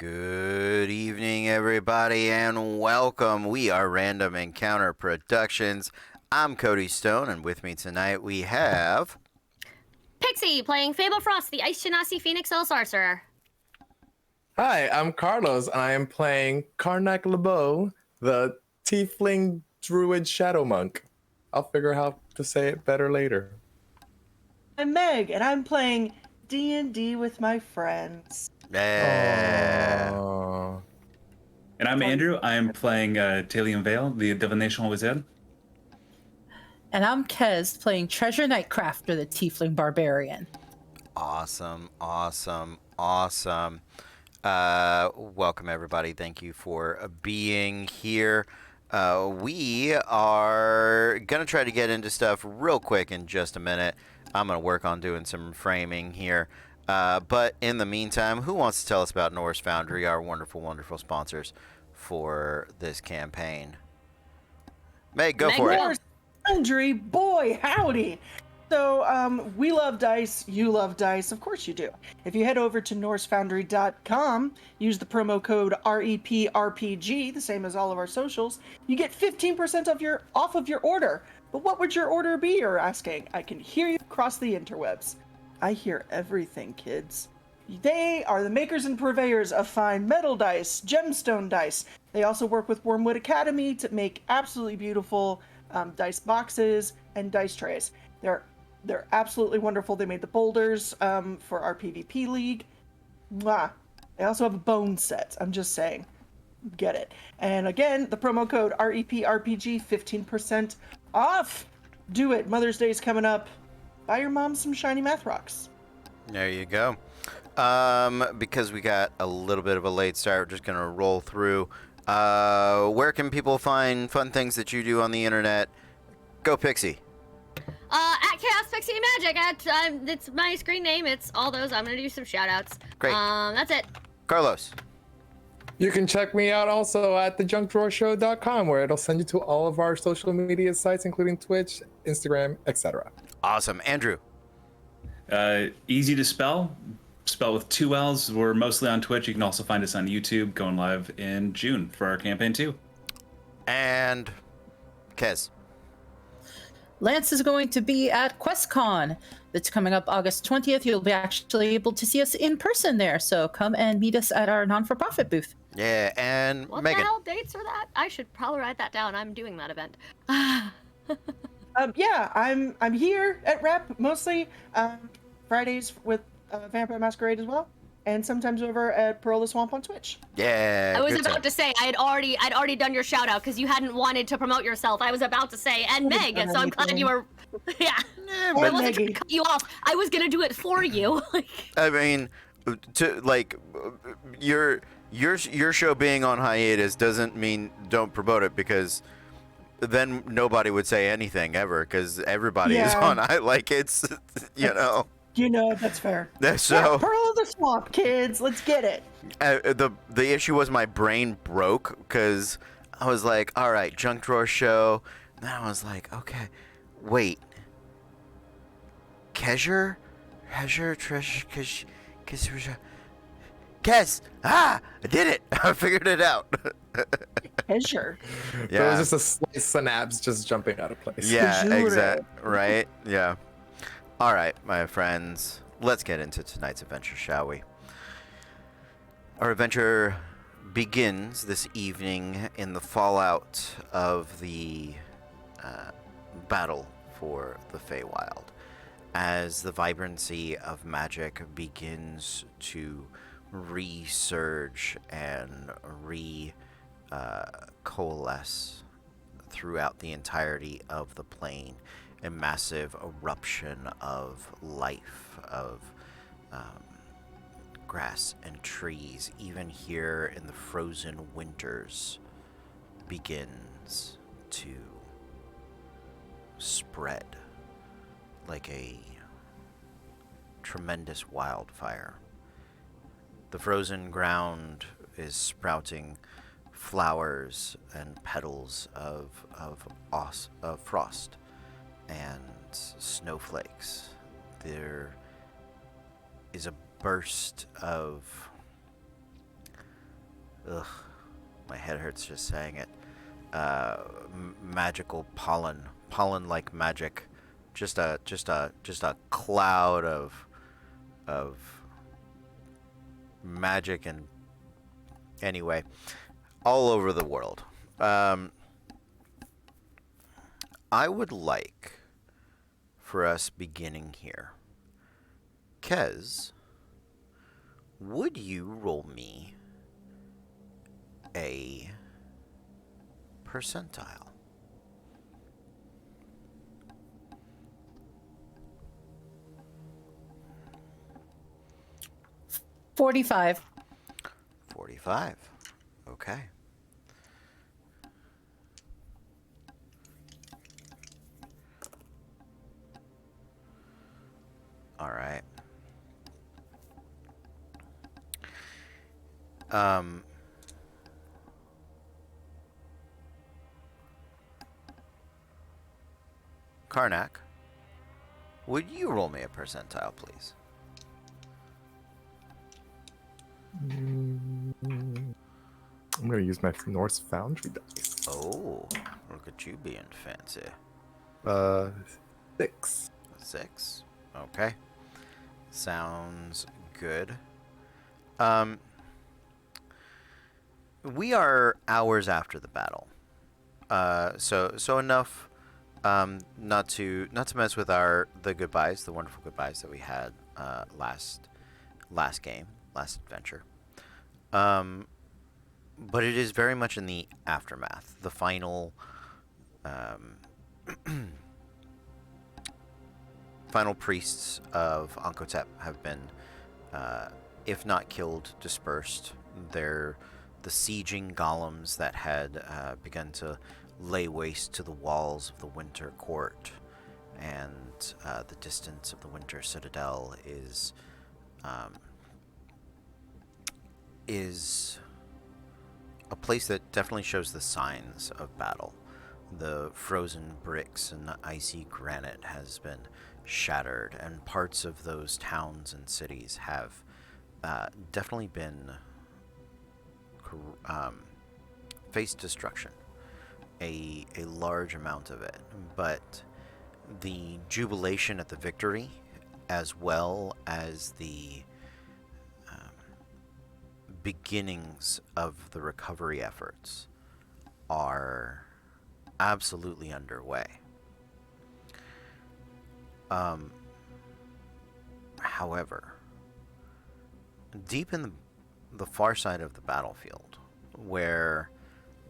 Good evening, everybody, and welcome. We are Random Encounter Productions. I'm Cody Stone, and with me tonight we have... Pixie, playing Fable Frost, the Ice Genasi Phoenix El Sorcerer. Hi, I'm Carlos, and I am playing Karnak LeBeau, the Tiefling Druid Shadow Monk. I'll figure out how to say it better later. I'm Meg, and I'm playing D&D with my friends. Yeah. And I'm Andrew. I am playing Talion Vale, the Divination Wizard. And I'm Kez, playing Treasure Nightcrafter, the Tiefling Barbarian. Awesome. Welcome, everybody. Thank you for being here. We are going to try to get into stuff real quick in just a minute. I'm going to work on doing some framing here. But in the meantime, who wants to tell us about Norse Foundry, our wonderful, wonderful sponsors for this campaign? Meg, go for it. Norse Foundry, boy, howdy. So, we love dice, you love dice, of course you do. If you head over to norsefoundry.com, use the promo code REPRPG, the same as all of our socials, you get 15% off of your order. But what would your order be, you're asking? I can hear you across the interwebs. I hear everything, kids. They are the makers and purveyors of fine metal dice, gemstone dice. They also work with Wormwood Academy to make absolutely beautiful dice boxes and dice trays. They're absolutely wonderful. They made the boulders for our PvP league. Mwah. They also have a bone set. I'm just saying. Get it. And again, the promo code REPRPG, 15% off. Do it. Mother's Day is coming up. Buy your mom some shiny math rocks. There you go. Because we got a little bit of a late start, we're just going to roll through. Where can people find fun things that you do on the internet? Go, Pixie. At Chaos Pixie Magic. It's my screen name. It's all those. I'm gonna do some shout outs. Great. That's it. Carlos. You can check me out also at thejunkdrawershow.com, where it'll send you to all of our social media sites, including Twitch, Instagram, etc. Awesome. Andrew. Easy to spell with 2 L's. We're mostly on Twitch. You can also find us on YouTube, going live in June for our campaign 2. And Kez. Lance is going to be at QuestCon. That's coming up August 20th. You'll be actually able to see us in person there, so come and meet us at our non-for-profit booth. Yeah, and What Megan. the hell dates are that? I should probably write that down. I'm doing that event. Yeah, I'm here at Rep mostly. Fridays with Vampire Masquerade as well. And sometimes over at Pearl the Swamp on Twitch. Yeah. I was good about stuff. to say I'd already done your shout out because you hadn't wanted to promote yourself. I was about to say and Meg, so I'm glad you were. Yeah. I wasn't trying to cut you off. I was gonna do it for you. I mean, your show being on hiatus doesn't mean don't promote it, because then nobody would say anything ever, because everybody is on. It's You know, that's fair. So Yeah, Pearl of the Swamp, kids. Let's get it. the issue was my brain broke, because I was like, all right, Junk Drawer Show. And then I was like, okay, wait. Treasure, Kez. I did it. I figured it out. Treasure. There was just a slight synapse just jumping out of place. Yeah, Treasure. exactly. Right? Yeah. All right, my friends. Let's get into tonight's adventure, shall we? Our adventure begins this evening in the fallout of the battle for the Feywild, as the vibrancy of magic begins to resurge and coalesce throughout the entirety of the plane. A massive eruption of life, of grass and trees, even here in the frozen winters, begins to spread like a tremendous wildfire. The frozen ground is sprouting flowers and petals of frost and snowflakes. There is a burst of ugh, my head hurts just saying it. Magical pollen, pollen-like magic, just a cloud of magic, and anyway, all over the world. I would like for us beginning here. Kez, would you roll me a percentile? $45. 45. Okay. All right. Karnak, would you roll me a percentile, please? I'm gonna use my Norse Foundry dice. Oh, look at you being fancy. 6. 6. Okay. Sounds good. We are hours after the battle. So enough not to mess with the goodbyes, the wonderful goodbyes that we had last adventure. But it is very much in the aftermath. The final final priests of Ankotep have been, if not killed, dispersed. They're the sieging golems that had begun to lay waste to the walls of the Winter Court, and the distance of the Winter Citadel is a place that definitely shows the signs of battle. The frozen bricks and the icy granite has been shattered, and parts of those towns and cities have definitely been faced destruction. A large amount of it, but the jubilation at the victory, as well as the beginnings of the recovery efforts, are absolutely underway. However, deep in the far side of the battlefield, where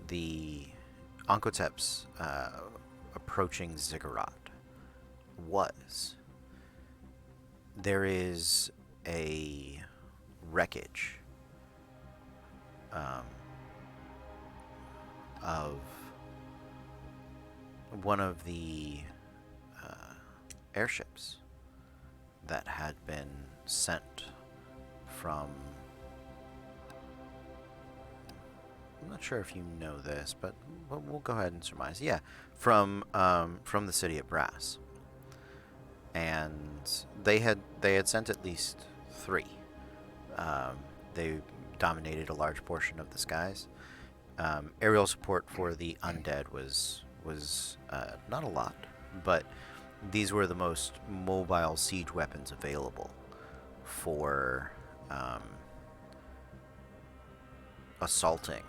the Ankotep's approaching ziggurat there is a wreckage of one of the airships that had been sent from, I'm not sure if you know this, but we'll go ahead and surmise. Yeah, from the city of Brass, and they had sent at least 3. They dominated a large portion of the skies. Aerial support for the undead was not a lot, but these were the most mobile siege weapons available for assaulting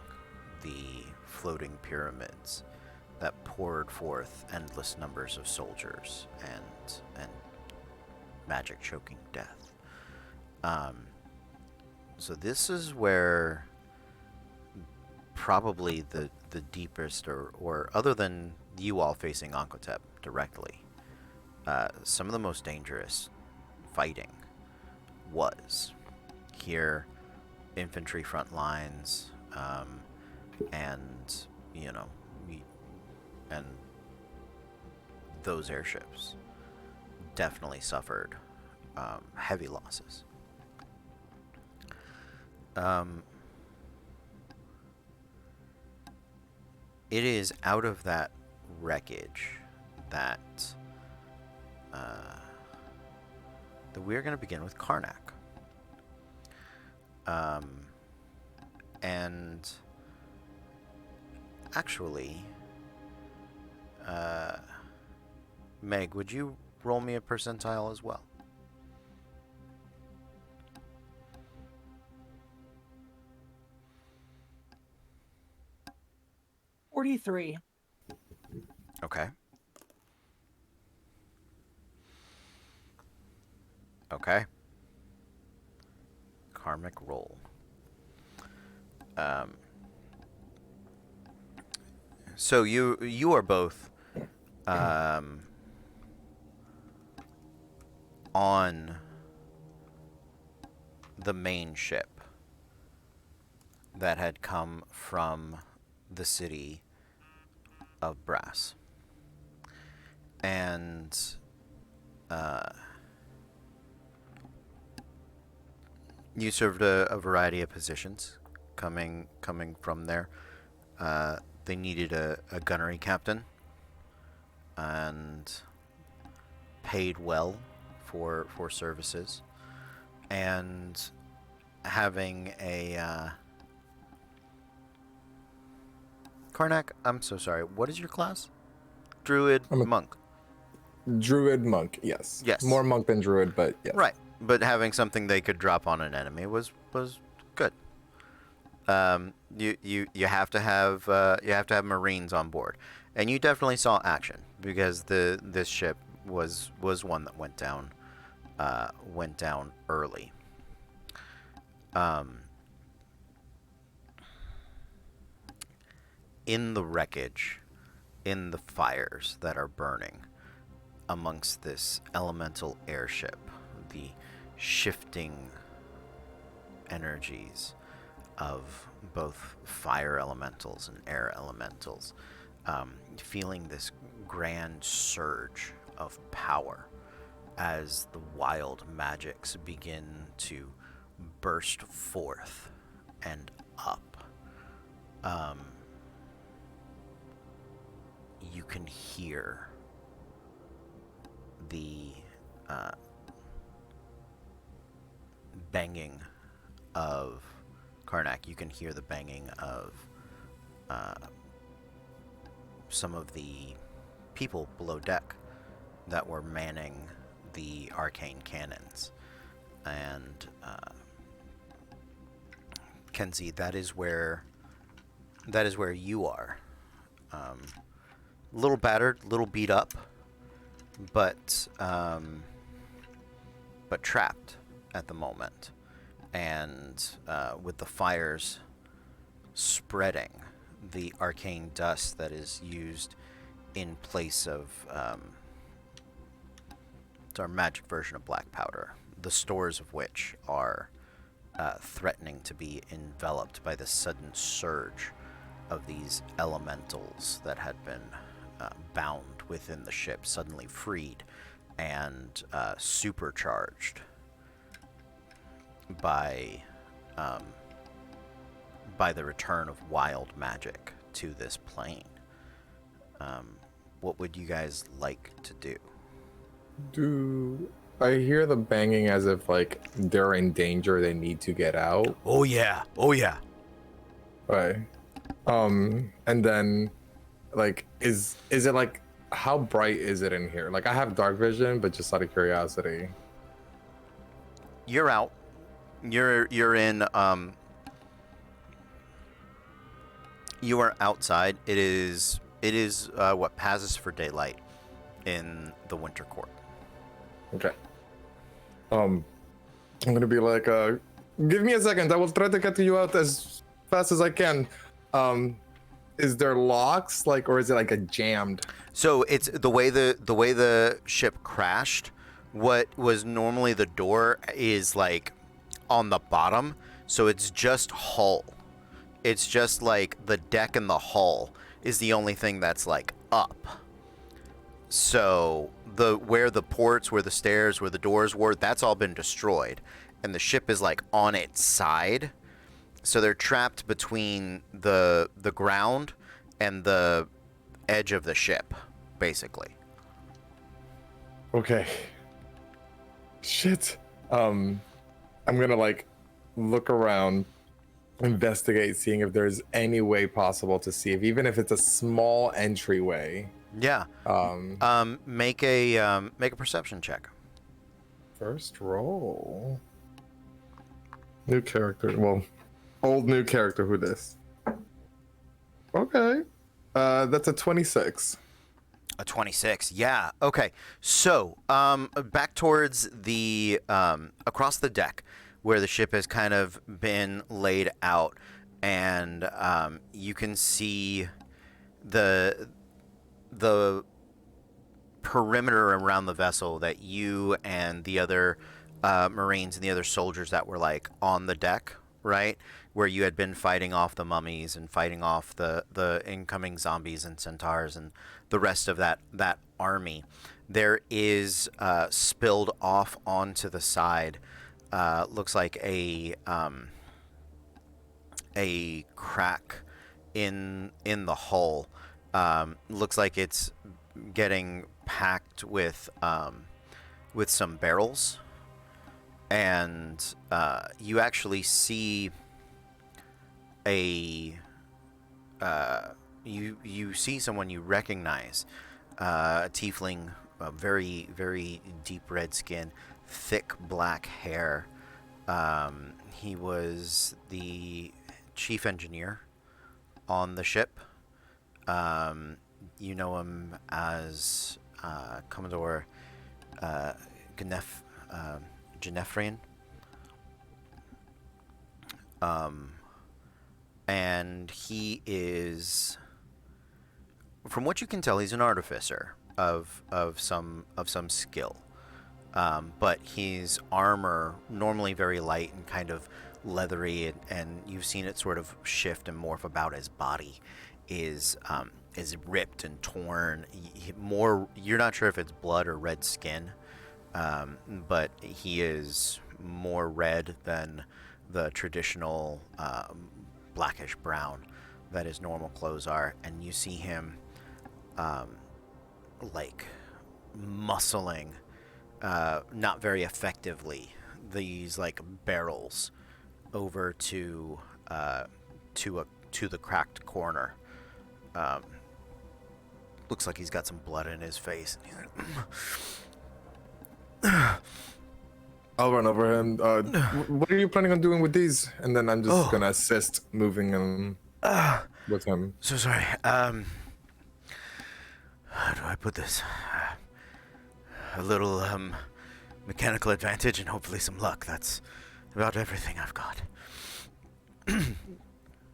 the floating pyramids that poured forth endless numbers of soldiers and magic choking death. So this is where probably the deepest, or other than you all facing Ankotep directly, some of the most dangerous fighting was here. Infantry front lines, and and those airships definitely suffered heavy losses. It is out of that wreckage that we're going to begin with Karnak. And actually, Meg, would you roll me a percentile as well? $43. Okay. Okay. Karmic roll. So you are both on the main ship that had come from the city of Brass. And you served a variety of positions coming from there. They needed a gunnery captain and paid well for services, and having a Karnak, I'm so sorry, what is your class? Druid, I'm a monk. Druid monk, yes. Yes. More monk than druid, but yes. Right, but having something they could drop on an enemy was good. You have to have Marines on board, and you definitely saw action because this ship was one that went down early. In the wreckage, in the fires that are burning amongst this elemental airship, the shifting energies of both fire elementals and air elementals, feeling this grand surge of power as the wild magics begin to burst forth and up. You can hear the banging of Karnak. You can hear the banging of some of the people below deck that were manning the arcane cannons. And Kenzie, that is where you are. A little battered, a little beat up, but trapped at the moment. And with the fires spreading, the arcane dust that is used in place of it's our magic version of black powder, the stores of which are threatening to be enveloped by the sudden surge of these elementals that had been bound within the ship, suddenly freed and supercharged by the return of wild magic to this plane. What would you guys like to do? Do I hear the banging as if like they're in danger, they need to get out? Oh yeah. Right. And then like is it like, how bright is it in here? Like I have dark vision, but just out of curiosity. You're out. You're in you are outside. It is what passes for daylight in the winter court. Okay. I'm gonna be like, give me a second. I will try to get you out as fast as I can. Is there locks, like, or is it like a jammed? So it's the way the ship crashed. What was normally the door is like on the bottom, so it's just hull. It's just like the deck and the hull is the only thing that's like up. So where the ports, where the stairs, where the doors were, that's all been destroyed, and the ship is like on its side. So they're trapped between the ground and the edge of the ship, basically. Okay. Shit. I'm gonna like look around investigate, seeing if there's any way possible to see if, even if it's a small entryway. Yeah. Make a perception check. First roll. New character. Well, old new character. Who this? Okay. That's a 26. A 26. Yeah. Okay. So, back towards the across the deck where the ship has kind of been laid out, and you can see the perimeter around the vessel that you and the other Marines and the other soldiers that were like on the deck, right, where you had been fighting off the mummies and fighting off the incoming zombies and centaurs and the rest of that army. There is spilled off onto the side, looks like a crack in the hull. Looks like it's getting packed with some barrels, and you actually see you see someone you recognize, a tiefling, very very deep red skin, thick black hair. He was the chief engineer on the ship. You know him as Commodore Genefrian. And he is, from what you can tell, he's an artificer of some skill. But his armor, normally very light and kind of leathery, and you've seen it sort of shift and morph about his body, is ripped and torn. You're not sure if it's blood or red skin, but he is more red than the traditional blackish brown that his normal clothes are, and you see him like muscling, not very effectively, these like barrels over to the cracked corner. Looks like he's got some blood in his face. I'll run over him. What are you planning on doing with these? And then I'm just gonna assist moving him with him. So sorry. How do I put this? A little mechanical advantage and hopefully some luck. That's about everything I've got.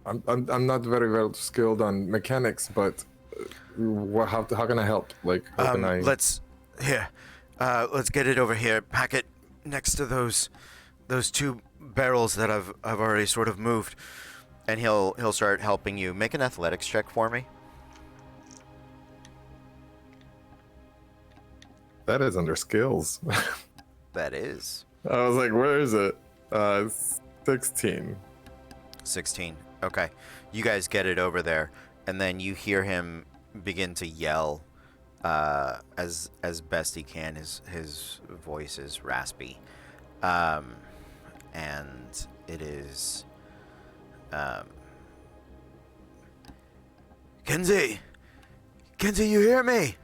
I'm not very well skilled on mechanics, but how can I help? Like, how can I? Let's get it over here. Pack it next to those two barrels that I've already sort of moved, and he'll start helping you. Make an athletics check for me. That is under skills. That is. I was like, where is it? 16. 16. Okay. You guys get it over there, and then you hear him begin to yell as best he can. His voice is raspy. And it is Kenzie, you hear me?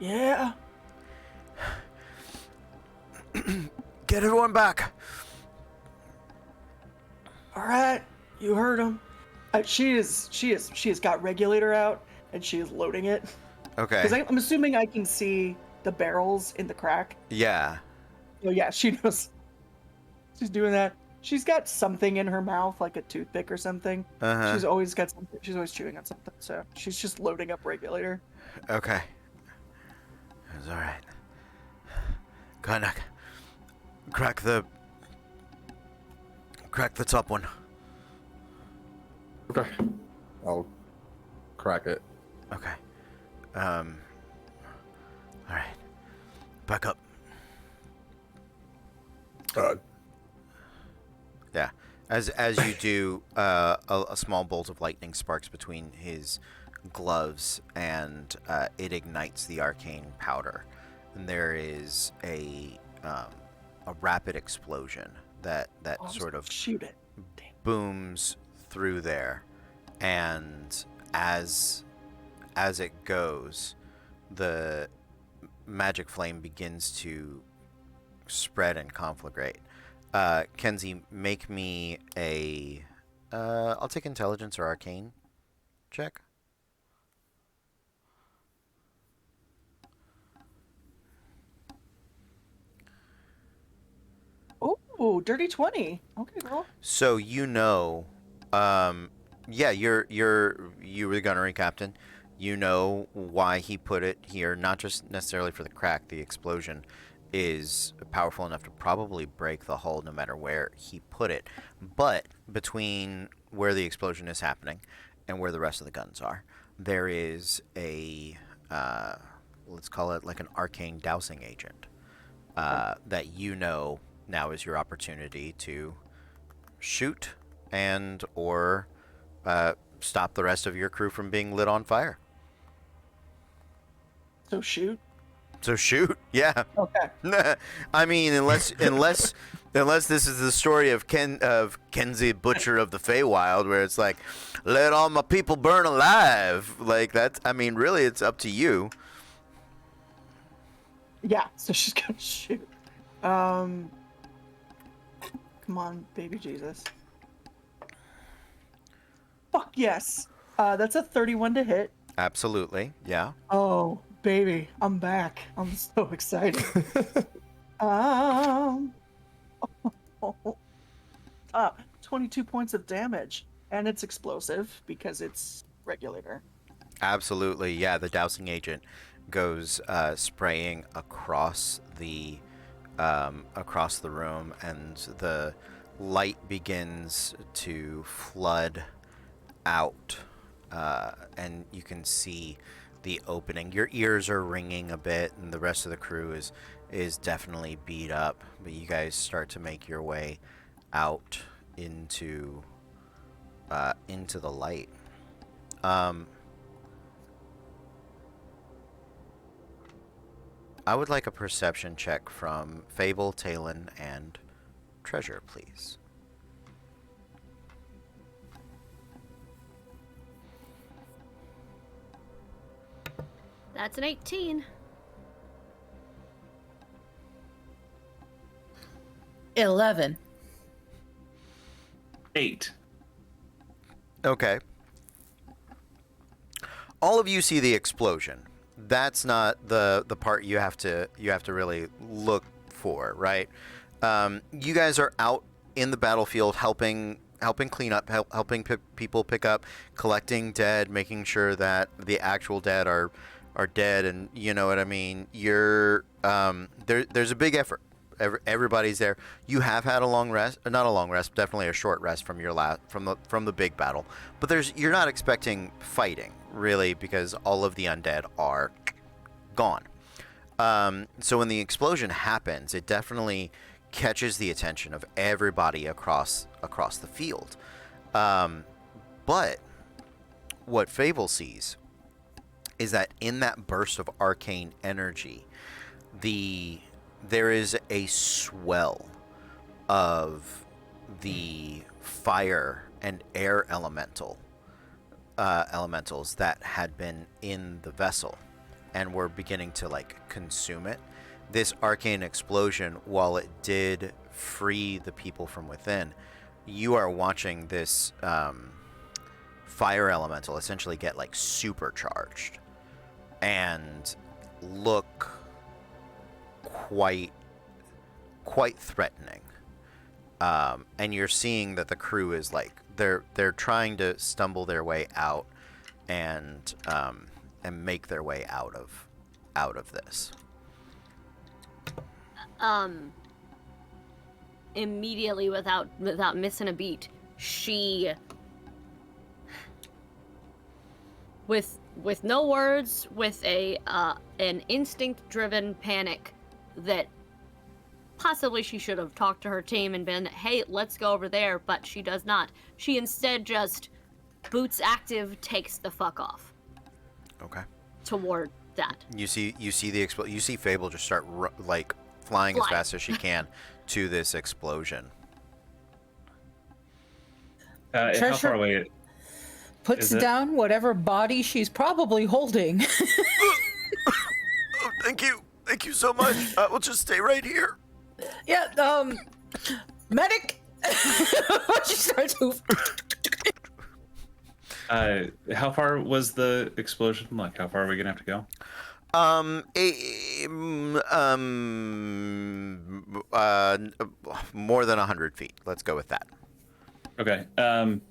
Yeah. Get everyone back. All right. You heard him. She has got regulator out and she is loading it. Okay. Because I'm assuming I can see the barrels in the crack. Yeah. So yeah, she knows. She's doing that. She's got something in her mouth, like a toothpick or something. Uh-huh. She's always got something. She's always chewing on something. So she's just loading up regulator. Okay. It's all right. Karnak, crack the top one. Okay. I'll crack it. Okay. All right. Back up. Yeah. As you do, a small bolt of lightning sparks between his gloves, and it ignites the arcane powder. And there is a rapid explosion that sort of shoot it. booms through there, and as it goes, the magic flame begins to spread and conflagrate. Kenzie, make me a I'll take intelligence or arcane check. Oh, dirty 20. Okay, girl. So yeah, you were the gunnery captain. You know why he put it here, not just necessarily for the crack. The explosion is powerful enough to probably break the hull no matter where he put it. But between where the explosion is happening and where the rest of the guns are, there is a, let's call it like an arcane dowsing agent that now is your opportunity to shoot and or stop the rest of your crew from being lit on fire. So shoot. So shoot, yeah. Okay. I mean, unless this is the story of Kenzie, Butcher of the Feywild, where it's like, let all my people burn alive. Like that's. I mean, really, it's up to you. Yeah, so she's gonna shoot. Come on, baby Jesus. Fuck yes. That's a 31 to hit. Absolutely, yeah. Oh, baby, I'm back. I'm so excited. um, 22 points of damage, and it's explosive because it's regulator. Absolutely, yeah. The dowsing agent goes spraying across the room, and the light begins to flood out, and you can see the opening. Your ears are ringing a bit, and the rest of the crew is definitely beat up. But you guys start to make your way out into the light. I would like a perception check from Fable, Talon, and Treasure, please. That's an 18. 11. 8. Okay. All of you see the explosion. That's not the part you have to really look for, right? You guys are out in the battlefield helping clean up, helping people pick up, collecting dead, making sure that the actual dead are dead, and you know what I mean. You're there's a big effort. Everybody's there. You have had a long rest, not a long rest, definitely a short rest from your from the big battle. But you're not expecting fighting really, because all of the undead are gone. So when the explosion happens, it definitely catches the attention of everybody across the field. But what Fable sees is that in that burst of arcane energy, there is a swell of the fire and air elementals that had been in the vessel and were beginning to consume it. This arcane explosion, while it did free the people from within, you are watching this fire elemental essentially get supercharged and look quite threatening. And you're seeing that the crew is they're trying to stumble their way out and make their way out of this. Immediately, without missing a beat, she, with no words, with an instinct-driven panic that possibly she should have talked to her team and been, hey, let's go over there, but she does not. She instead just boots active, takes the fuck off. Okay. Toward that. You see you see Fable just start flying as fast as she can to this explosion. How Treasure far away? puts Is it? down whatever body she's probably holding. Oh, thank you. Thank you so much. We'll just stay right here. Yeah, medic! She starts moving. How far was the explosion? Like, how far are we gonna have to go? More than 100 feet. Let's go with that. Okay.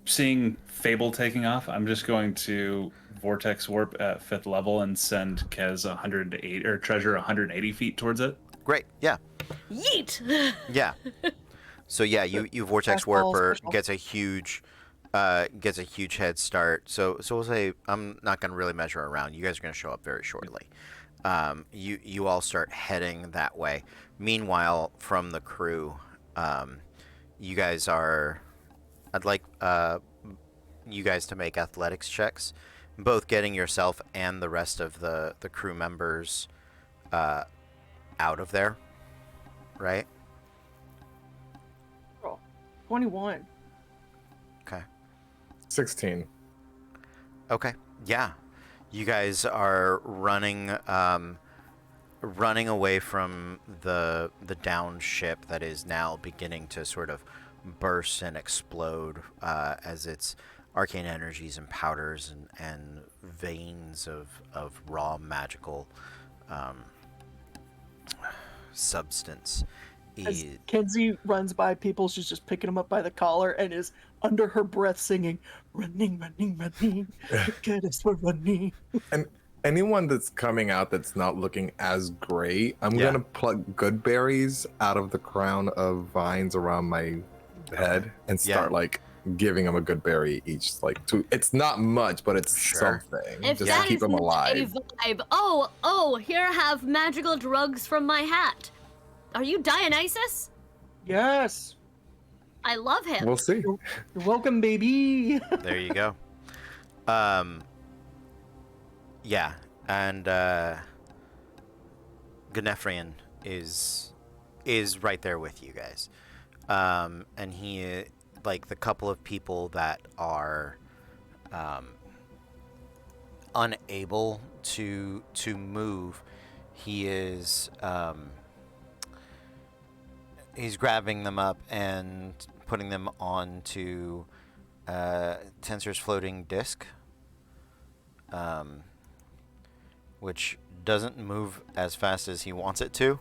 Seeing Fable taking off, I'm just going to Vortex Warp at 5th level and send Kez 108 or Treasure 180 feet towards it. Great. Yeah. Yeet! Yeah. So yeah, you vortex Fastball warper special. gets a huge head start. So we'll say I'm not going to really measure around. You guys are going to show up very shortly. You all start heading that way. Meanwhile, from the crew, you guys are. I'd like you guys to make athletics checks, both getting yourself and the rest of the crew members out of there. Right. 21. Okay. 16. Okay. Yeah. You guys are running away from the downed ship that is now beginning to sort of burst and explode as its arcane energies and powders and veins of raw magical substance. As Kenzie runs by people, she's just picking them up by the collar and is under her breath singing, running, running, running, look at us, we're running. And anyone that's coming out that's not looking as great, I'm Yeah. gonna pluck good berries out of the crown of vines around my head and start like giving them a good berry each. Like it's not much, but it's Sure. something. If Just that to keep is them not alive. a vibe. Oh, here have magical drugs from my hat. Are you Dionysus? Yes. I love him. We'll see. You're welcome, baby. There you go. Yeah, and Gnefrian is right there with you guys. And he, like the couple of people that are unable to move, he is he's grabbing them up and putting them onto Tensor's floating disc, which doesn't move as fast as he wants it to.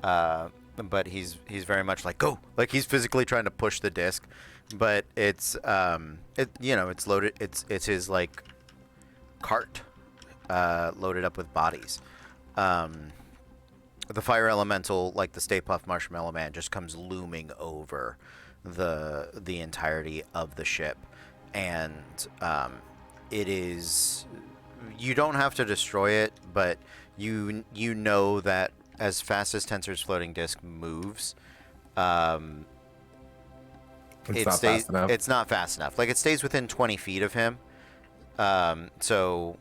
But he's very much like, go, like he's physically trying to push the disc, but it's it's loaded. It's his like cart loaded up with bodies. The fire elemental, like the Stay Puft Marshmallow Man, just comes looming over the entirety of the ship, and it is. You don't have to destroy it, but you know that as fast as Tensor's floating disc moves, It's not fast enough. It's not fast enough. Like it stays within 20 feet of him. So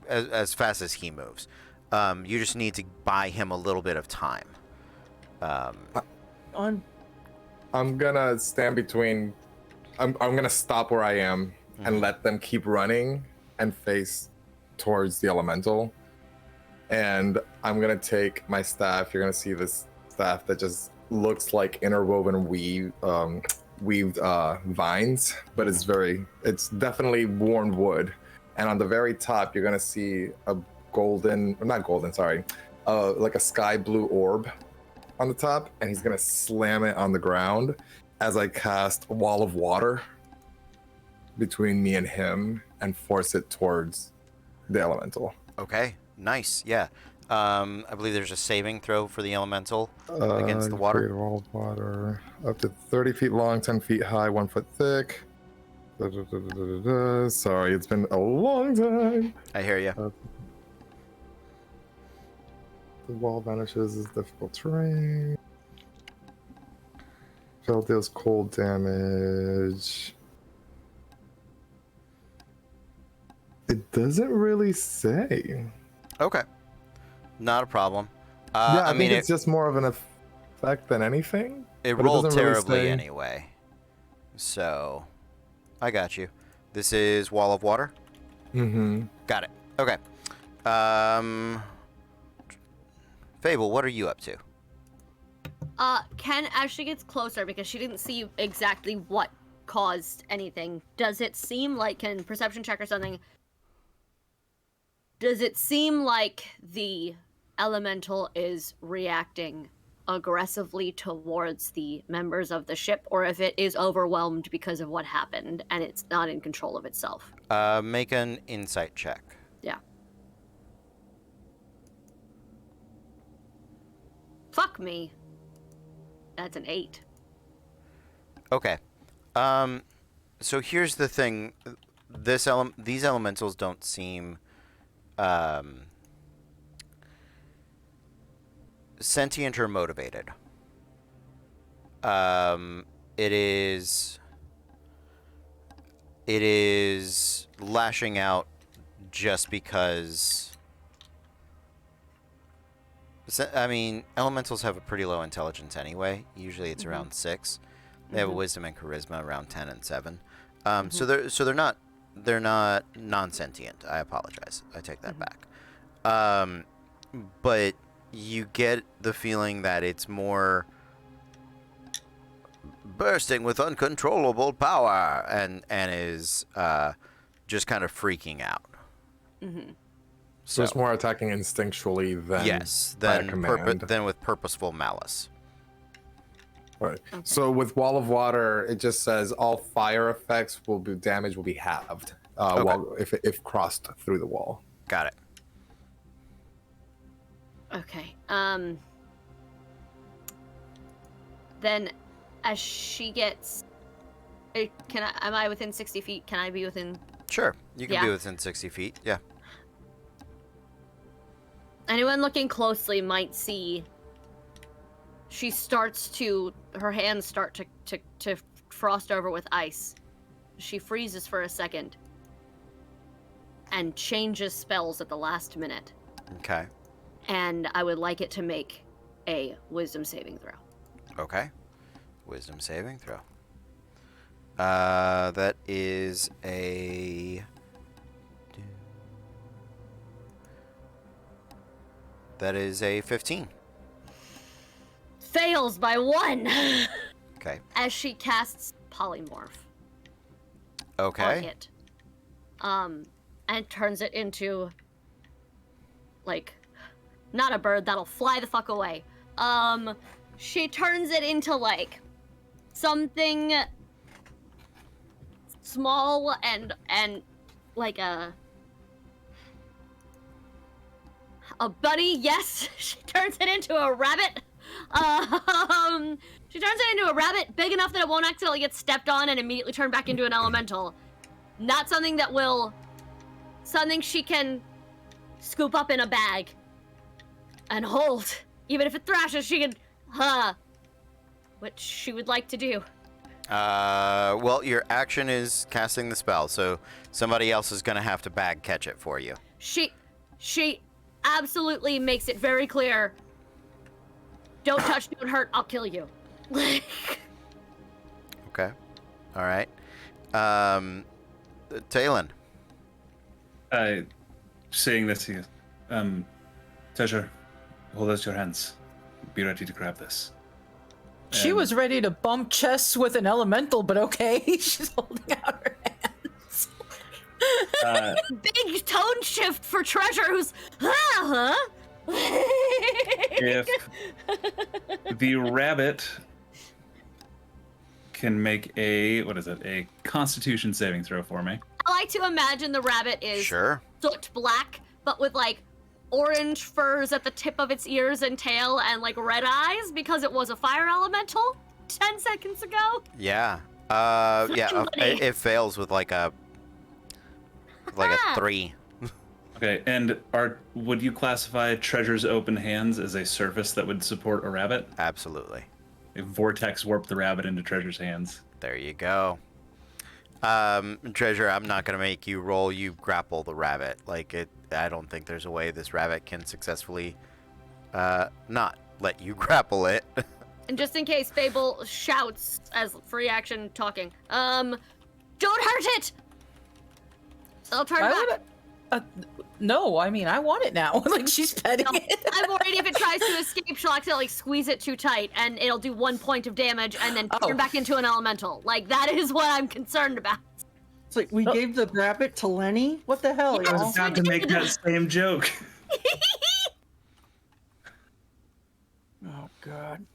as fast as he moves. You just need to buy him a little bit of time. On. I'm gonna stand between. I'm gonna stop where I am and let them keep running and face towards the elemental. And I'm gonna take my staff. You're gonna see this staff that just looks like interwoven weaved vines, but it's definitely worn wood. And on the very top, you're gonna see a like a sky blue orb on the top, and he's gonna slam it on the ground as I cast a wall of water between me and him and force it towards the elemental. Okay, nice. Yeah. I believe there's a saving throw for the elemental against the water. Create a wall of water up to 30 feet long, 10 feet high, 1 foot thick. Sorry, it's been a long time. I hear you. The wall vanishes as difficult terrain. Spell deals cold damage. It doesn't really say. Okay. Not a problem. Yeah, I mean, think it's just more of an effect than anything. it but it rolled doesn't really terribly say. anyway. So, I got you. This is Wall of Water? Mm-hmm. Got it. Okay. Fable, what are you up to? Ken, as she gets closer, because she didn't see exactly what caused anything, does it seem like, can perception check or something, does it seem like the elemental is reacting aggressively towards the members of the ship, or if it is overwhelmed because of what happened and it's not in control of itself? Make an insight check. Yeah. Fuck me. That's an 8. Okay. So here's the thing. These elementals don't seem sentient or motivated. It is lashing out just because. I mean, elementals have a pretty low intelligence anyway. Usually it's around 6. They have a wisdom and charisma around 10 and 7. So they're not non-sentient. I apologize. I take that back. But you get the feeling that it's more bursting with uncontrollable power and is just kind of freaking out. So it's more attacking instinctually than by command. Than with purposeful malice. Right. Okay. So with Wall of Water, it just says all fire effects will be halved if crossed through the wall. Got it. Okay. Then, as she gets, am I within 60 feet? Can I be within? Sure, you can be within 60 feet. Yeah. Anyone looking closely might see. She starts to, her hands start to frost over with ice. She freezes for a second and changes spells at the last minute. Okay. And I would like it to make a wisdom saving throw. Okay. Wisdom saving throw. That is a... That is a 15. Fails by 1! Okay. As she casts polymorph. Okay. On it. And turns it into, like, not a bird, that'll fly the fuck away. She turns it into, like, something small and like a bunny, yes. She turns it into a rabbit. She turns it into a rabbit big enough that it won't accidentally get stepped on and immediately turn back into an elemental. Not something that will... Something she can scoop up in a bag and hold. Even if it thrashes, she can... Which she would like to do. Well, your action is casting the spell, so somebody else is going to have to bag catch it for you. She absolutely makes it very clear. Don't touch, don't hurt, I'll kill you. Okay. All right. Talon. Saying this to you. Treasure, hold out your hands. Be ready to grab this. She was ready to bump chests with an elemental, but okay, she's holding out her hands. Big tone shift for Treasure, who's If the rabbit can make a Constitution saving throw for me. I like to imagine the rabbit is Sure. soot black, but with like orange furs at the tip of its ears and tail and like red eyes because it was a fire elemental 10 seconds ago. Yeah. Yeah. Somebody. It fails with like a 3. Okay, and would you classify Treasure's open hands as a surface that would support a rabbit? Absolutely. If Vortex warped the rabbit into Treasure's hands. There you go. Treasure, I'm not gonna make you roll. You grapple the rabbit. I don't think there's a way this rabbit can successfully not let you grapple it. And just in case, Fable shouts as free action talking. Don't hurt it! So turn Why back. would no, I mean, I want it now. Like, she's petting No, it. I'm worried if it tries to escape, she'll accidentally squeeze it too tight, and it'll do 1 point of damage, and then turn back into an elemental. Like, that is what I'm concerned about. It's like we gave the rabbit to Lenny. What the hell, I y'all? was about to make that same joke. Oh God.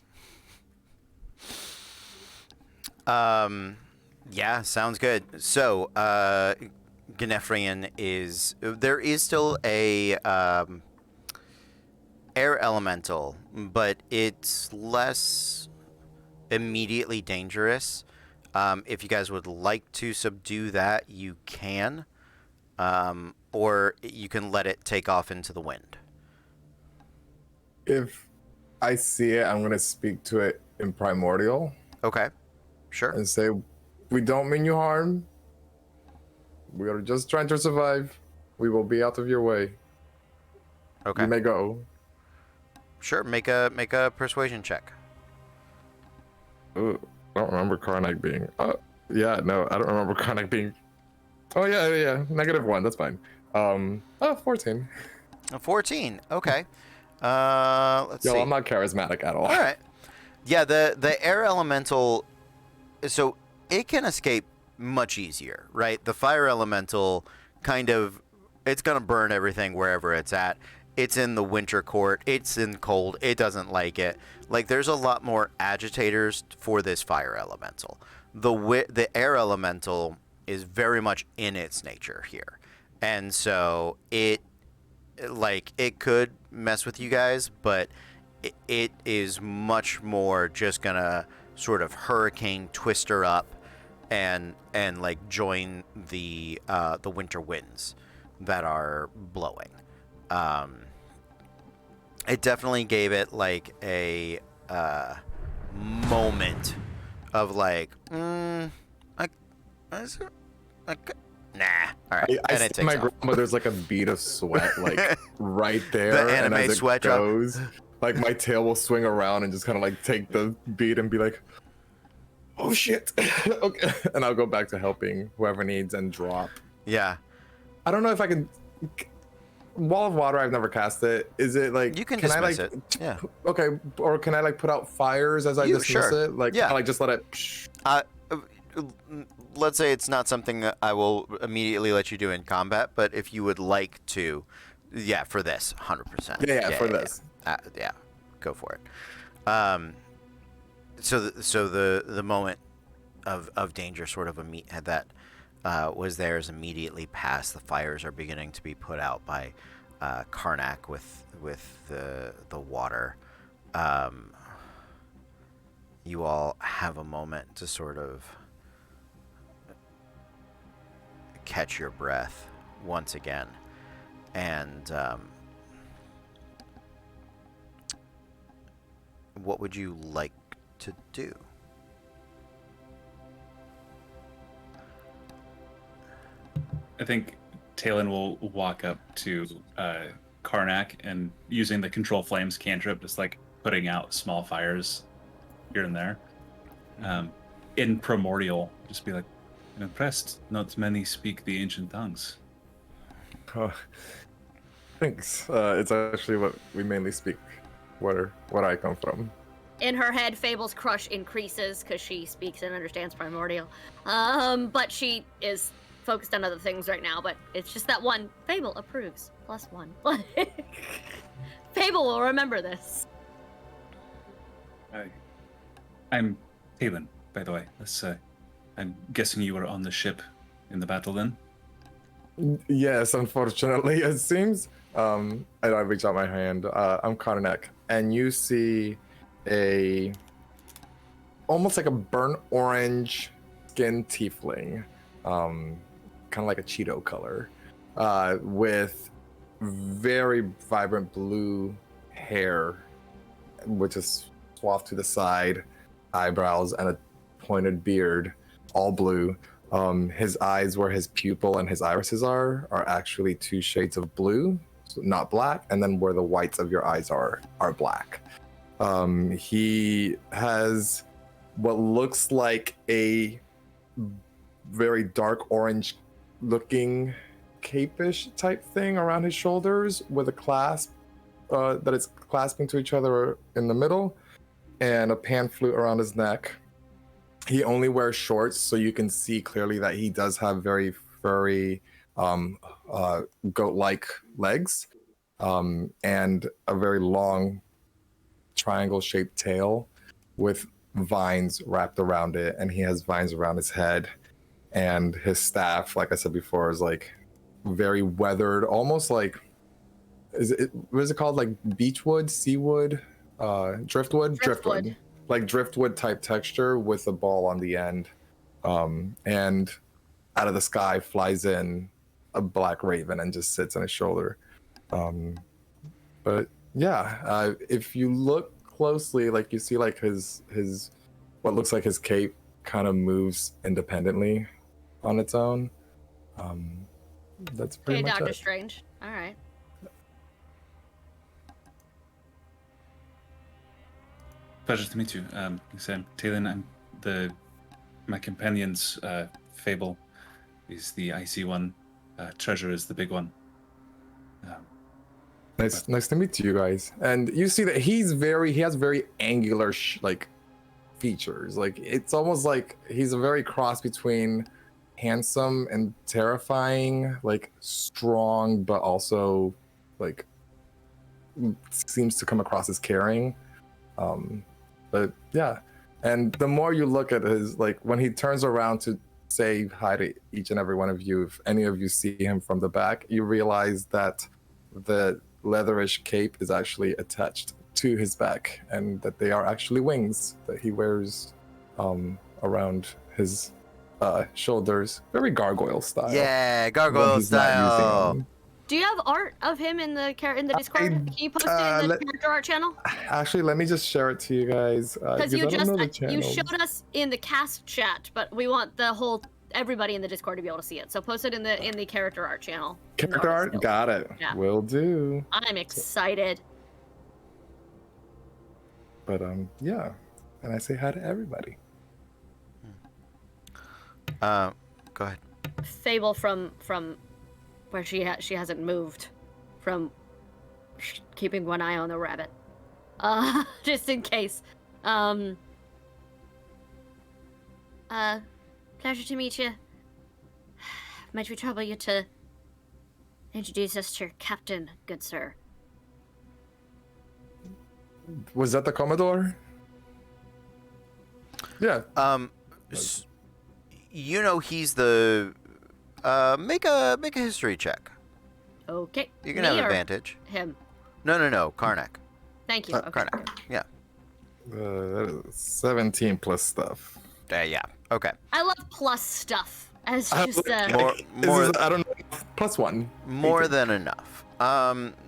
Yeah, sounds good. So, Gnefrian there is still a air elemental, but it's less immediately dangerous. If you guys would like to subdue that, you can, or you can let it take off into the wind. If I see it, I'm gonna speak to it in primordial Okay, sure. and say, "We don't mean you harm. We are just trying to survive. We will be out of your way. Okay, You may go." sure. Make a persuasion check. Ooh, I don't remember Karnak being. Yeah, no, I don't remember Karnak being. Oh yeah. -1. That's fine. 14. A 14. Okay. Let's Yo, see. I'm not charismatic at all. All right. Yeah, the air elemental, so it can escape much easier, right? The fire elemental it's going to burn everything wherever it's at. It's in the winter court. It's in cold. It doesn't like it. Like, there's a lot more agitators for this fire elemental. The air elemental is very much in its nature here. And so it could mess with you guys, but it is much more just gonna sort of hurricane twister up and like join the winter winds that are blowing. It definitely gave it like a moment of like, nah. All right, I and it see my takes off. grandmother's like a bead of sweat, like right there. The and anime as it sweat drop. goes, like my tail will swing around and just kind of like take the bead and be like, "Oh shit!" Okay, and I'll go back to helping whoever needs and drop. Yeah, I don't know if I can. Wall of Water, I've never cast it. Is it like you can I dismiss like? it. Yeah. Okay, or can I like put out fires as I dismiss Sure. it? Like, Yeah. like just let it. Let's say it's not something that I will immediately let you do in combat, but if you would like to, yeah, for this, 100%. Yeah, for this. Yeah, go for it. So the moment of danger sort of that was there is immediately past. The fires are beginning to be put out by Karnak with the water. You all have a moment to sort of catch your breath once again, and what would you like to do? I think Talon will walk up to Karnak and using the control flames cantrip, just like putting out small fires here and there. In primordial, just be like, "I'm impressed. Not many speak the ancient tongues." Thanks. It's actually what we mainly speak. Where I come from. In her head, Fable's crush increases because she speaks and understands primordial. But she is focused on other things right now, but it's just that one. Fable approves. +1. Fable will remember this. I'm Talon, by the way. I'm guessing you were on the ship in the battle then? Yes, unfortunately, it seems. And I reach out my hand. I'm Karnak, and you see almost like a burnt orange skin tiefling, kind of like a Cheeto color, with very vibrant blue hair, which is swathed to the side, eyebrows, and a pointed beard, all blue. His eyes, where his pupil and his irises are actually 2 shades of blue, so not black, and then where the whites of your eyes are black. He has what looks like a very dark orange looking cape-ish type thing around his shoulders with a clasp that is clasping to each other in the middle, and a pan flute around his neck. He only wears shorts, so you can see clearly that he does have very furry, goat-like legs, and a very long triangle-shaped tail with vines wrapped around it, and he has vines around his head. And his staff, like I said before, is like very weathered, almost like what is it called? Like beechwood, seawood, driftwood, like driftwood type texture with a ball on the end. And out of the sky flies in a black raven and just sits on his shoulder. But yeah, if you look closely, like you see like his what looks like his cape kind of moves independently on its own. That's pretty much Doctor it. Strange. All right. Pleasure to meet you. Sam, Talon, my companion's fable is the icy one. Treasure is the big one. Nice to meet you guys. And you see that he has very angular like features. Like it's almost like he's a very cross between handsome and terrifying, like strong, but also like seems to come across as caring. But yeah, and the more you look at his, like when he turns around to say hi to each and every one of you, if any of you see him from the back, you realize that the leatherish cape is actually attached to his back, and that they are actually wings that he wears around his shoulders, very gargoyle style. Yeah, gargoyle style. Do you have art of him in the Discord? Can you post it in the character art channel? Actually, let me just share it to you guys. Because you channels. showed us in the cast chat, but we want everybody in the Discord to be able to see it. So post it in the character art channel. Character art, got it. Yeah. Will do. I'm excited. But yeah, and I say hi to everybody. Go ahead. Fable from where she hasn't moved, from keeping one eye on the rabbit, just in case. Pleasure to meet you. Might we trouble you to introduce us to your captain, good sir? Was that the Commodore? Yeah. You know he's the make a history check. Okay. You can have advantage. Him. No, Karnak. Thank you. Okay. Karnak. Yeah. That is 17 plus stuff. Yeah. Okay. I love plus stuff as just More. I don't know. Plus one. More than enough.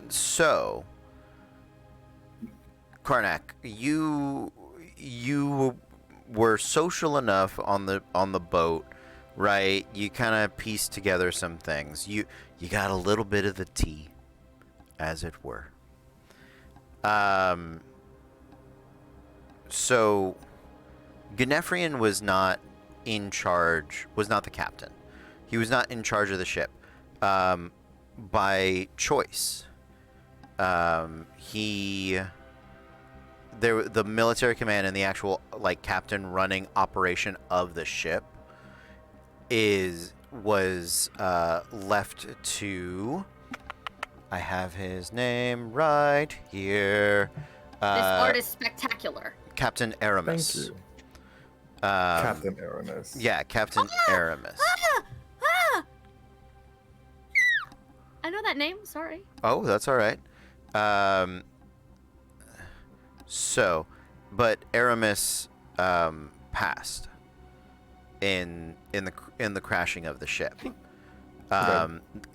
So, Karnak, you were social enough on the boat, right? You kind of pieced together some things. You got a little bit of the tea, as it were. So, Gnefrian was not in charge. Was not the captain. He was not in charge of the ship. By choice. The military command and the actual captain running operation of the ship was left to. I have his name right here. this art is spectacular. Captain Aramis. Thank you. Captain Aramis. Yeah, Captain Aramis. I know that name. Sorry. Oh, that's all right. But Aramis passed in the crashing of the ship.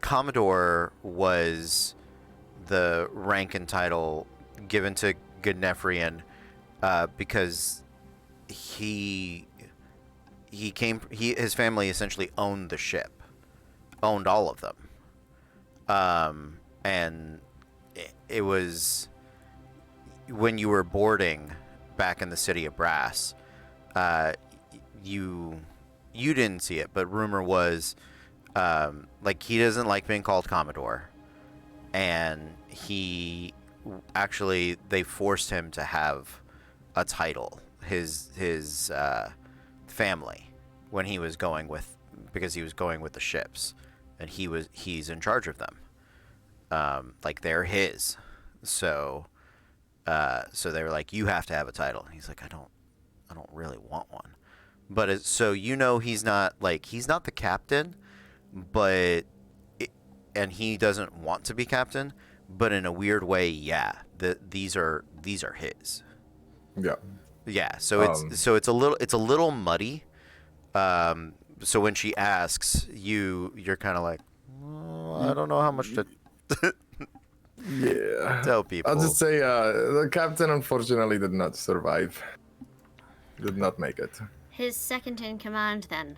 Commodore was the rank and title given to Gnefrian because his family essentially owned the ship, owned all of them. And it was when you were boarding back in the city of Brass, you you didn't see it, but rumor was, like, he doesn't like being called Commodore, and they forced him to have a title. His family, when he was going with, because he was going with the ships, and he's in charge of them. Like, they're his. So they were like, you have to have a title. And he's like, I don't really want one. But he's not the captain, and he doesn't want to be captain, but in a weird way, yeah, these are his. Yeah. Yeah. So it's a little muddy. So when she asks, you're kind of like, I don't know how much to Yeah. tell people. I'll just say the captain unfortunately did not survive. Did not make it. His second in command, then.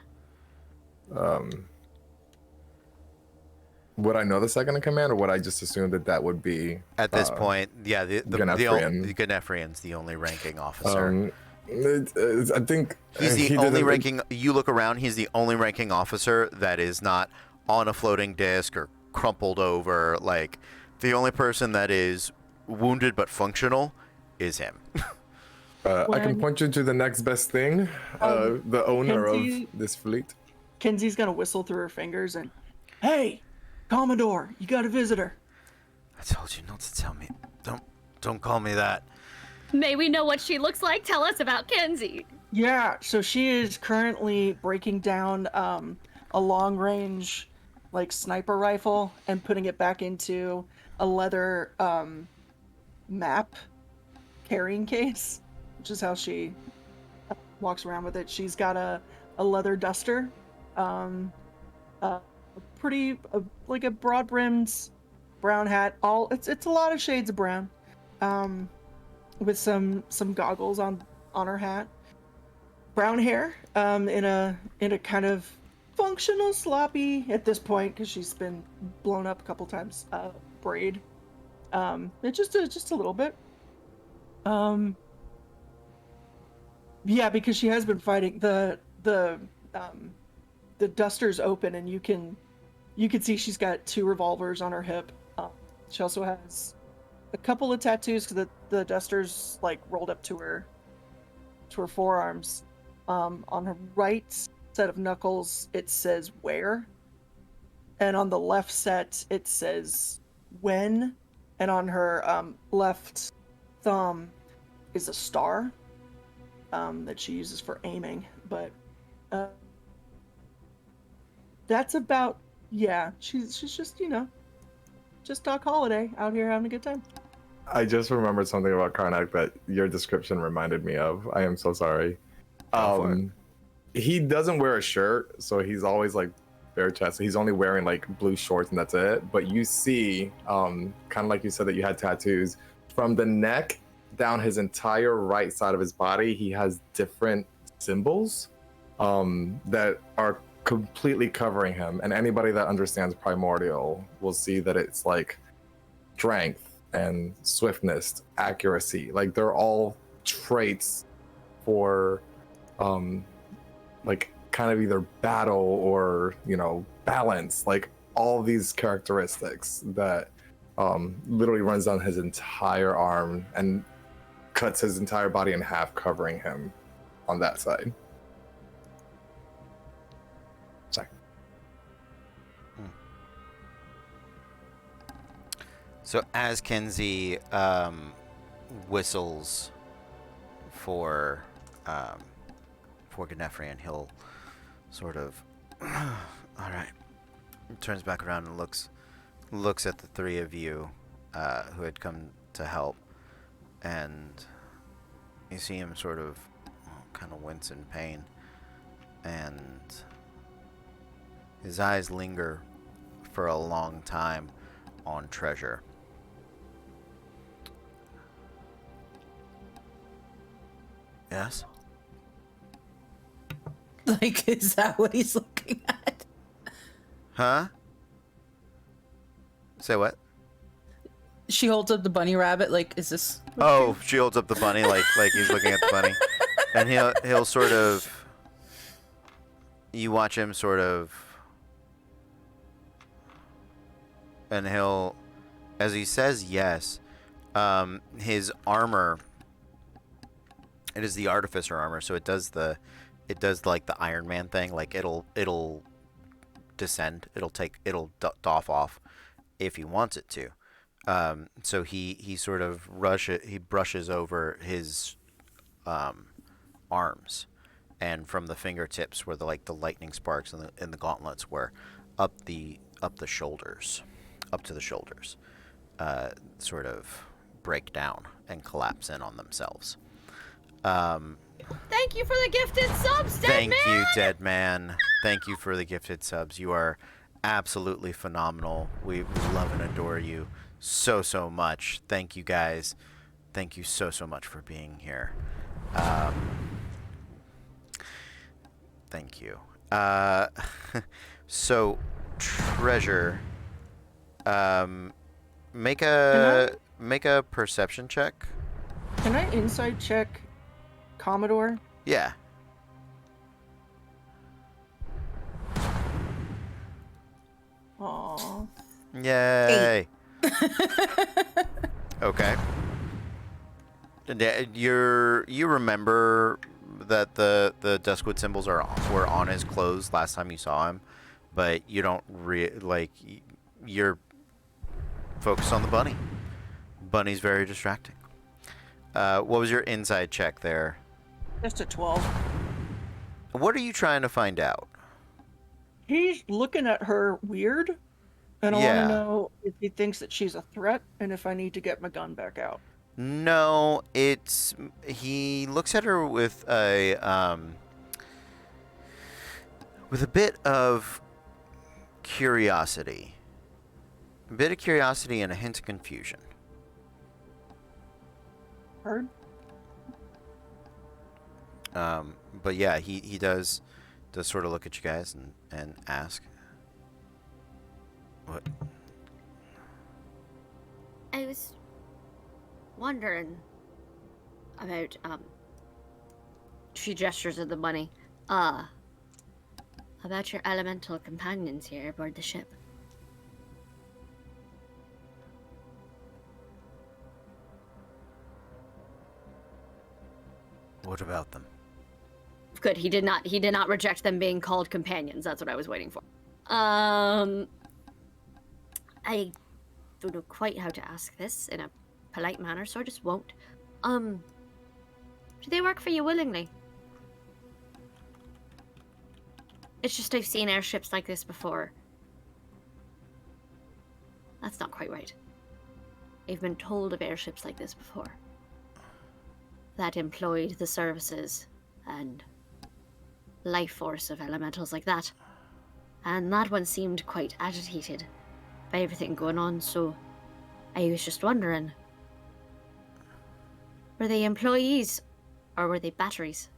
Would I know the second in command, or would I just assume that would be At this point, yeah, the Ganefrian. Ganefrian's the only ranking officer. I think He's he the only didn't- ranking. You look around, he's the only ranking officer that is not on a floating disc or crumpled over. Like, the only person that is wounded but functional is him. I can point you to the next best thing. The owner Kenzie- of this fleet. Kenzie's gonna whistle through her fingers and, hey, Commodore, you got a visitor. I told you not to tell me. Don't call me that. May we know what she looks like? Tell us about Kenzie. Yeah, so she is currently breaking down a long-range, like, sniper rifle and putting it back into a leather map carrying case, which is how she walks around with it. She's got a leather duster, like a broad-brimmed brown hat. It's a lot of shades of brown, with some goggles on her hat. Brown hair, in a kind of functional sloppy at this point because she's been blown up a couple times. Braid, it's just a little bit. Yeah, because she has been fighting. The duster's open, and you can see she's got 2 revolvers on her hip. She also has a couple of tattoos because the duster's like rolled up to her forearms. On her right set of knuckles, it says "where," and on the left set it says "when," and on her left thumb is a star that she uses for aiming. But that's about, yeah. She's just just Doc Holliday out here having a good time. I just remembered something about Karnak that your description reminded me of. I am so sorry. He doesn't wear a shirt, so he's always like bare chest. He's only wearing like blue shorts and that's it. But you see, kind of like you said that you had tattoos from the neck down his entire right side of his body. He has different symbols that are completely covering him. And anybody that understands Primordial will see that it's like strength and swiftness, accuracy. Like they're all traits for like kind of either battle or balance, like all these characteristics that literally runs down his entire arm and cuts his entire body in half, covering him on that side. Sorry. So as Kenzie whistles for Ganefrian, he'll sort of, all right, turns back around and looks at the 3 of you who had come to help, and you see him sort of kind of wince in pain, and his eyes linger for a long time on Treasure. Yes? Like, is that what he's looking at? Huh? Say what? She holds up the bunny rabbit. Like, is this? Oh, she holds up the bunny like he's looking at the bunny, and he'll sort of you watch him sort of, and he'll, as he says yes, his armor, it is the artificer armor, so it does like the Iron Man thing, like it'll descend, it'll doff off if he wants it to. So he sort of brushes over his arms, and from the fingertips where the lightning sparks and the gauntlets were up the shoulders, up to the shoulders, sort of break down and collapse in on themselves. Thank you for the gifted subs, Dead Thank Man! you, Dead Man. Thank you for the gifted subs. You are absolutely phenomenal. We love and adore you so much. Thank you, guys. Thank you so much for being here. Thank you. So, Treasure, make a perception check. Can I inside check Commodore? Yeah. Aww. Yay. Okay. You remember that the Duskwood symbols were on his clothes last time you saw him, but you don't you're focused on the bunny. Bunny's very distracting. What was your inside check there? Just a 12. What are you trying to find out? He's looking at her weird, and I want Yeah. to know if he thinks that she's a threat and if I need to get my gun back out. No, he looks at her with a bit of curiosity. A bit of curiosity and a hint of confusion. Heard? But yeah, he does sort of look at you guys and ask. What? I was wondering about she gestures at the bunny. About your elemental companions here aboard the ship. What about them? Good, he did not reject them being called companions. That's what I was waiting for. I don't know quite how to ask this in a polite manner, so I just won't. Do they work for you willingly? It's just I've seen airships like this before. That's not quite right. I've been told of airships like this before. That employed the services and life force of elementals like that. And that one seemed quite agitated by everything going on, so I was just wondering, were they employees or were they batteries?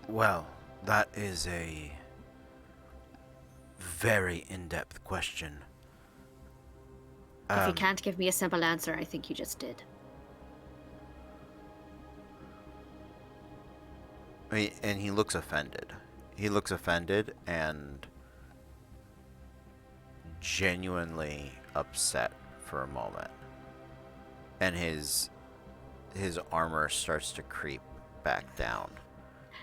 Well, that is a very in-depth question. If you can't give me a simple answer, I think you just did. And he looks offended. He looks offended and genuinely upset for a moment. And his armor starts to creep back down.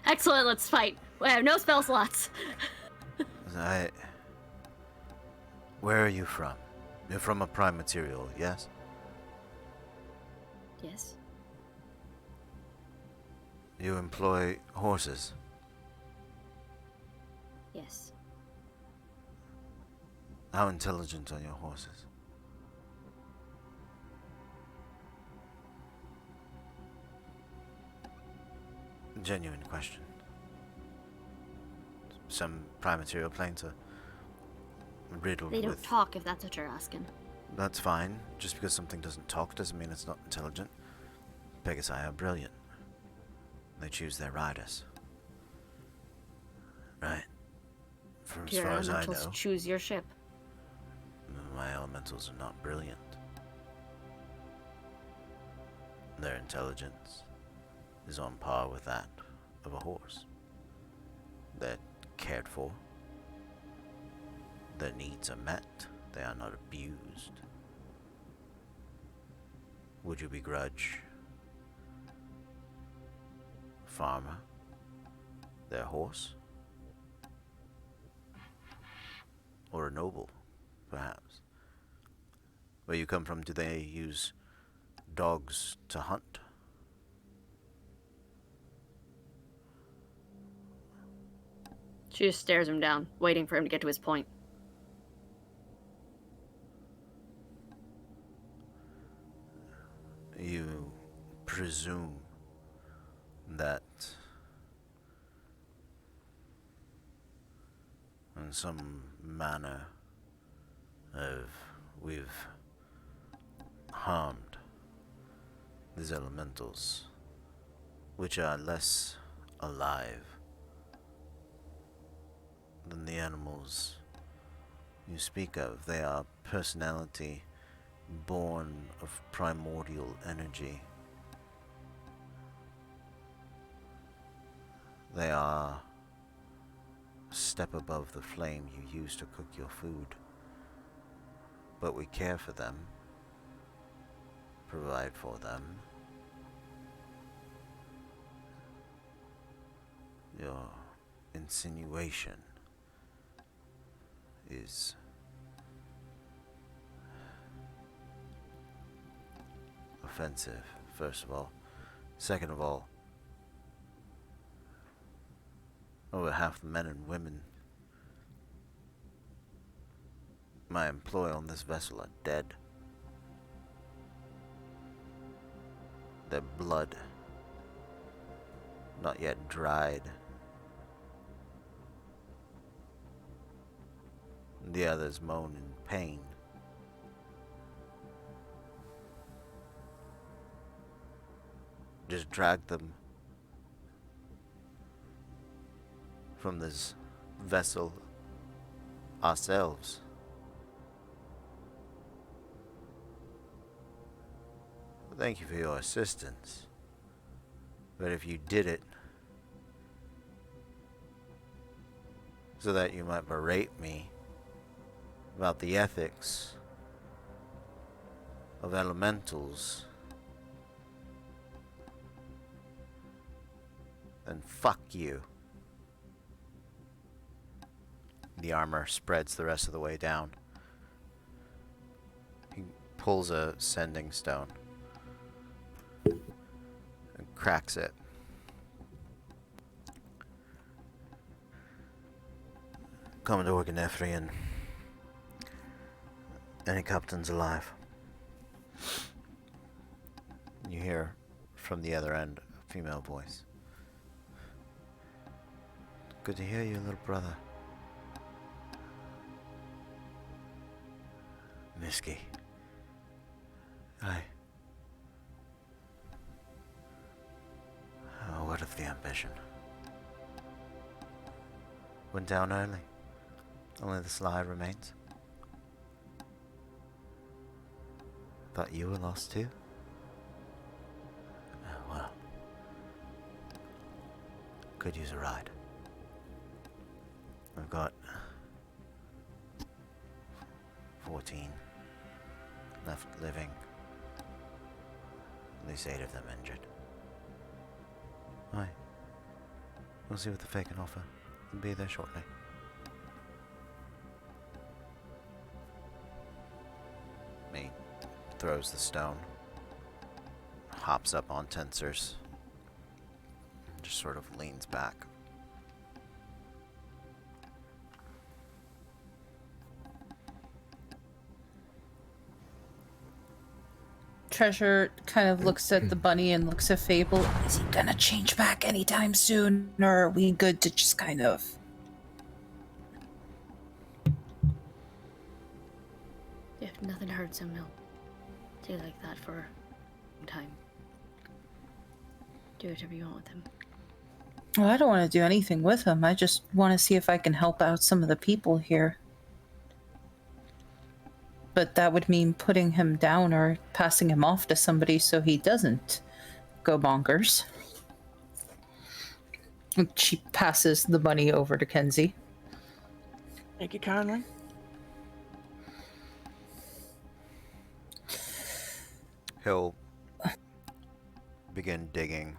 Excellent, let's fight. We have no spell slots. Where are you from? You're from a prime material, yes? Yes. You employ horses. Yes. How intelligent are your horses? Genuine question. Some prime material planes are riddled They don't with... talk, if that's what you're asking. That's fine. Just because something doesn't talk doesn't mean it's not intelligent. Pegasi are brilliant. They choose their riders. Right? From Do as your far as I elementals know, choose your ship? my elementals are not brilliant. Their intelligence is on par with that of a horse. They're cared for. Their needs are met. They are not abused. Would you begrudge a farmer their horse? Or a noble, perhaps? Where you come from, do they use dogs to hunt? She just stares him down, waiting for him to get to his point. You presume that in some manner we've harmed these elementals, which are less alive than the animals you speak of. They are personality born of primordial energy. They are a step above the flame you use to cook your food. But we care for them, provide for them. Your insinuation is offensive, first of all. Second of all, over half the men and women my employ on this vessel are dead. Their blood not yet dried. The others moan in pain. Just drag them from this vessel ourselves. Thank you for your assistance. But if you did it so that you might berate me about the ethics of elementals, then fuck you. The armor spreads the rest of the way down. He pulls a sending stone and cracks it. Commodore Gnefrian. Any captains alive? You hear from the other end a female voice. Good to hear you, little brother. Miski. Aye. Oh, what of the ambition? Went down early. Only the slide remains. Thought you were lost too? Oh, well. Could use a ride. I've got 14 left living. At least 8 of them injured. Aye. We'll see what the Fae can offer. I'll be there shortly. He throws the stone, hops up on tensors, just sort of leans back. Treasure kind of looks at the bunny and looks at Fable. Is he gonna change back anytime soon, or are we good to just kind of... If nothing hurts him, he'll stay like that for a long time. Do whatever you want with him. Well, I don't want to do anything with him. I just want to see if I can help out some of the people here. But that would mean putting him down or passing him off to somebody so he doesn't go bonkers. And she passes the money over to Kenzie. Thank you kindly. He'll begin digging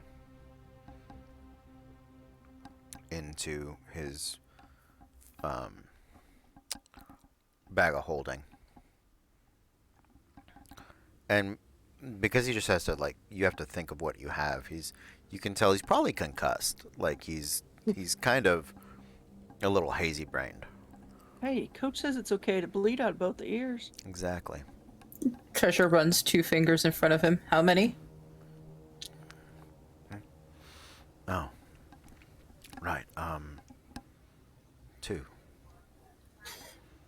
into his bag of holding. And because he just has to, like, you have to think of what you have. You can tell he's probably concussed. Like, he's kind of a little hazy brained. Hey, coach says it's okay to bleed out both the ears. Exactly. Treasure runs 2 fingers in front of him. How many? Oh. Right. 2.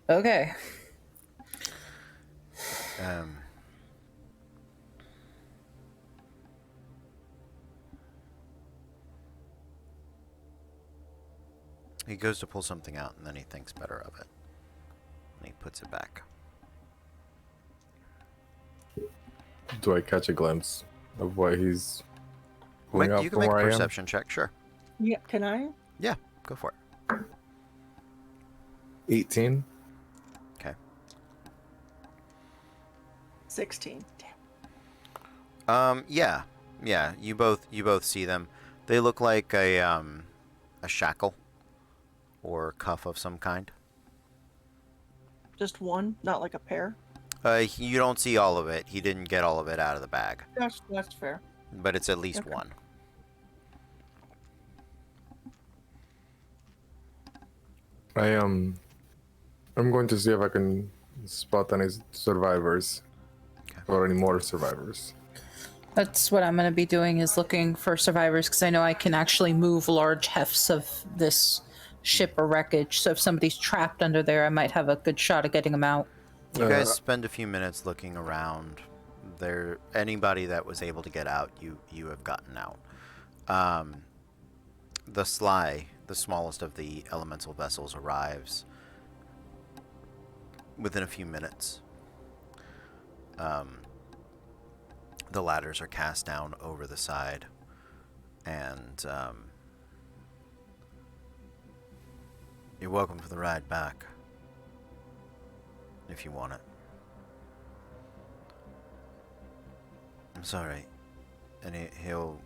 Okay. He goes to pull something out, and then he thinks better of it. And he puts it back. Do I catch a glimpse of what he's pulling out You can from make a where I am? perception check, sure. Yeah, can I? Yeah, go for it. 18. Okay. 16. Damn. Yeah. You both see them. They look like a shackle or cuff of some kind. Just one, not like a pair. You don't see all of it. He didn't get all of it out of the bag, That's fair. but it's at least Okay. one. I'm going to see if I can spot any survivors. Okay. Or any more survivors. That's what I'm going to be doing, is looking for survivors, because I know I can actually move large hefts of this ship or wreckage. So if somebody's trapped under there, I might have a good shot at getting them out. You guys spend a few minutes looking around. Anybody that was able to get out, you have gotten out. The Sly, the smallest of the elemental vessels, arrives within a few minutes. The ladders are cast down over the side, and you're welcome for the ride back, if you want it. I'm sorry. And he'll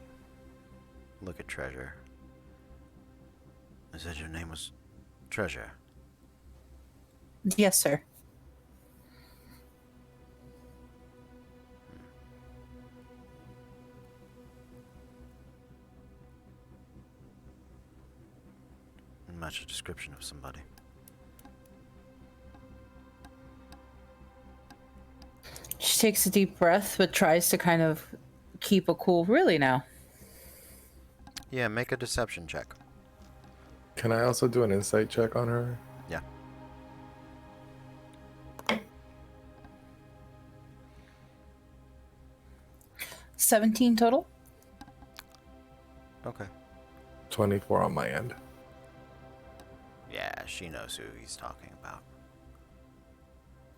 look at Treasure. I said your name was Treasure. Yes, sir. Match a description of somebody. She takes a deep breath, but tries to kind of keep a cool. Really now? Yeah, make a deception check. Can I also do an insight check on her? Yeah. $17 total. Okay. 24 on my end. Yeah, she knows who he's talking about.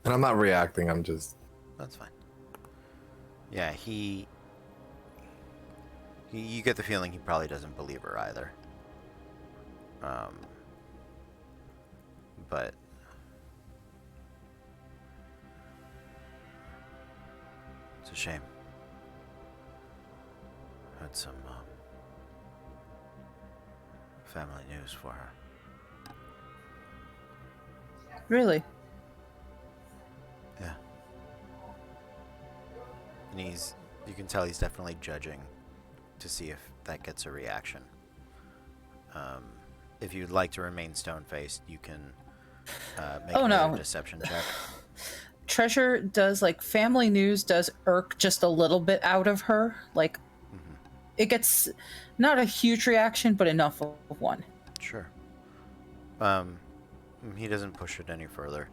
And I'm not reacting, I'm just... That's fine. Yeah, you get the feeling he probably doesn't believe her either. But it's a shame. Had some family news for her. Really? Yeah. And you can tell he's definitely judging to see if that gets a reaction. If you'd like to remain stone-faced, you can make a deception check. Treasure does, like, family news does irk just a little bit out of her. Like, it gets not a huge reaction, but enough of one. Sure. He doesn't push it any further.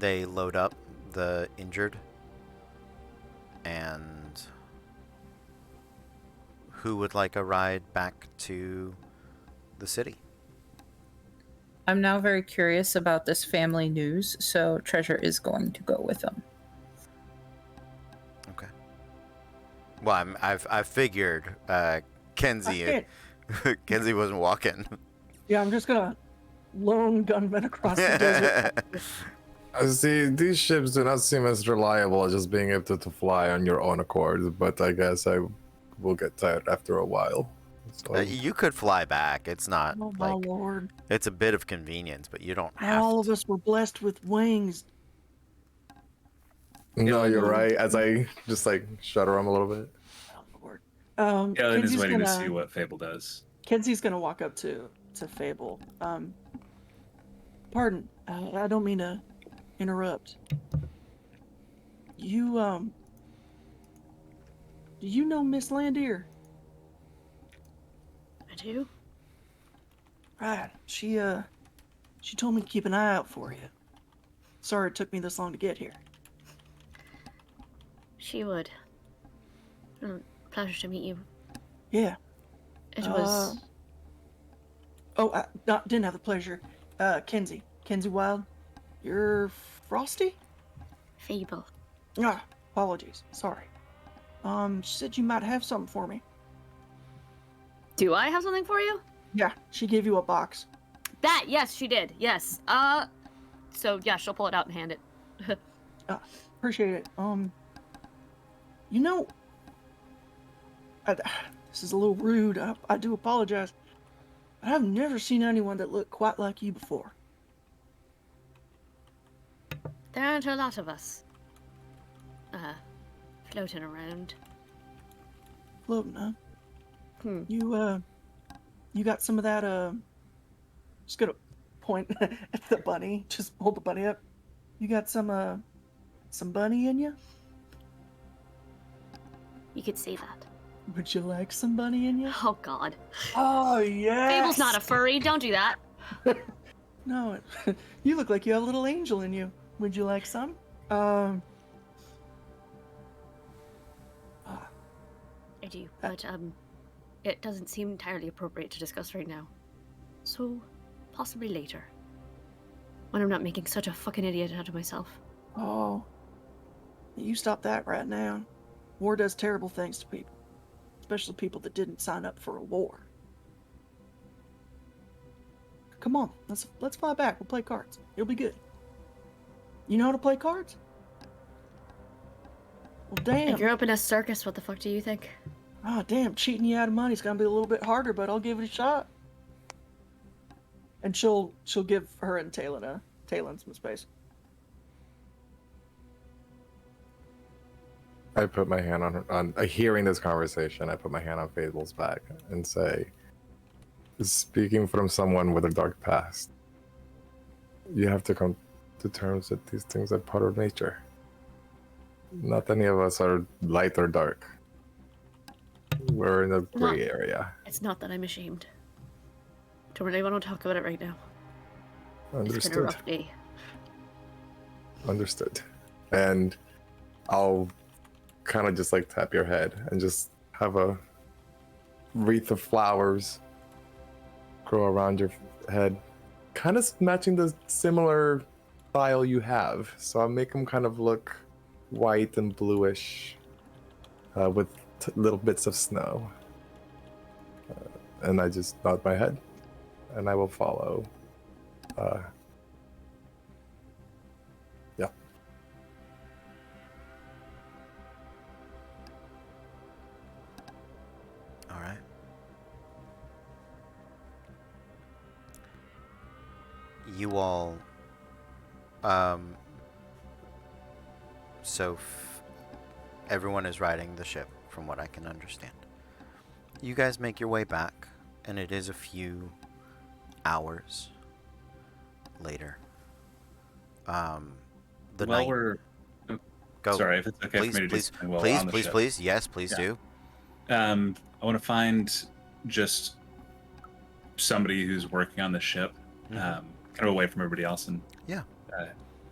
They load up the injured, and who would like a ride back to the city? I'm now very curious about this family news, so Treasure is going to go with them. Okay. Well, I've figured Kenzie Kenzie wasn't walking. Yeah, I'm just gonna lone gunman across the desert. I see, these ships do not seem as reliable as just being able to fly on your own accord, but I guess I will get tired after a while. So, You could fly back. It's not Oh my like lord! it's a bit of convenience, but you don't Not have all to. of us were blessed with wings. no, you're no. right. As I just like shudder him a little bit. Oh lord. Galen is Kenzie's waiting to gonna see what Fable does. Kenzie's gonna walk up to Fable. Pardon, I don't mean to interrupt. You do you know Miss Landier? I do. Right. She told me to keep an eye out for you. Sorry it took me this long to get here. She would. Pleasure to meet you. Yeah. It was. Oh, I didn't have the pleasure. Kenzie Wild. You're Frosty? Fable. Ah, apologies. Sorry. She said you might have something for me. Do I have something for you? Yeah, she gave you a box. That, yes, she did. Yes. So yeah, she'll pull it out and hand it. Appreciate it. You know, this is a little rude. I do apologize. But I've never seen anyone that looked quite like you before. There aren't a lot of us. Floating around. Floating, huh? Hmm. You got some of that, just gonna point at the bunny. Just hold the bunny up. You got some bunny in you? You could say that. Would you like some bunny in you? Oh God. Oh, yeah. Fable's not a furry. Don't do that. No, you look like you have a little angel in you. Would you like some? I do, but it doesn't seem entirely appropriate to discuss right now. So, possibly later. When I'm not making such a fucking idiot out of myself. Oh, you stop that right now. War does terrible things to people, especially people that didn't sign up for a war. Come on, let's fly back. We'll play cards. It'll be good. You know how to play cards? Well, I damn. grew up in a circus. What the fuck do you think? Oh, damn. Cheating you out of money is gonna be a little bit harder, but I'll give it a shot. And she'll give her and Talon some space. I put my hand on hearing this conversation. I put my hand on Fable's back and say, speaking from someone with a dark past, you have to come to terms that these things are part of nature. Not any of us are light or dark. We're in a gray area. It's not that I'm ashamed. Don't really want to talk about it right now. Understood. It's been a rough day. Understood. And I'll kind of just like tap your head and just have a wreath of flowers grow around your head, kind of matching the similar style you have. So I'll make them kind of look white and bluish with little bits of snow. And I just nod my head and I will follow. Yeah. All right. You all, so everyone is riding the ship, from what I can understand. You guys make your way back, and it is a few hours later. The Well, night. we're. Go. Sorry, if it's okay Please, for me to do please, something while please, on the please, ship. please. Yes, please Yeah. do. I want to find just somebody who's working on the ship, kind of away from everybody else. And Yeah.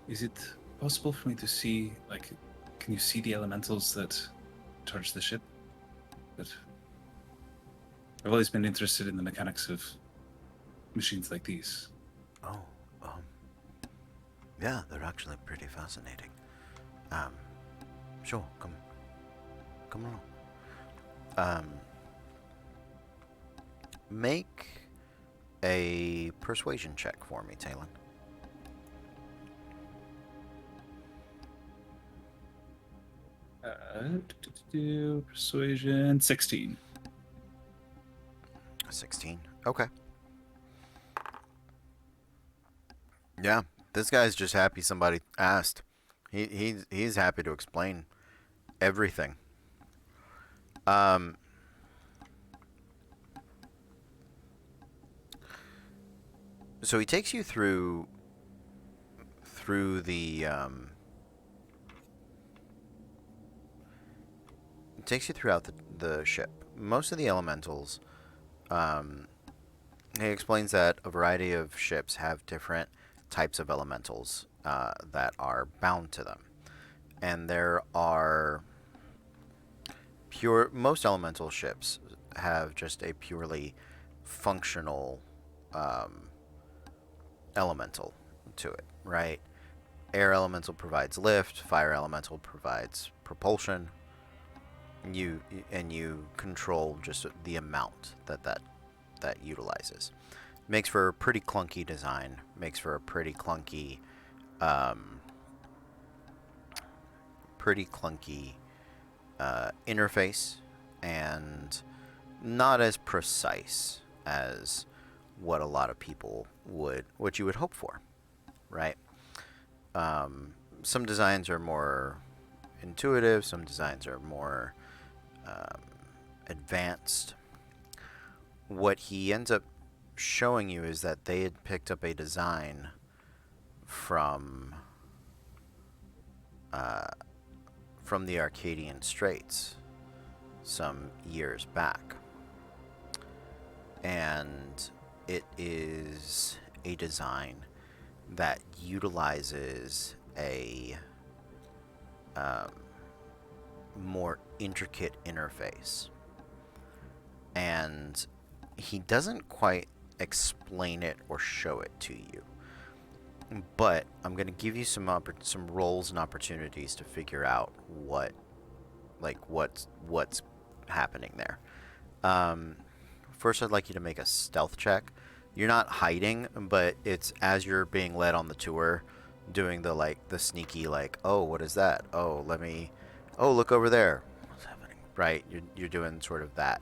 Is it possible for me to see, like, can you see the elementals that touch the ship? But I've always been interested in the mechanics of machines like these. Oh, yeah, they're actually pretty fascinating. Sure, come along. Make a persuasion check for me, Talon. Persuasion 16. 16. Okay. Yeah, this guy's just happy somebody asked. He's happy to explain everything. So he takes you through the takes you throughout the ship. Most of the elementals, he explains that a variety of ships have different types of elementals that are bound to them, and there are most elemental ships have just a purely functional elemental to it, right? Air elemental provides lift, fire elemental provides propulsion. You control just the amount that utilizes. Makes for a pretty clunky design. Makes for a pretty clunky interface, and not as precise as what a lot of people what you would hope for, right? Some designs are more intuitive. Some designs are more advanced. What he ends up showing you is that they had picked up a design from the Arcadian Straits some years back, and it is a design that utilizes a more intricate interface, and he doesn't quite explain it or show it to you, but I'm going to give you some roles and opportunities to figure out what's happening there. First, I'd like you to make a stealth check. You're not hiding, but it's as you're being led on the tour, doing the sneaky oh, what is that? Oh, look over there. What's happening? Right, you're doing sort of that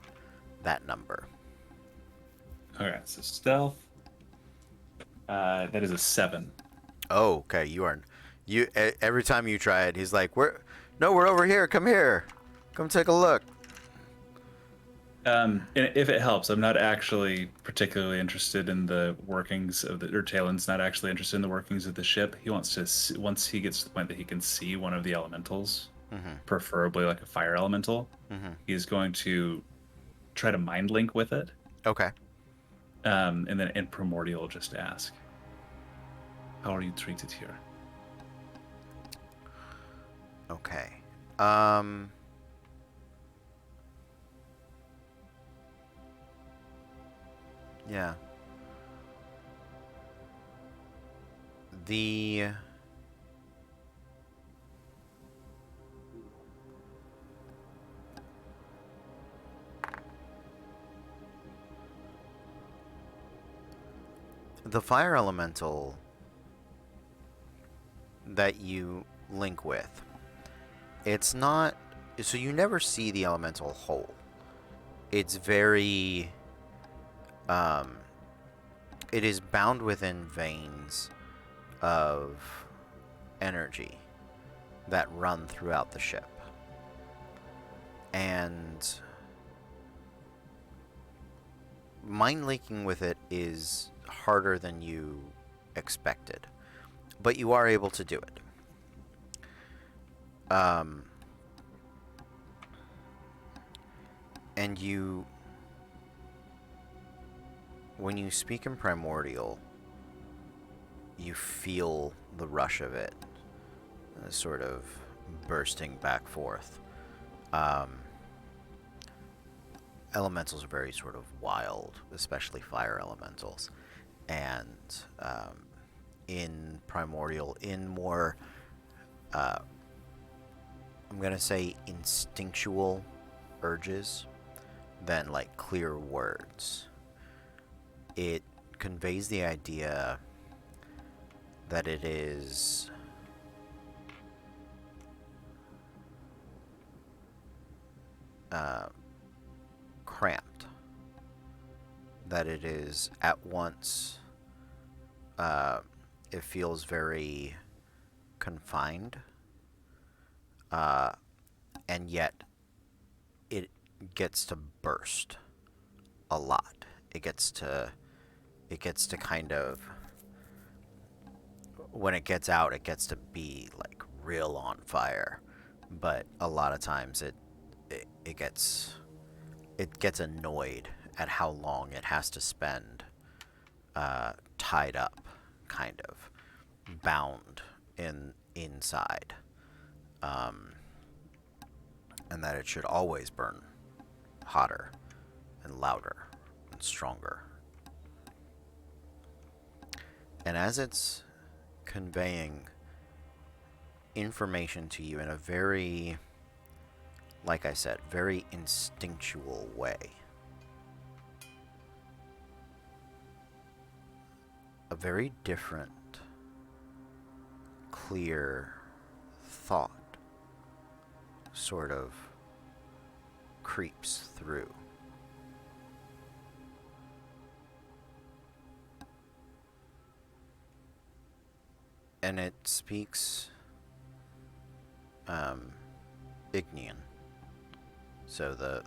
number. Okay, so stealth. That is a 7. Oh, okay. Every time you try it, he's like, we're over here. Come here. Come take a look. And if it helps, I'm not actually particularly interested in the workings of or Talon's not actually interested in the workings of the ship. He wants to, once he gets to the point that he can see one of the elementals, preferably like a fire elemental, he's going to try to mind link with it. Okay. And then in Primordial, just ask, how are you treated here? Okay. Yeah. The fire elemental that you link with, it's not, so you never see the elemental whole. It's very it is bound within veins of energy that run throughout the ship, and mind linking with it is harder than you expected, but you are able to do it. And when you speak in Primordial, you feel the rush of it, sort of bursting back forth. Elementals are very sort of wild, especially fire elementals. And in Primordial, in more, I'm going to say instinctual urges than clear words. it conveys the idea that it is cramped, that it is at once, it feels very confined, and yet it gets to burst a lot. It gets to kind of, when it gets out, it gets to be like real on fire. But a lot of times it gets annoyed at how long it has to spend tied up, kind of bound inside, and that it should always burn hotter and louder and stronger. And as it's conveying information to you in a very, like I said, very instinctual way, a very different, clear thought sort of creeps through. And it speaks Ignean, so the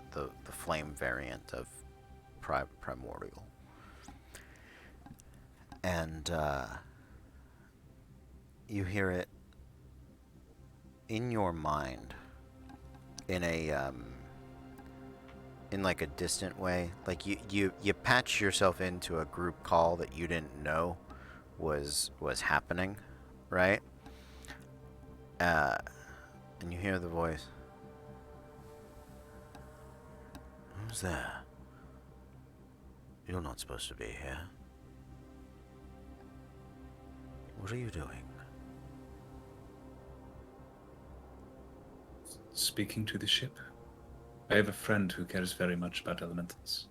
flame variant of primordial. And you hear it in your mind in a in like a distant way. Like you patch yourself into a group call that you didn't know was happening, right? And you hear the voice. Who's there? You're not supposed to be here. What are you doing? Speaking to the ship. I have a friend who cares very much about elementals.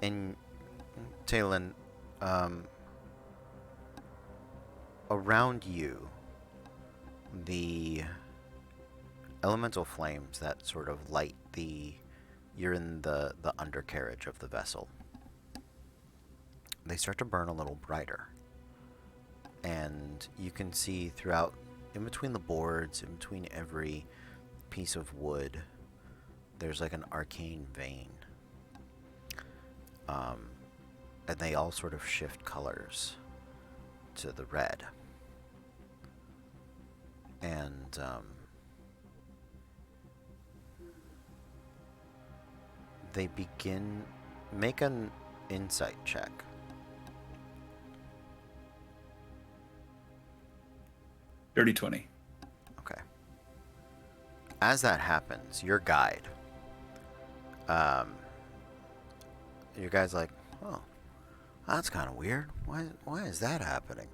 And Talon, around you, the elemental flames that sort of light you're in the undercarriage of the vessel. They start to burn a little brighter. And you can see throughout, in between the boards, in between every piece of wood, there's like an arcane vein. And they all sort of shift colors to the red. And they make an insight check. Dirty 20. Okay. As that happens, your guide, your guide's like, oh, that's kind of weird. Why is that happening?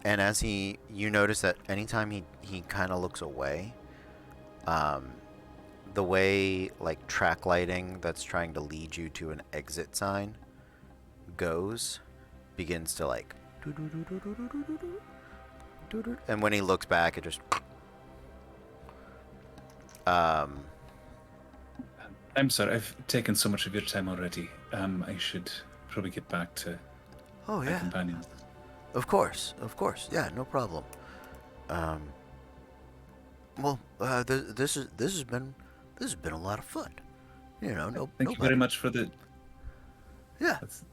And as you notice that anytime he kind of looks away, the way like track lighting that's trying to lead you to an exit sign begins to like, and when he looks back, it just I'm sorry, I've taken so much of your time already. I should probably get back to oh my yeah, companions. of course, yeah, no problem. Well, this has been a lot of fun. You know, Thank you very much for the... Yeah, That's-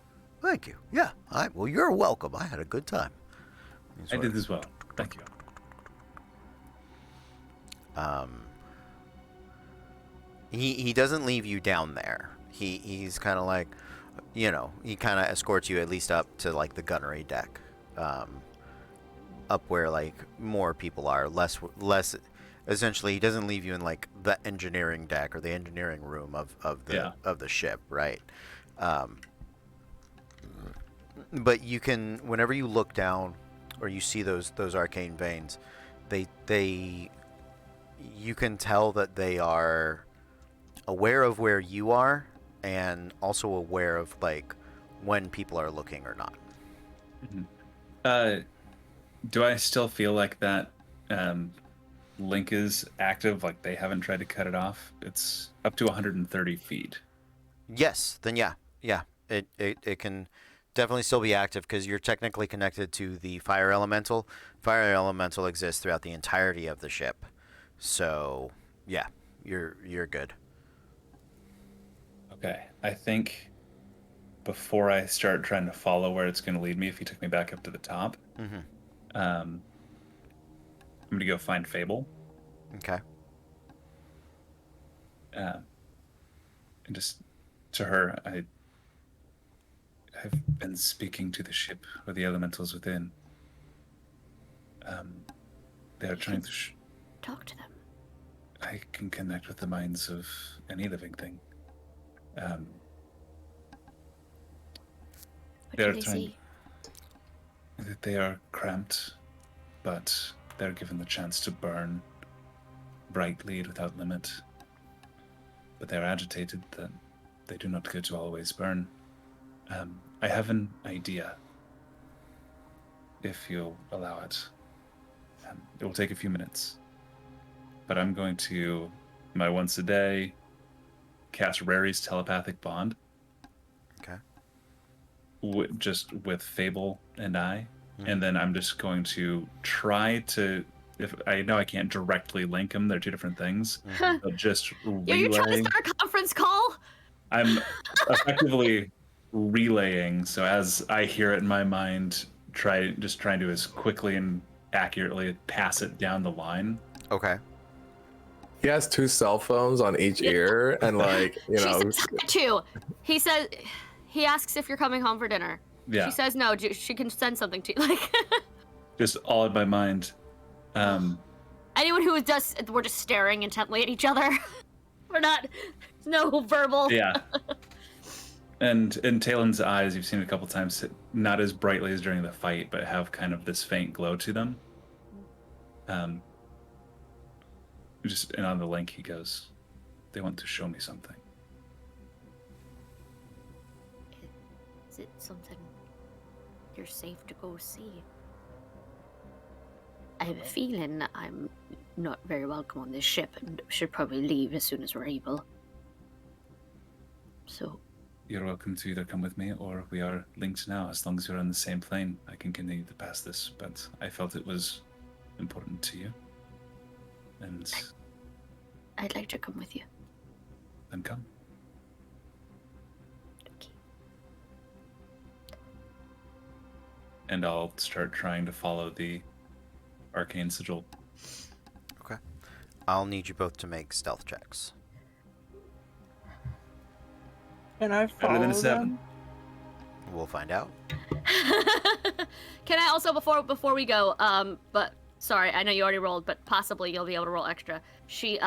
thank you. Yeah, well, you're welcome. I had a good time. I did as well. Thank you. He doesn't leave you down there. He's kind of like, you know, he kind of escorts you at least up to like the gunnery deck, up where like more people are, less. Essentially, he doesn't leave you in like the engineering deck or the engineering room of the ship, right? But you can, whenever you look down or you see those arcane veins, you can tell that they are aware of where you are, and also aware of like when people are looking or not. Do I still feel like that link is active? Like they haven't tried to cut it off? It's up to 130 feet. Yes, then yeah. It can definitely still be active because you're technically connected to the fire elemental. Fire elemental exists throughout the entirety of the ship. So, yeah, you're good. Okay, I think before I start trying to follow where it's going to lead me, if he took me back up to the top, I'm going to go find Fable. Okay. And just to her, I've been speaking to the ship or the elementals within. They are trying to. Talk to them. I can connect with the minds of any living thing. What They're do they trying- see? That they are cramped, but they're given the chance to burn brightly without limit. But they are agitated that they do not get to always burn. I have an idea, if you'll allow it. It will take a few minutes, but I'm going to, my once a day, cast Rary's telepathic bond. Okay. Just with Fable and I, and then I'm just going to try to. If I know I can't directly link them, they're two different things. But just You're trying to relaying. start a conference call? I'm effectively relaying, so as I hear it in my mind, trying to as quickly and accurately pass it down the line. Okay. He has 2 cell phones on each ear, and like, you She know, says two. He says he asks if you're coming home for dinner. Yeah. She says no. She can send something to you. Like Just all in my mind. anyone who does, we're just staring intently at each other. We're not. No verbal. Yeah. And in Talon's eyes, you've seen it a couple times, not as brightly as during the fight, but have kind of this faint glow to them. And on the link, he goes, "They want to show me something." Is it something you're safe to go see? I have a feeling I'm not very welcome on this ship and should probably leave as soon as we're able. So, You're welcome to either come with me or we are linked now. As long as we're on the same plane, I can continue to pass this. But I felt it was important to you. And I'd like to come with you. then come. Okay. And I'll start trying to follow the arcane sigil. Okay. I'll need you both to make stealth checks. Can I Better than follow a 7. them? We'll find out. Can I also before we go, but sorry, I know you already rolled, but possibly you'll be able to roll extra. She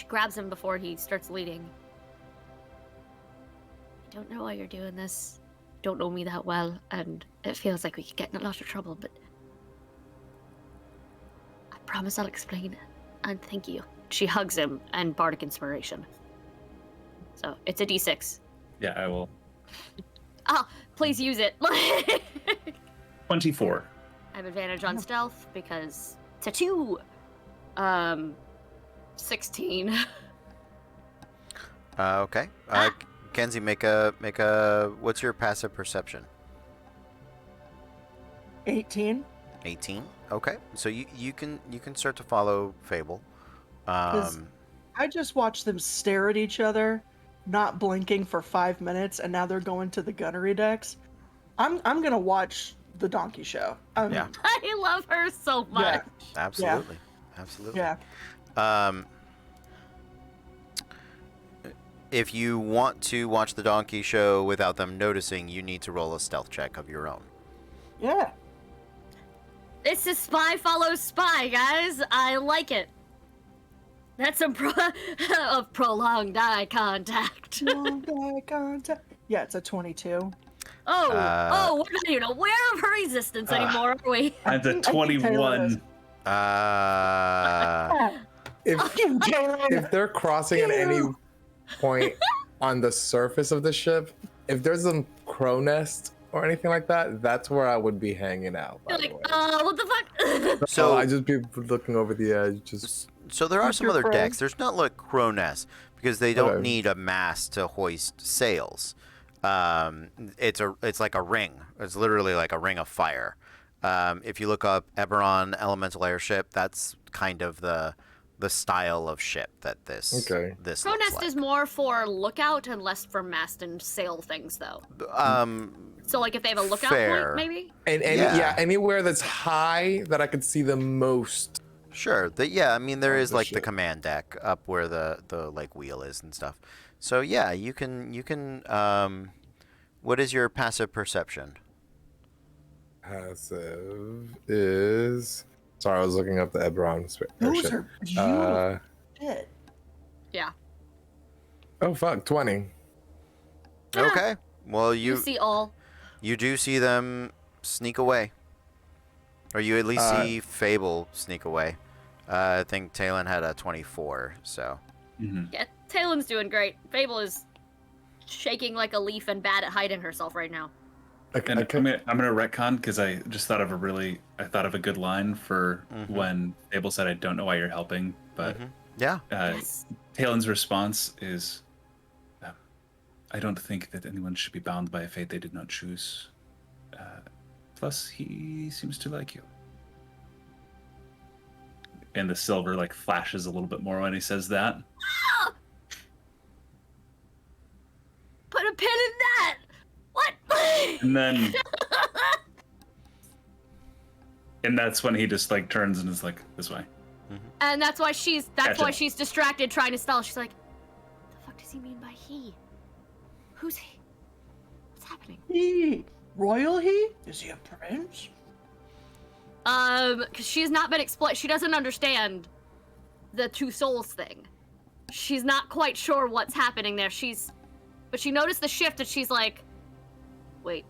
grabs him before he starts leading. I don't know why you're doing this. Don't know me that well, and it feels like we could get in a lot of trouble, but I promise I'll explain it. And thank you. She hugs him and bardic inspiration. So it's a d6. Yeah, I will. Oh, please use it. 24. I have advantage on stealth because it's a 2. 16. Okay. Kenzie, make a. What's your passive perception? 18. 18. Okay. So you can start to follow Fable. 'Cause I just watched them stare at each other, not blinking for 5 minutes, and now they're going to the gunnery decks. I'm gonna watch the donkey show. Yeah. I love her so much. Absolutely. Absolutely. Yeah. If you want to watch the donkey show without them noticing, you need to roll a stealth check of your own. Yeah. It's a spy follows spy, guys. I like it. That's a of prolonged eye contact. Long eye contact. Yeah, it's a 22. We're not even aware of her existence anymore, are we? I'm the I think Taylor 21. is. Fucking Talon. if they're crossing at any point on the surface of the ship, if there's a crow nest or anything like that, that's where I would be hanging out. By You're the like, way. what the fuck? So I just be looking over the edge. Just So there are some Mr. other Crow. decks. There's not like crow nests because they don't Okay. need a mast to hoist sails. It's like a ring. It's literally like a ring of fire. If you look up Eberron Elemental Airship, that's kind of the style of ship that this Okay. this Crow looks nest like. is more for lookout and less for mast and sail things, though. So, like, if they have a lookout Fair. point, maybe? and Yeah. anywhere that's high that I could see the most. Sure. I mean, there Of is the like the ship. command deck up where the like wheel is and stuff. So yeah, you can. What is your passive perception? Passive is. Sorry, I was looking up the Eberron Those airship. are beautiful shit. Yeah. Oh fuck, 20. Ah, Okay. Well, You you see all. you do see them sneak away, or you at least see Fable sneak away. I think Talon had a 24, so Yeah, Talon's doing great. Fable is shaking like a leaf and bad at hiding herself right now. And I'm gonna retcon because I just thought of a good line for when Abel said, "I don't know why you're helping," but yeah. Yes. Talon's response is, "I don't think that anyone should be bound by a fate they did not choose. Plus, he seems to like you." And the silver like flashes a little bit more when he says that. Put a pin in that! What? And then, and that's when he just like turns and is like, "This way." And that's why she's Gotcha. distracted trying to stall. She's like, what the fuck does he mean by he? Who's he? What's happening? He? Royal he? Is he a prince? Because she's not been she doesn't understand the two souls thing. She's not quite sure what's happening there. But she noticed the shift and she's like, wait.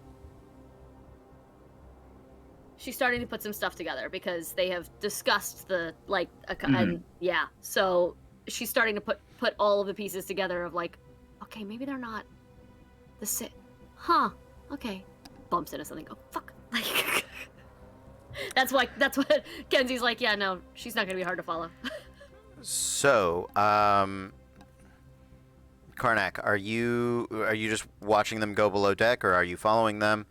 She's starting to put some stuff together because they have discussed the, like, and yeah. So she's starting to put all of the pieces together of like, okay, maybe they're not the same. Huh, okay. Bumps into something. Oh, fuck. Like, that's what Kenzie's like, yeah, no, she's not gonna be hard to follow. So, Karnak, are you just watching them go below deck, or are you following them?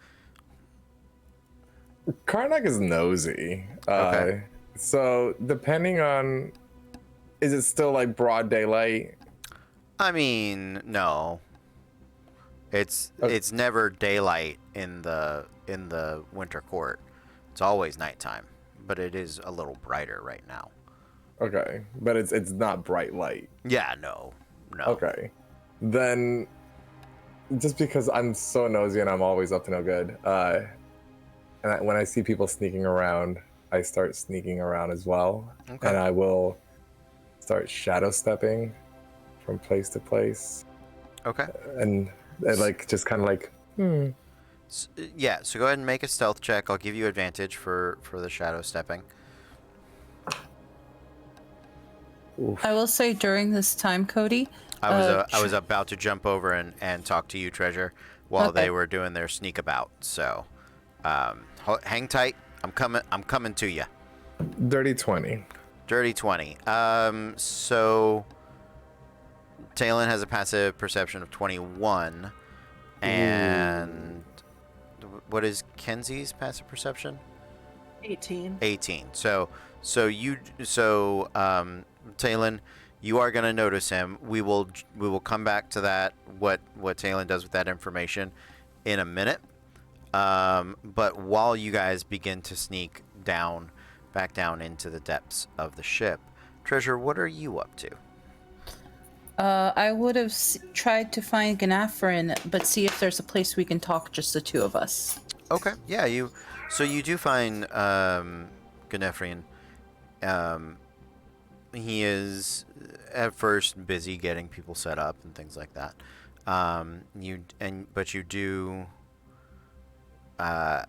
Karnak is nosy. Okay. So depending on, is it still like broad daylight? I mean, no. It's never daylight in the Winter Court. It's always nighttime, but it is a little brighter right now. Okay, but it's not bright light. Yeah, no. Okay, then just because I'm so nosy and I'm always up to no good, when I see people sneaking around, I start sneaking around as well, Okay. and I will start shadow stepping from place to place, Okay. and like just kind of like Yeah, so go ahead and make a stealth check. I'll give you advantage for the shadow stepping. I will say during this time, Cody, I was about to jump over and talk to you, Treasure, while Okay. they were doing their sneak about. So, hang tight. I'm coming to you. dirty 20. Dirty 20. So Talon has a passive perception of 21, and what is Kenzie's passive perception? 18. 18. So Talon, you are going to notice him. We will come back to that, what Talon does with that information in a minute. But while you guys begin to sneak back down into the depths of the ship, Treasure, what are you up to? I would have tried to find Ganafrin, but see if there's a place we can talk, just the two of us. Okay. Yeah, you do find Ganefrian. He is at first busy getting people set up and things like that. But you do. The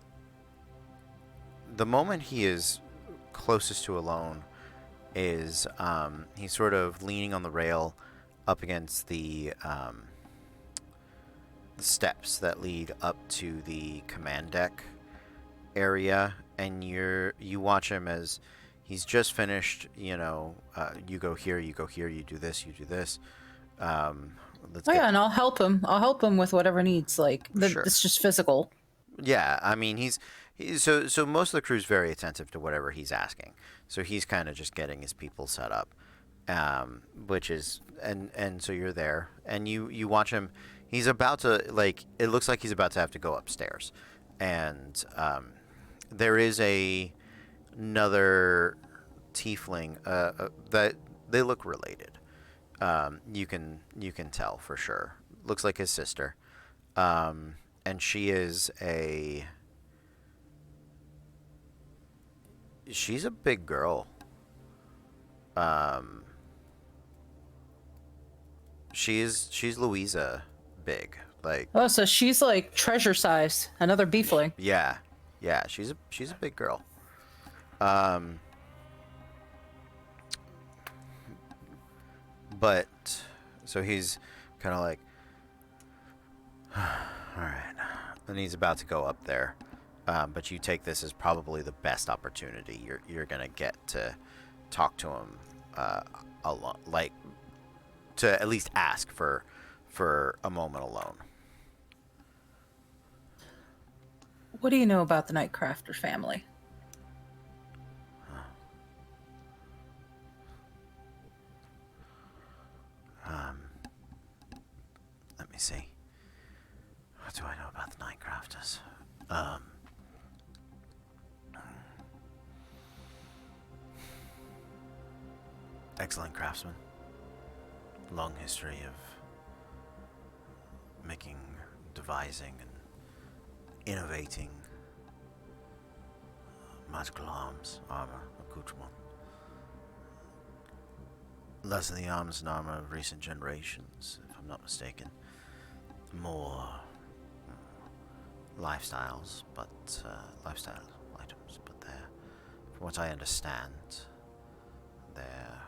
moment he is closest to alone, is he's sort of leaning on the rail up against the steps that lead up to the command deck area, and you watch him as he's just finished. You go here, you go here, you do this, you do this. And I'll help him. I'll help him with whatever needs. Like Sure. it's just physical. Yeah, I mean he's so most of the crew's very attentive to whatever he's asking. So he's kind of just getting his people set up, which is and so you're there and you watch him. He's about to it looks like he's about to have to go upstairs, and there is another tiefling that they look related. You can tell for sure. Looks like his sister, and she's a big girl. She's Louisa big. Oh, so she's like treasure sized. Another beefling. Yeah, she's a big girl. But so he's kind of like, all right, and he's about to go up there. But you take this as probably the best opportunity you're gonna get to talk to him, to at least ask for a moment alone. What do you know about the Nightcrafter family? Let me see. What do I know about the Nightcrafters? Excellent craftsman. Long history of making, devising, and innovating magical arms, armor, accoutrement. Less of the arms and armor of recent generations, if I'm not mistaken. More lifestyles, but lifestyle items. But from what I understand, their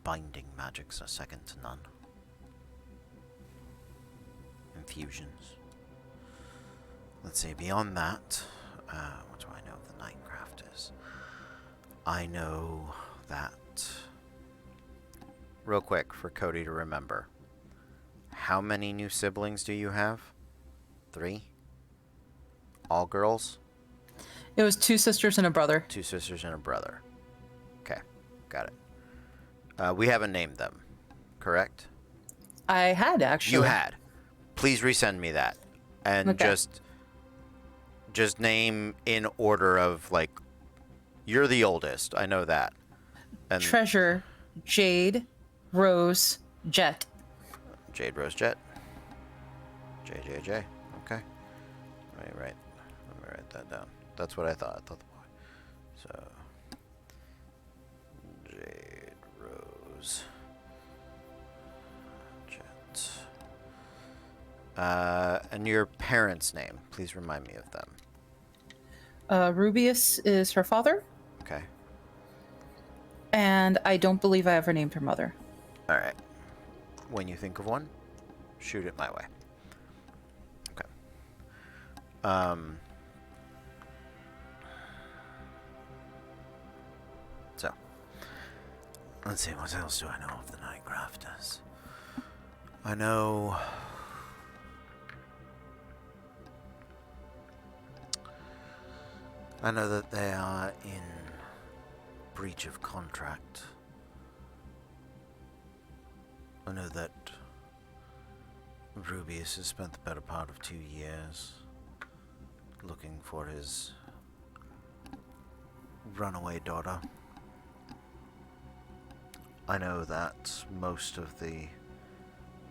binding magics are second to none. Infusions. Let's see, beyond that, what do I know of the Nightcrafters? I know that, real quick for Cody to remember, how many new siblings do you have? 3? All girls? It was 2 sisters and a brother. 2 sisters and a brother. Okay, got it. We haven't named them, correct? I had, actually. You had. Please resend me that. And Okay. just name in order of, you're the oldest. I know that. And Treasure, Jade, Rose, Jet. Jade, Rose, Jet. JJJ. Okay. Let me write that down. That's what I thought. I thought the boy. So Jade, Rose, Jet. And your parents' name. Please remind me of them. Rubius is her father, Okay. and I don't believe I ever named her mother. All right. When you think of one, shoot it my way. Okay. So, let's see. What else do I know of the Nightcrafters? I know. I know that they are in breach of contract. I know that Rubius has spent the better part of 2 years looking for his runaway daughter. I know that most of the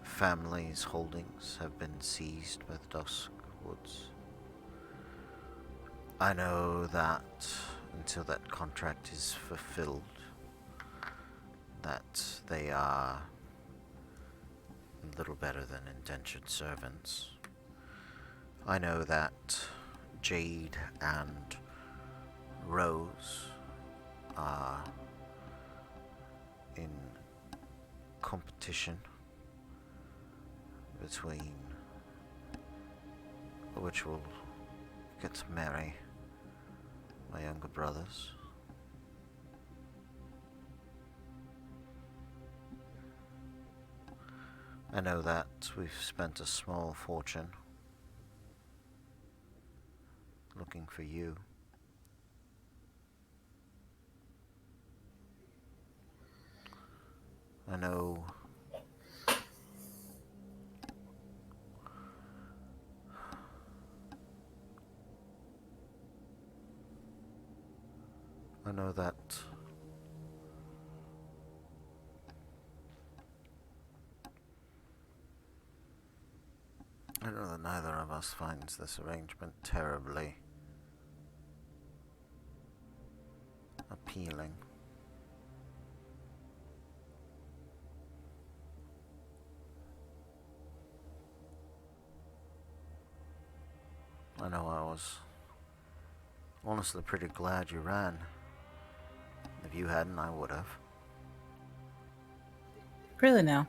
family's holdings have been seized by the Dusk Woods. I know that until that contract is fulfilled, that they are a little better than indentured servants. I know that Jade and Rose are in competition between which will get to marry my younger brothers. I know that we've spent a small fortune looking for you. I know that neither of us finds this arrangement terribly appealing. I know I was honestly pretty glad you ran. If you hadn't, I would have. Really now?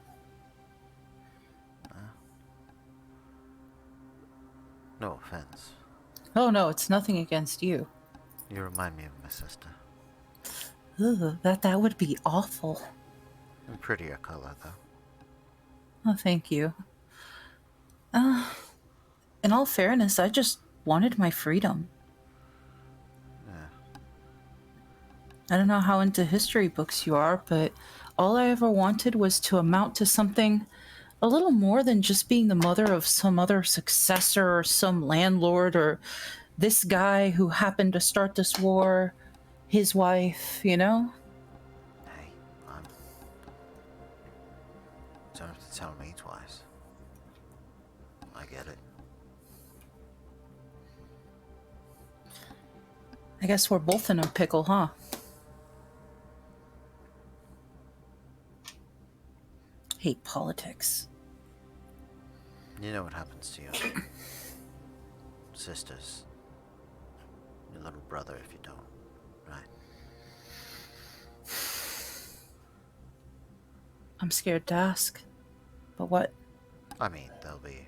No offense. Oh no, it's nothing against you. You remind me of my sister. Ugh, that would be awful. In prettier color, though. Oh, thank you. In all fairness, I just wanted my freedom. Yeah. I don't know how into history books you are, but all I ever wanted was to amount to something a little more than just being the mother of some other successor or some landlord or this guy who happened to start this war, his wife, you know? Hey, don't have to tell me twice. I get it. I guess we're both in a pickle, huh? Hate politics. You know what happens to your sisters, your little brother if you don't, right? I'm scared to ask. But what? I mean, they'll be...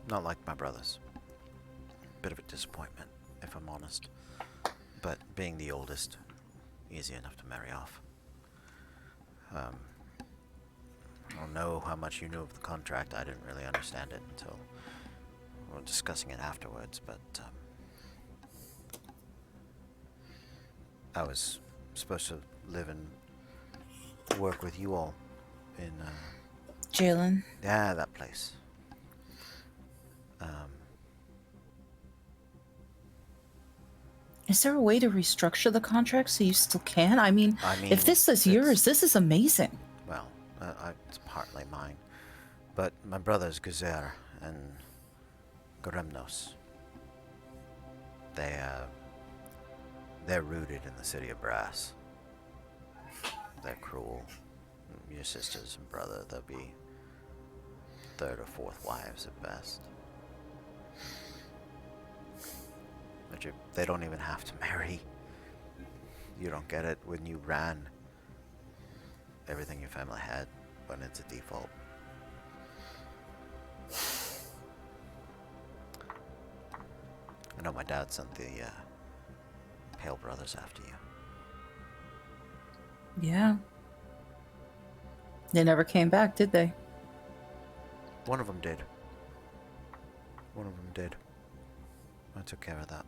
not like my brothers. Bit of a disappointment, if I'm honest. But being the oldest, easy enough to marry off. I don't know how much you knew of the contract. I didn't really understand it until we were discussing it afterwards, but I was supposed to live and work with you all in Jalen? yeah, that place. Is there a way to restructure the contract so you still can? I mean if this is it's- yours, this is amazing. Well, it's partly mine, but my brothers Guzer and Goremnos, they're rooted in the city of Brass. They're cruel. Your sisters and brother, they'll be third or fourth wives at best. But they don't even have to marry. You don't get it when you ran. Everything your family had went into default. I know my dad sent the Pale Brothers after you. Yeah. They never came back, did they? One of them did. One of them did. I took care of that.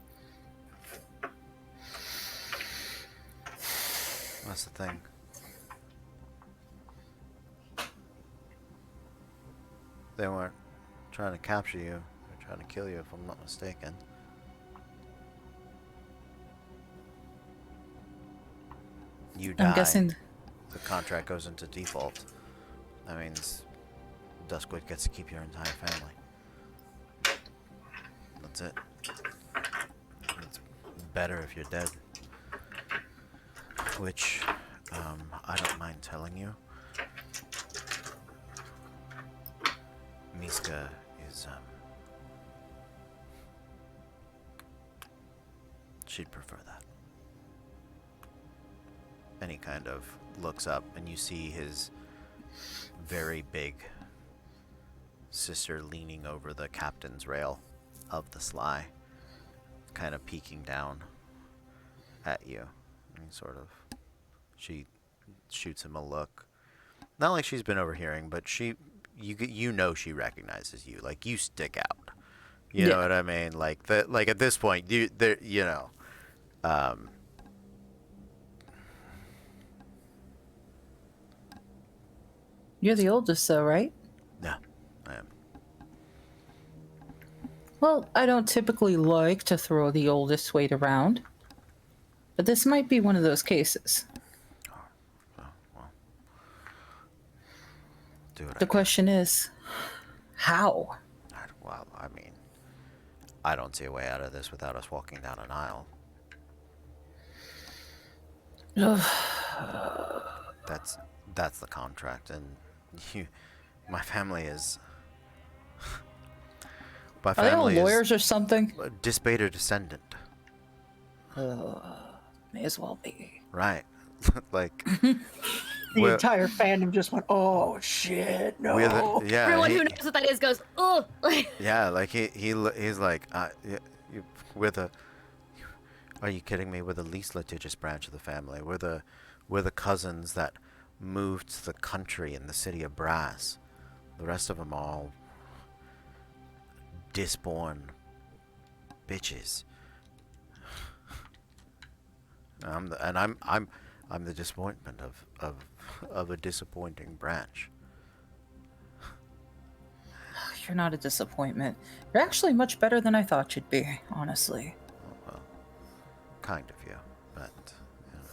That's the thing. They weren't trying to capture you. They were trying to kill you, if I'm not mistaken. You die. I'm guessing The contract goes into default. That means Duskwood gets to keep your entire family. That's it. It's better if you're dead. Which, I don't mind telling you. Miska she'd prefer that. And he kind of looks up, and you see his very big sister leaning over the captain's rail of the Sly, kind of peeking down at you. And she shoots him a look. Not like she's been overhearing, but you know she recognizes you. Like, you stick out. You know what I mean? Like at this point, you know. You're the oldest, though, right? Yeah, I am. Well, I don't typically like to throw the oldest weight around, but this might be one of those cases. Well, do it. The question is, how? Well, I mean, I don't see a way out of this without us walking down an aisle. That's the contract, and my family is. My Are they all family lawyers is or something? a Dispater descendant. May as well be. Right. Like. The we're- entire fandom just went, "Oh shit, no!" Everyone who knows what that is goes, oh. Yeah, like he's like, we're the. Are you kidding me? We're the least litigious branch of the family. We're the cousins that moved to the country in the city of Brass. The rest of them all disborn bitches. I'm the disappointment of a disappointing branch. You're not a disappointment. You're actually much better than I thought you'd be, honestly. Well, kind of you, but you know,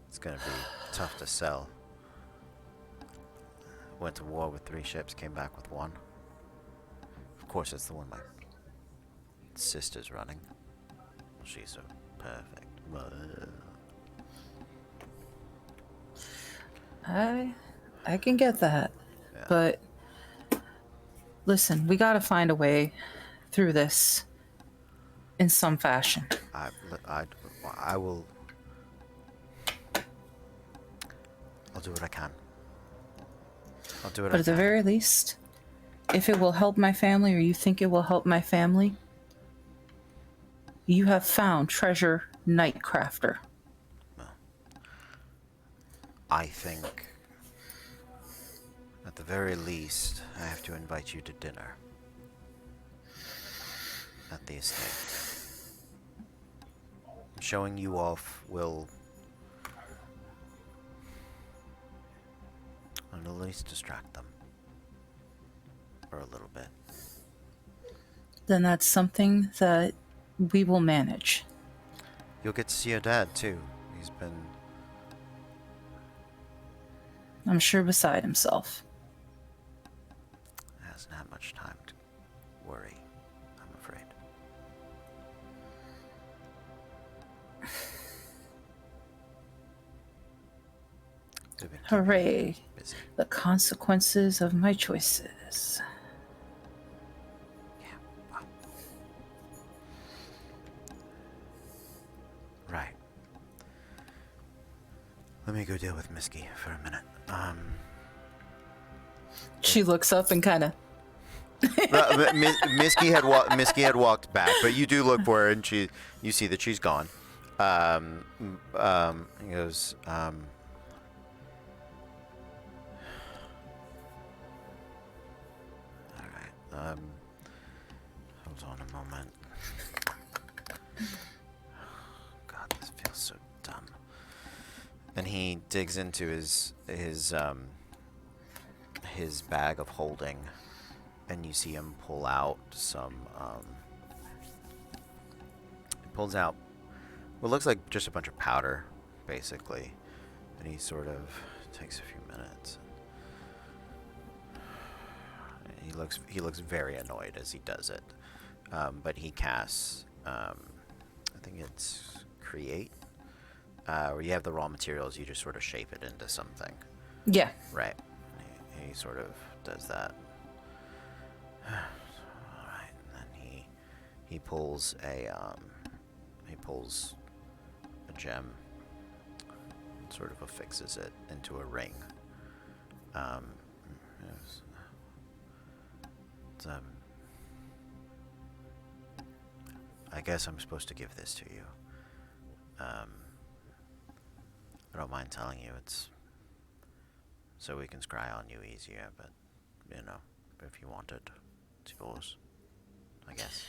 it's gonna be tough to sell. Went to war with 3 ships, came back with 1. Of course, it's the one my sister's running. She's so perfect. I can get that. Yeah. But listen, we gotta find a way through this in some fashion. I will. I'll do what I can. I'll do what But I at the can. very least, if it will help my family or you think it will help my family, you have found Treasure Nightcrafter. I think, at the very least, I have to invite you to dinner at the estate. Showing you off will, at least, distract them for a little bit. Then that's something that we will manage. You'll get to see your dad too. He's been. I'm sure beside himself. Hasn't had much time to worry, I'm afraid. They've been keeping Hooray. busy. The consequences of my choices. Yeah. Wow. Right. Let me go deal with Misky for a minute. She looks up and kind of. Misky had walked back, but you do look for her, and you see that she's gone. He goes, all right. Hold on a moment. God, this feels so dumb. And he digs into his bag of holding, and you see him pull out some. He pulls out what looks like just a bunch of powder, basically, and he sort of takes a few minutes. He looks very annoyed as he does it, but he casts. I think it's create, where you have the raw materials. You just sort of shape it into something. Yeah. Right. He sort of does that. Alright, and then he pulls a gem and sort of affixes it into a ring. Yes. I guess I'm supposed to give this to you. I don't mind telling you, it's so we can scry on you easier, but, you know, if you want it, it's yours, I guess.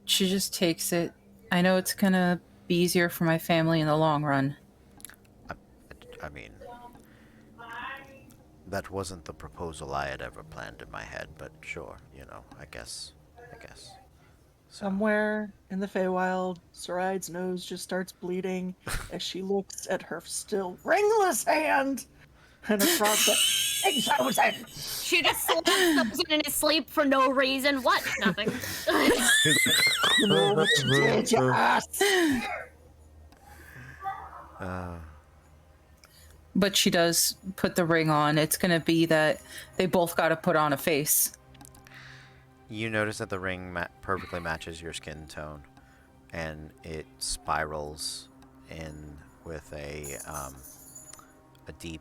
She just takes it. I know it's gonna be easier for my family in the long run. I mean, that wasn't the proposal I had ever planned in my head, but sure, you know, I guess. Somewhere in the Feywild, Saraide's nose just starts bleeding as she looks at her still ringless hand and across the 8,000. She just slaps Thousand in his sleep for no reason. What? Nothing. You know what you did, you ass. But she does put the ring on. It's gonna be that they both gotta put on a face. You notice that the ring perfectly matches your skin tone, and it spirals in with a deep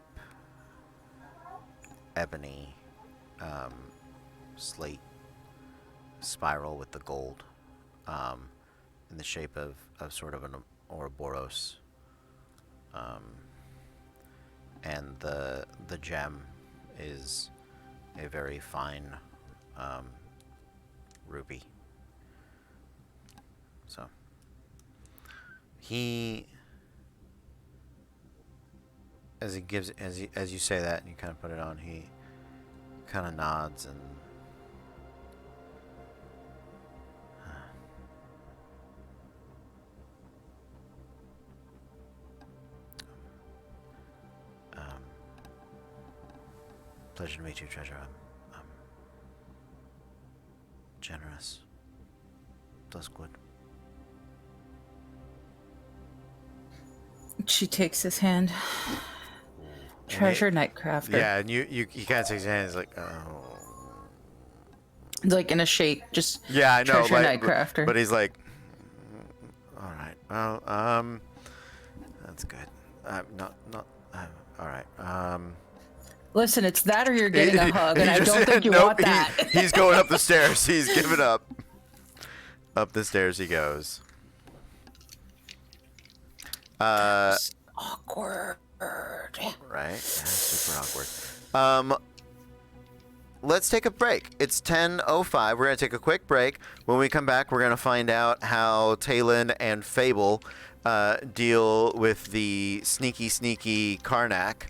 ebony slate spiral with the gold in the shape of sort of an Ouroboros. And the gem is a very fine ruby. So as you say that and you kind of put it on, he kind of nods and pleasure to meet you, Treasure. I'm generous. Duskwood. She takes his hand. Treasure Nightcrafter. Yeah, and you kind of takes his hand. He's like, oh. Like in a shake, just Yeah, I know. Treasure Nightcrafter. But he's like, all right. Well, that's good. Not. All right. Listen, it's that or you're getting a hug, and He I just- don't think you nope, want that. He's going up the stairs. He's giving up. Up the stairs he goes. Awkward. Right? Yeah, super awkward. Let's take a break. It's 10:05. We're going to take a quick break. When we come back, we're going to find out how Talon and Fable deal with the sneaky Karnak,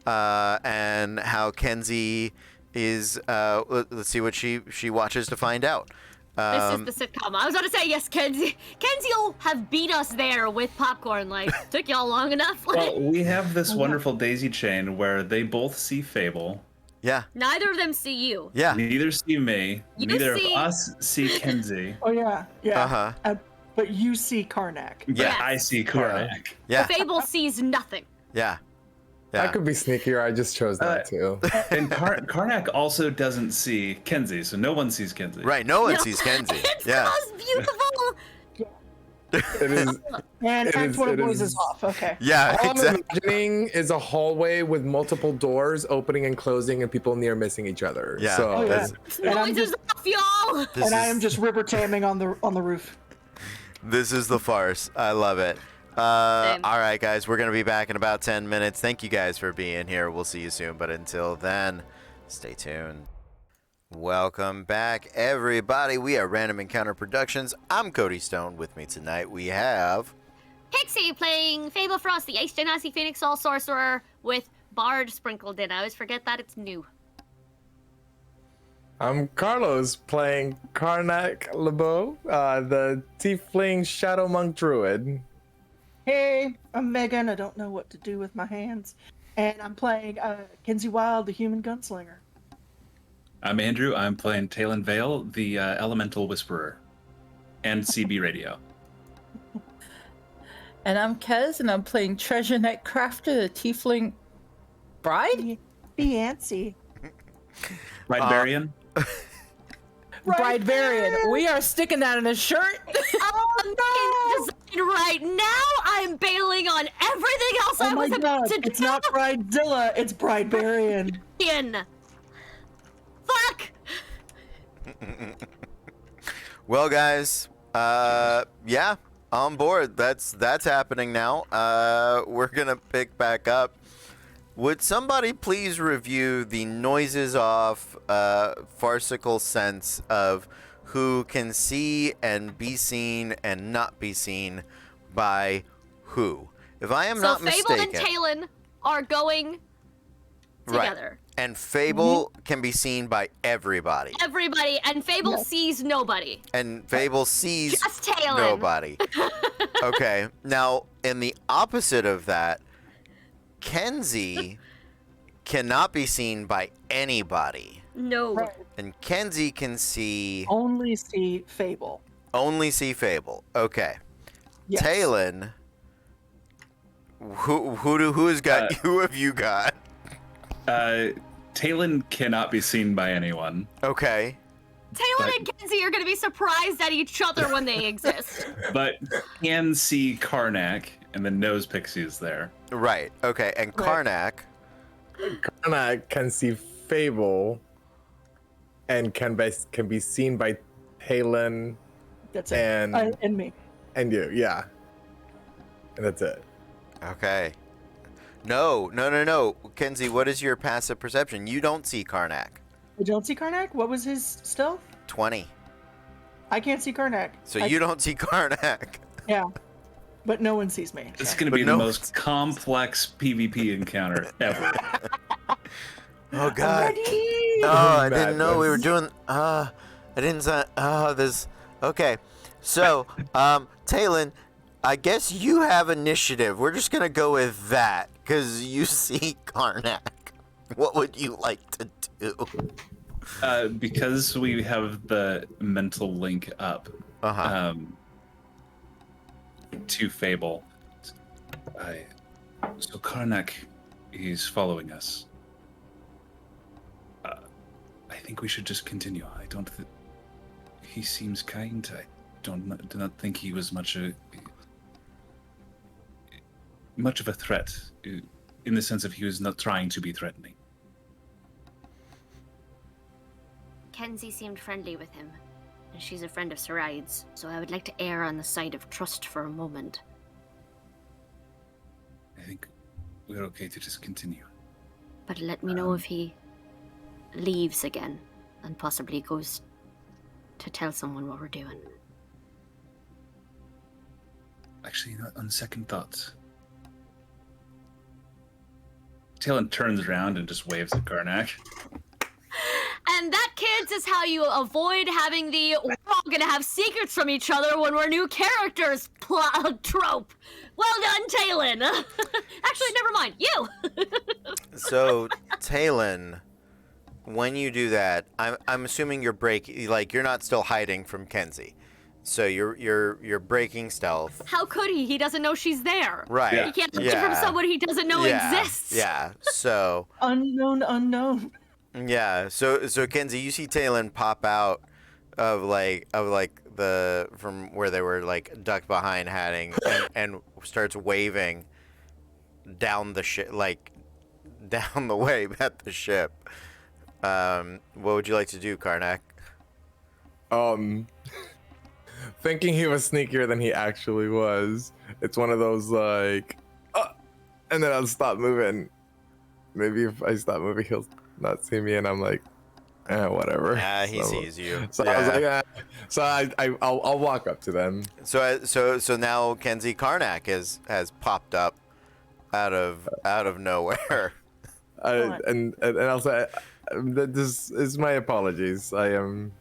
and how Kenzie is... let's see what she watches to find out. This is the sitcom. I was going to say, yes, Kenzie will have beat us there with popcorn. Like, took y'all long enough. Well, we have this wonderful daisy chain where they both see Fable. Yeah. Neither of them see you. Yeah. Neither see me. You Neither see- of us see Kenzie. Oh, yeah. Uh-huh. But you see Karnak. Yeah, Yes. I see Karnak. Yeah. Fable sees nothing. Yeah. I Yeah. could be sneakier. I just chose that too. And Karnak also doesn't see Kenzie, so no one sees Kenzie. Right. No one No, sees Kenzie. It's Yeah. the most beautiful. It is. And It Act is- 1 of it Boys is- is off. Okay. Yeah. All I'm Exactly. imagining is a hallway with multiple doors opening and closing, and people near missing each other. Yeah. So Oh, yeah. And I'm Noises just, off, y'all. and I am just river tamming on the roof. This is the farce. I love it. Same. All right, guys. We're going to be back in about 10 minutes. Thank you guys for being here. We'll see you soon. But until then, stay tuned. Welcome back, everybody. We are Random Encounter Productions. I'm Cody Stone. With me tonight, we have... Pixie playing Fable Frost, the Ace Genasi Phoenix Soul Sorcerer with Bard sprinkled in. I always forget that it's new. I'm Carlos playing Karnak Lebeau, the Tiefling Shadow Monk Druid. Hey, I'm Megan. I don't know what to do with my hands. And I'm playing Kenzie Wild, the Human Gunslinger. I'm Andrew. I'm playing Talon Vale, the Elemental Whisperer, and CB Radio. And I'm Kez, and I'm playing Treasure Nightcrafter, the Tiefling Bride? Fancy. Briberian? Briberian. We are sticking that in a shirt. Oh no! Right now, I'm bailing on everything else Oh I my was about god, to it's not Bridezilla, it's Briberian. do. Fuck! Well, guys, yeah, on board. That's happening now. We're gonna pick back up. Would somebody please review the noises off farcical sense of who can see and be seen and not be seen by who? If I am not So Fable mistaken, and Talon are going together. right? And Fable can be seen by everybody, Everybody, and Fable sees nobody. and Fable sees Just Talon. nobody. Okay, now in the opposite of that, Kenzie cannot be seen by anybody, No. Right. and Kenzie can see Only see Fable. Fable. Okay, Yes. Talon. Who's got? Who have you got? Talon cannot be seen by anyone. Okay. Talon and Kenzie are going to be surprised at each other when they exist. But can see Karnak, and then knows Pixie is there. Right. Okay. And Karnak. Karnak can see Fable, and can be seen by Talon That's it. and me. and you, yeah. And that's it. Okay. No. Kenzie, what is your passive perception? You don't see Karnak. You don't see Karnak? What was his stealth? 20. I can't see Karnak. So you don't see Karnak. Yeah. But no one sees me. It's so. going to But be no- the most complex PvP encounter ever. Oh God. Ready? Oh, I didn't know we were Madness. doing. I didn't say. This. Okay. So, Talon, I guess you have initiative. We're just gonna go with that because you see Karnak. What would you like to do? Because we have the mental link up to Fable. So Karnak is following us. I think we should just continue. I don't. He seems kind. I do not think he was much of a threat, in the sense of he was not trying to be threatening. Kenzie seemed friendly with him, and she's a friend of Saraide's, so I would like to err on the side of trust for a moment. I think we're okay to just continue. But let me know if he leaves again, and possibly goes to tell someone what we're doing. Actually, on second thoughts. Talon turns around and just waves at Karnak. And that, kids, is how you avoid having the we're all gonna have secrets from each other when we're new characters trope. Well done, Talon. Actually, never mind. You. So, Talon, when you do that, I'm assuming you're you're not still hiding from Kenzie. So you're breaking stealth. How could he? He doesn't know she's there. Right. Yeah. He can't hide from someone he doesn't know exists. Yeah. So Unknown. yeah. So Kenzie, you see Talon pop out of the from where they were like ducked behind hatting and starts waving down the ship, like down the way at the ship. What would you like to do, Karnak? Thinking he was sneakier than he actually was. It's one of those like, and then I'll stop moving. Maybe if I stop moving, he'll not see me, and I'm like, whatever. Yeah, he So- sees you. So yeah. I was like, so I'll walk up to them. So now Kenzie Karnak has popped up out of nowhere. And I'll say, this is my apologies. I am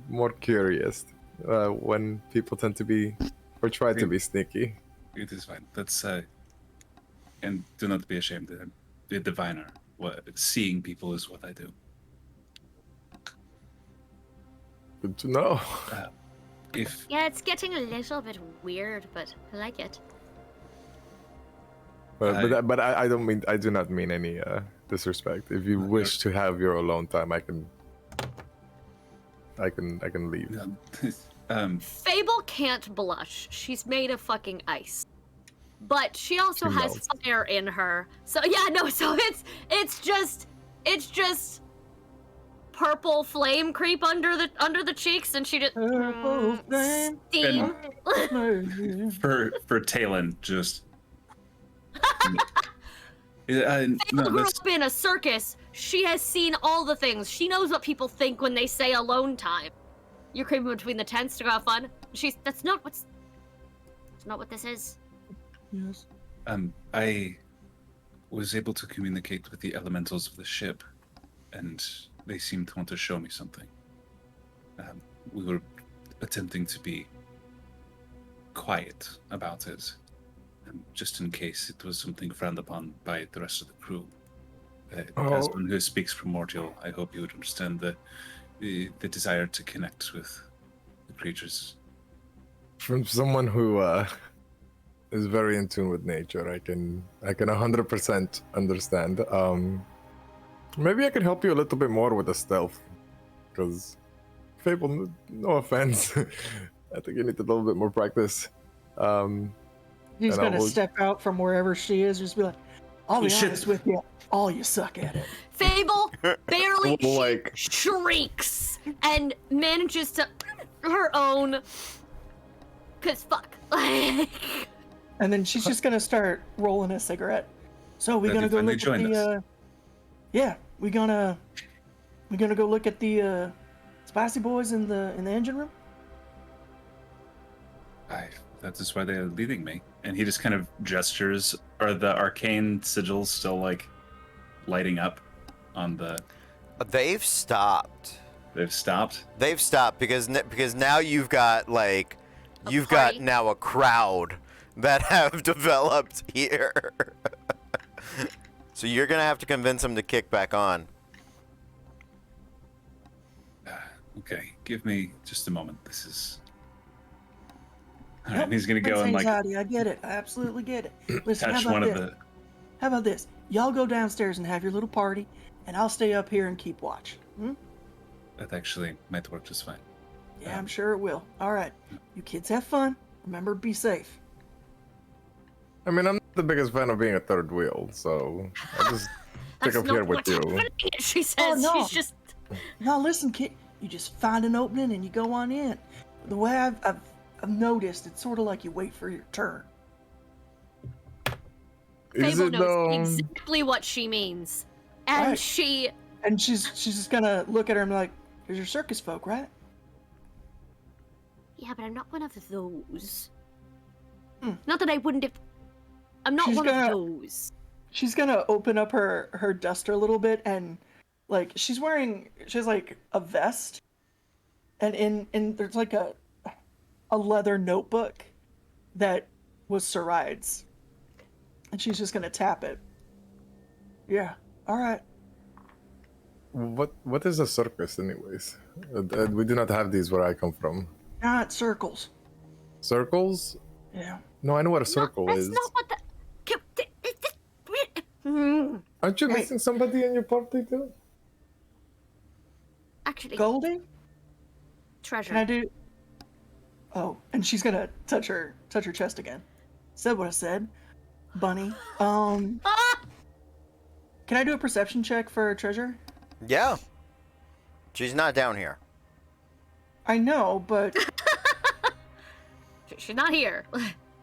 more curious when people tend to be or try to be sneaky. It is fine. That's and do not be ashamed. The diviner. Seeing people is what I do. Good to know. If Yeah, it's getting a little bit weird, but I like it. But I don't mean, I do not mean any disrespect. If you wish to have your alone time, I can leave. Fable can't blush. She's made of fucking ice. But she also She has melts. fire in her. So yeah, no, so it's just purple flame creep under the cheeks, and she just Purple flame. steam. For Talon, just. No, Fable grew that's, up in a circus. She has seen all the things. She knows what people think when they say alone time. You're creeping between the tents to go have fun. That's not what this is. Yes. I was able to communicate with the elementals of the ship, and they seemed to want to show me something. We were attempting to be quiet about it, just in case it was something frowned upon by the rest of the crew. As one who speaks primordial, I hope you would understand the desire to connect with the creatures. From someone who is very in tune with nature, I can 100% understand. Maybe I could help you a little bit more with the stealth, because Fable, no offense, I think you need a little bit more practice. He's And I gonna will- step out from wherever she is, just be like, "I'll be Shit. honest with you, all you suck at it." Fable barely Well, like- shrieks and manages to her own. Cause fuck. And then she's just gonna start rolling a cigarette. So we Have gonna you go finally look at joined the. us? Yeah, we gonna go look at the spicy boys in the engine room. That is why they are leading me. And he just kind of gestures. Are the arcane sigils still like lighting up on the? They've stopped. They've stopped. They've stopped because now you've got like A you've party? got now a crowd that have developed here. So you're gonna have to convince them to kick back on. Okay, give me just a moment. This is. All right, Yep, and he's gonna go Prince and like anxiety, I get it. I absolutely get it. Listen, touch how one about of this? the. How about this? Y'all go downstairs and have your little party, and I'll stay up here and keep watch. Hmm? That actually might work just fine. Yeah, I'm sure it will. All right, you kids have fun. Remember, be safe. I mean, I'm not the biggest fan of being a third wheel, so I'll just stick That's up not here with what's you. happening, she says. Oh, no. She's just. Now listen, kid. You just find an opening and you go on in. The way I've noticed, it's sort of like you wait for your turn. Is Fable it knows though? exactly what she means, and Right. she. And she's just gonna look at her and be like, "Here's your circus folk, right?" Yeah, but I'm not one of those. Hmm. Not that I wouldn't have. I'm not She's one gonna- of those. She's gonna open up her duster a little bit and like she has like a vest, and in there's like a leather notebook that was Saraide's, and she's just gonna tap it. Yeah. All right. What is a circus, anyways? We do not have these where I come from. Not circles. Circles? Yeah. No, I know what a circle That's is. not what the. Hmm. Aren't you Hey. missing somebody in your party too? Actually, Goldie, treasure. can I do? Oh, and she's gonna touch her chest again. Said what I said. Bunny. Ah! Can I do a perception check for treasure? Yeah. She's not down here. I know, but She's not here.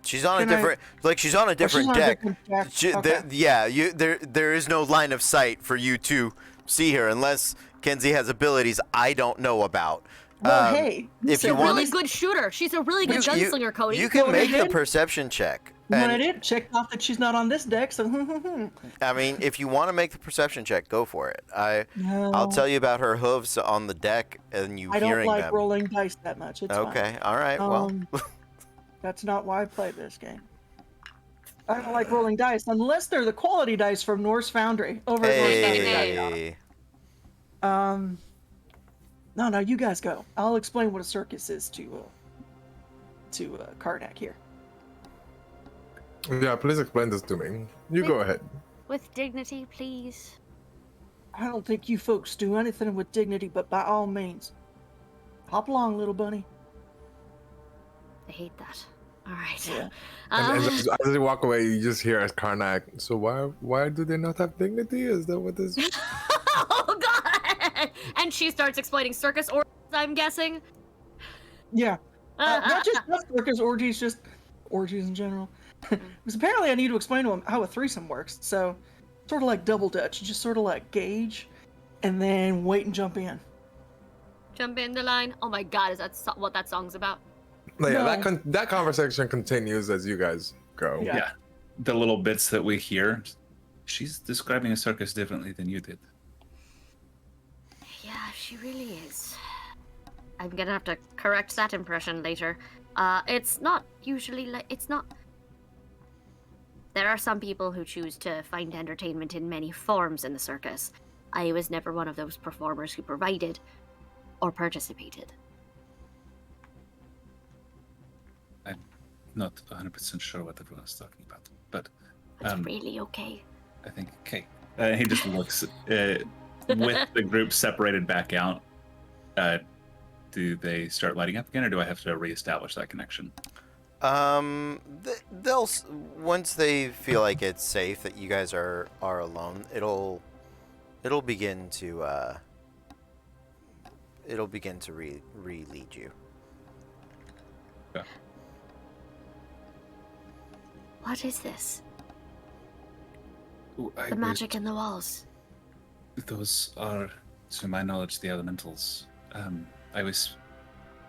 She's on Can a I- different like she's on a different she's on a deck. different deck. She, Okay. there is no line of sight for you to see her unless Kenzie has abilities I don't know about. Well, hey, if said you want- Really good shooter. She's a really good gunslinger, Cody. You know can what I make the did? perception check. When I And, did, checked off that she's not on this deck, so I mean, if you want to make the perception check, go for it. I'll No. tell you about her hooves on the deck and you I don't hearing like them. rolling dice that much. It's fine. Okay, all right. Well, That's not why I play this game. I don't like rolling dice unless they're the quality dice from Norse Foundry over at Norse Foundry. hey. No, you guys go. I'll explain what a circus is to Karnak here. Yeah, please explain this to me. You go ahead. With dignity, please. I don't think you folks do anything with dignity, but by all means, hop along, little bunny. I hate that. All right. Yeah. And as they walk away, you just hear as Karnak. So why do they not have dignity? Is that what this? Oh God! And she starts explaining circus orgies, I'm guessing. Yeah. Not just circus orgies, just orgies in general. Because apparently I need to explain to him how a threesome works. So, sort of like double dutch. You just sort of like gauge, and then wait and jump in. Jump in the line. Oh my God, is that what that song's about? But yeah, No. that conversation continues as you guys go. Yeah. Yeah. The little bits that we hear, she's describing a circus differently than you did. Yeah, she really is. I'm gonna have to correct that impression later. It's not usually like it's not. There are some people who choose to find entertainment in many forms in the circus. I was never one of those performers who provided or participated. I'm not 100% sure what everyone's talking about, but It's really okay. I think, okay. He just looks, with the group separated back out, do they start lighting up again, or do I have to reestablish that connection? They'll once they feel like it's safe that you guys are alone, it'll begin to re-lead you. Yeah. What is this? Ooh, The magic in the walls. Those are, to my knowledge, the elementals. I was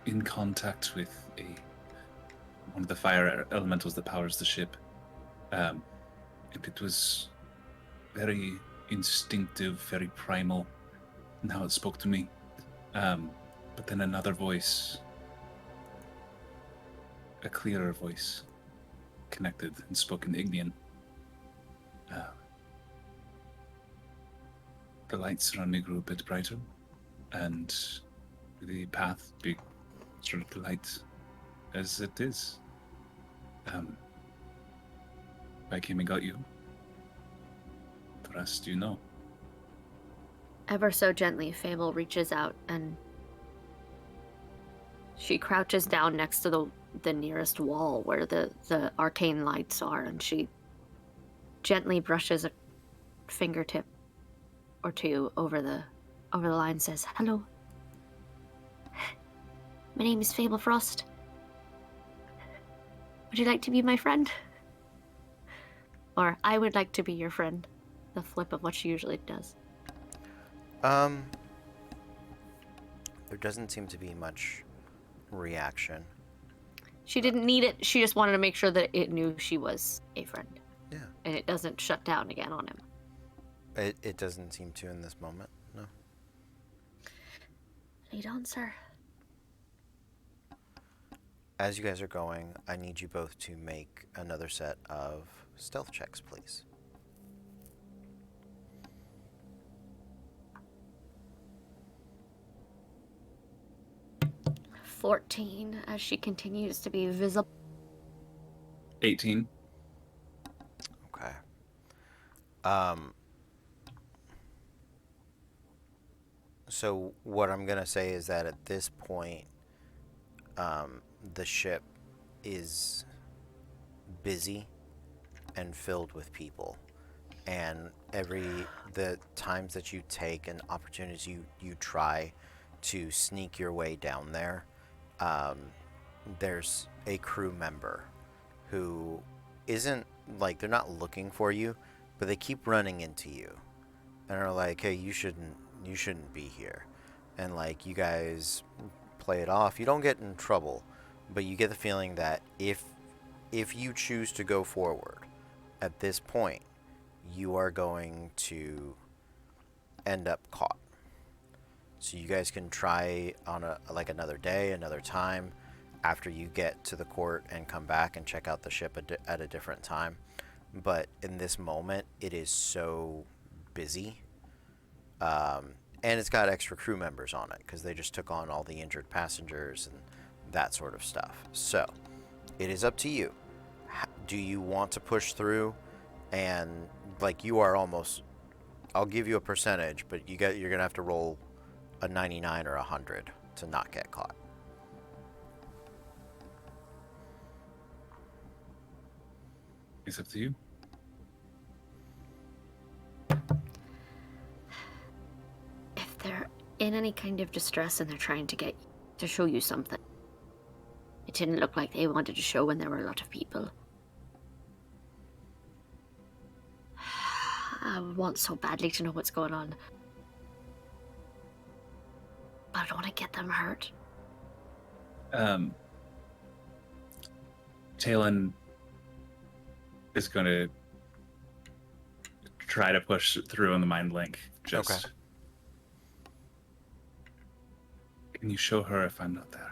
in contact with one of the fire elementals that powers the ship. And it was very instinctive, very primal in how it spoke to me. But then another voice, a clearer voice, connected and spoke in Ignian. The lights around me grew a bit brighter, and the path started to light as it is. I came and got you. The rest you know. Ever so gently, Fable reaches out and she crouches down next to the nearest wall where the arcane lights are, and she gently brushes a fingertip or two over the line, says, "Hello. My name is Fable Frost. Would you like to be my friend? Or I would like to be your friend." The flip of what she usually does. There doesn't seem to be much reaction. She didn't need it. She just wanted to make sure that it knew she was a friend. Yeah. And it doesn't shut down again on him. It doesn't seem to in this moment. No. Lead on, sir. As you guys are going, I need you both to make another set of stealth checks, please. "14 as she continues to be visible. 18. Okay. So what I'm gonna say is that at this point, the ship is busy and filled with people, and the times that you take and opportunities you try to sneak your way down there, there's a crew member who isn't like, they're not looking for you, but they keep running into you and are like, "Hey, you shouldn't be here," and like, you guys play it off. You don't get in trouble, but you get the feeling that if you choose to go forward at this point, you are going to end up caught. So you guys can try on another day, another time, after you get to the court and come back and check out the ship at a different time. But in this moment, it is so busy. And it's got extra crew members on it because they just took on all the injured passengers and that sort of stuff. So it is up to you. Do you want to push through? And like, you are almost I'll give you a percentage, but you're gonna have to roll a 99 or a 100 to not get caught. It's up to you. If they're in any kind of distress and they're trying to show you something, it didn't look like they wanted to show when there were a lot of people. I want so badly to know what's going on. But I don't want to get them hurt. Talon is going to try to push through on the mind link. Just. Okay. Can you show her if I'm not there?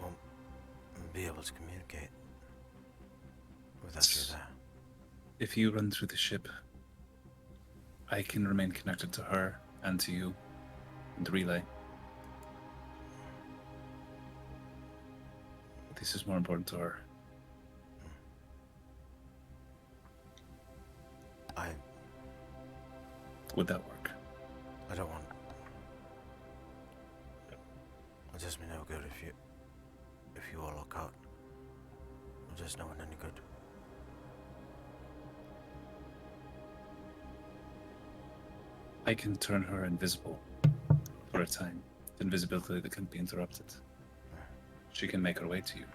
I won't be able to communicate without you there. If you run through the ship, I can remain connected to her and to you in the relay. But this is more important to her. Would that work? I don't want. It does me no good if you all are caught. It does no one any good. I can turn her invisible for a time. Invisibility that can be interrupted. She can make her way to you.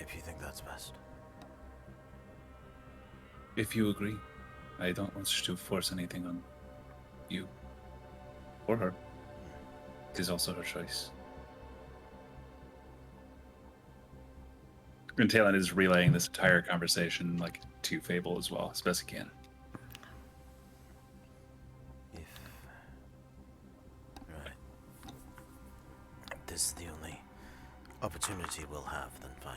If you think that's best. If you agree, I don't want to force anything on you or her. It is also her choice. And Talon is relaying this entire conversation like to Fable as well, as best he can. Right. This is the only opportunity we'll have, then fine.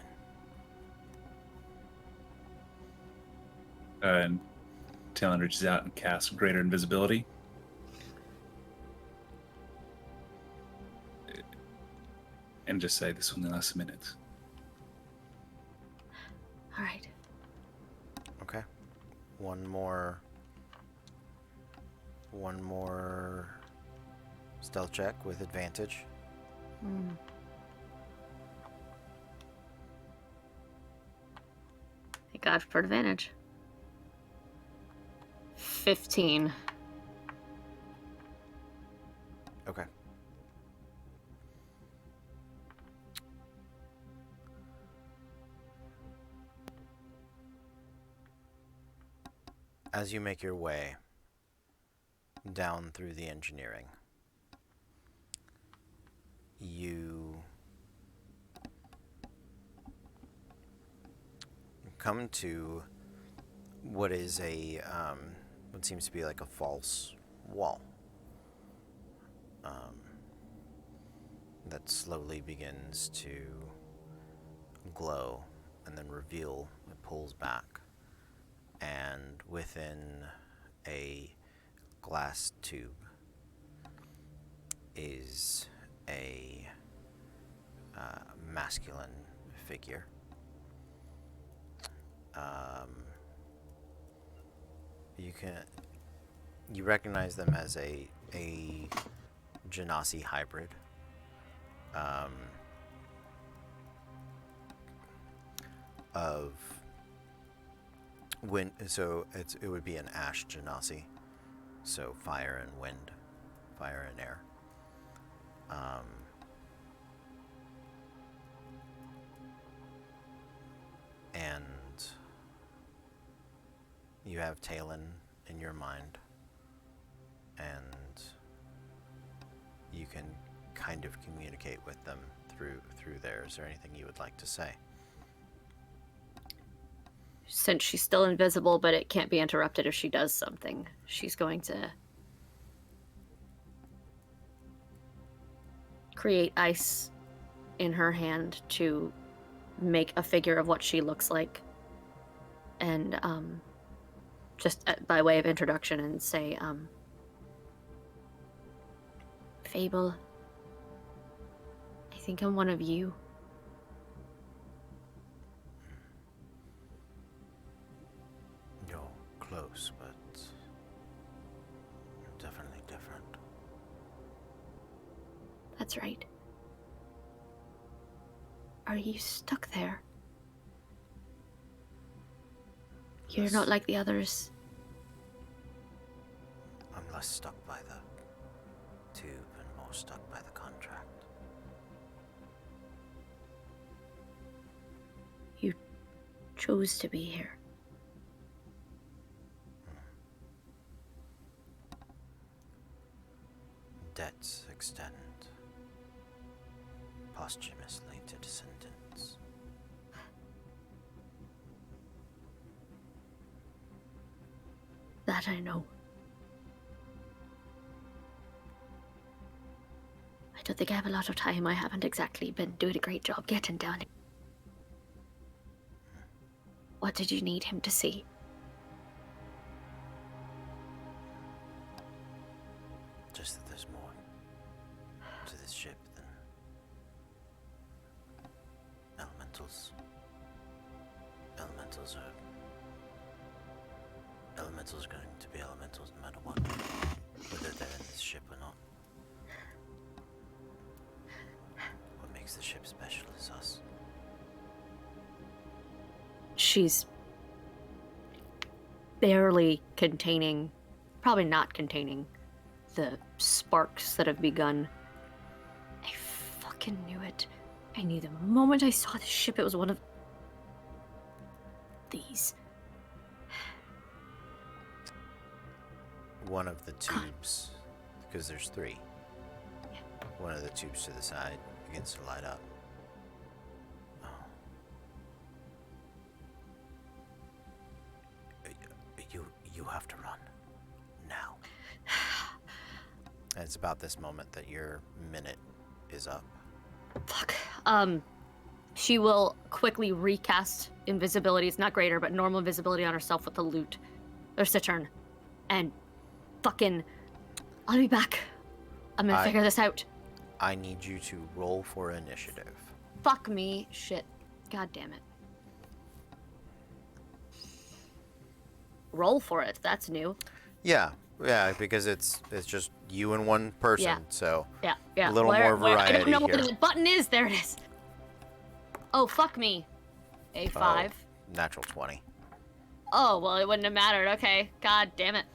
And Talon reaches out and casts Greater Invisibility. And just say, this only lasts a minute. All right. Okay. One more stealth check with advantage. Thank God for advantage. 15. Okay. As you make your way down through the engineering, you come to what is what seems to be like a false wall that slowly begins to glow and then reveal. It pulls back, and within a glass tube is a masculine figure. You recognize them as a Genasi hybrid. Of wind, so it would be an ash Genasi, so fire and wind, fire and air. And you have Talon in your mind, and you can kind of communicate with them through there. Is there anything you would like to say? Since she's still invisible, but it can't be interrupted if she does something, she's going to create ice in her hand to make a figure of what she looks like. And just by way of introduction and say, Fable, I think I'm one of you. You're close, but definitely different. That's right. Are you stuck there? You're Yes. not like the others. I'm less stuck by the tube and more stuck by the contract. You chose to be here. Debts extend posthumously to descendants. That I know. I don't think I have a lot of time. I haven't exactly been doing a great job getting down here. What did you need him to see? Just that there's more to this ship than elementals. Elementals are going to be elementals no matter what, whether they're in this ship or not. What makes the ship special is us. She's barely containing, probably not containing, the sparks that have begun. I fucking knew it. I knew the moment I saw the ship it was one of these. One of the tubes, because there's 3. One of the tubes to the side begins to light up. Oh. You have to run now. And it's about this moment that your minute is up. Fuck. She will quickly recast invisibility. It's not greater, but normal invisibility on herself with the loot. Or Saturn. And fucking, I'll be back. I'm gonna figure this out. I need you to roll for initiative. Fuck me. Shit. God damn it. Roll for it. That's new. Yeah, because it's just you and one person, Yeah. so Yeah. a little more variety I don't know here. where the button is. There it is. Oh, fuck me. A5. Oh, natural 20. Oh, well, it wouldn't have mattered. Okay. God damn it.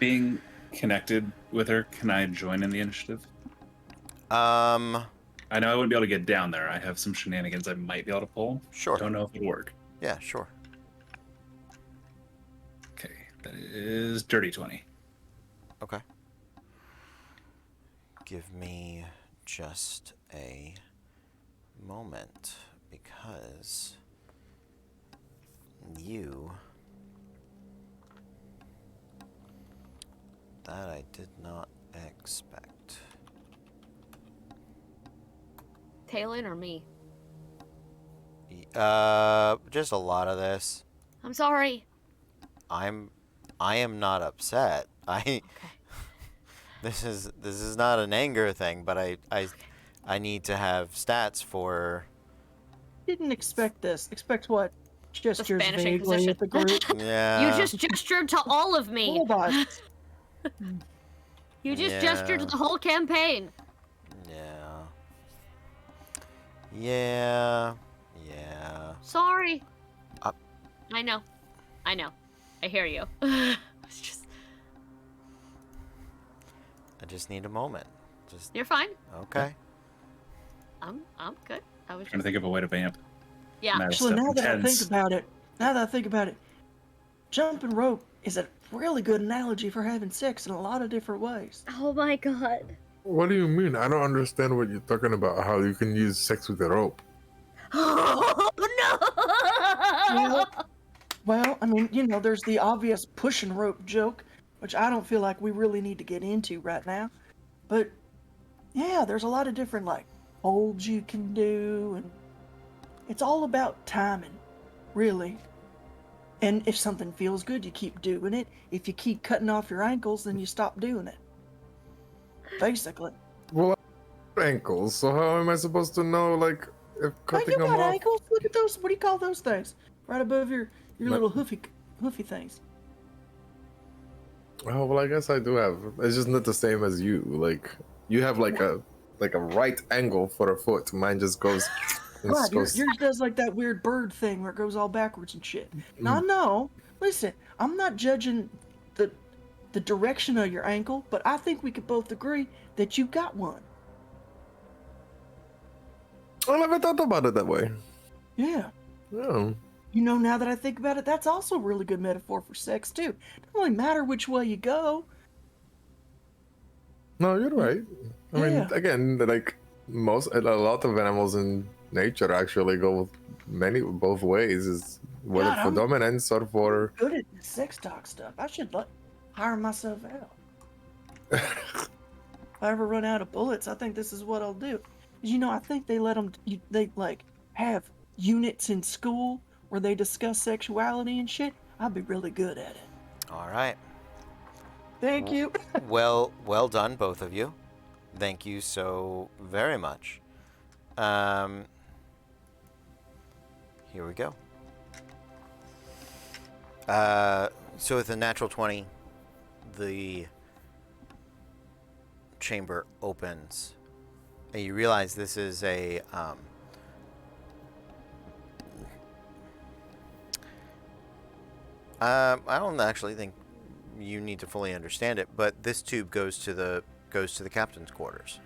Being connected with her, can I join in the initiative? I know I wouldn't be able to get down there. I have some shenanigans I might be able to pull. Sure. Don't know if it'll work. Yeah, sure. Okay, that is dirty 20. Okay. Give me just a moment, because that I did not expect. Talon or me? Just a lot of this. I'm sorry. I am not upset. Okay. This is not an anger thing, but I need to have stats for. Didn't expect this. Expect what? Gestures vanishing vaguely position. at the group. Yeah. You just gestured to all of me. Robots. You just Yeah. gestured to the whole campaign. Yeah. Sorry. Uh, I know. I hear you. It's just, I just need a moment. Just you're fine. okay. I'm good. I was Trying to just, think of a way to vamp. yeah. Matter Actually, stuff now that I think intense. about it, jumping rope is a really good analogy for having sex in a lot of different ways. Oh my god. What do you mean? I don't understand what you're talking about. How you can use sex with a rope? Oh no. Well, I mean, there's the obvious pushing rope joke, which I don't feel like we really need to get into right now. But yeah, there's a lot of different holds you can do, and it's all about timing, really. And if something feels good, you keep doing it. If you keep cutting off your ankles, then you stop doing it. Basically. Well, I have ankles, so how am I supposed to know, like, if Oh, cutting you them got off? ankles? Look at those. What do you call those things? Right above your My- little hoofy things. Oh well, I guess I do have. It's just not the same as you. Like, you have like a right angle for a foot. Mine just goes. and God, goes- yours does like that weird bird thing where it goes all backwards and shit. Now, Mm. no, listen, I'm not judging the direction of your ankle, but I think we could both agree that you got one. I never thought about it that way. Yeah. Oh. You know, now that I think about it, that's also a really good metaphor for sex, too. It doesn't really matter which way you go. No, you're right. I mean, Yeah. again, like a lot of animals in nature actually go both ways. Is whether God, for I'm dominance or for. good at the sex talk stuff. I should hire myself out. If I ever run out of bullets, I think this is what I'll do. 'Cause, you know, I think they let them, they like have units in school where they discuss sexuality and shit. I'd be really good at it. All right. Thank you. Well done, both of you. Thank you so very much. Here we go. So with a natural 20, the chamber opens, and you realize this is a I don't actually think you need to fully understand it, but this tube goes to the captain's quarters.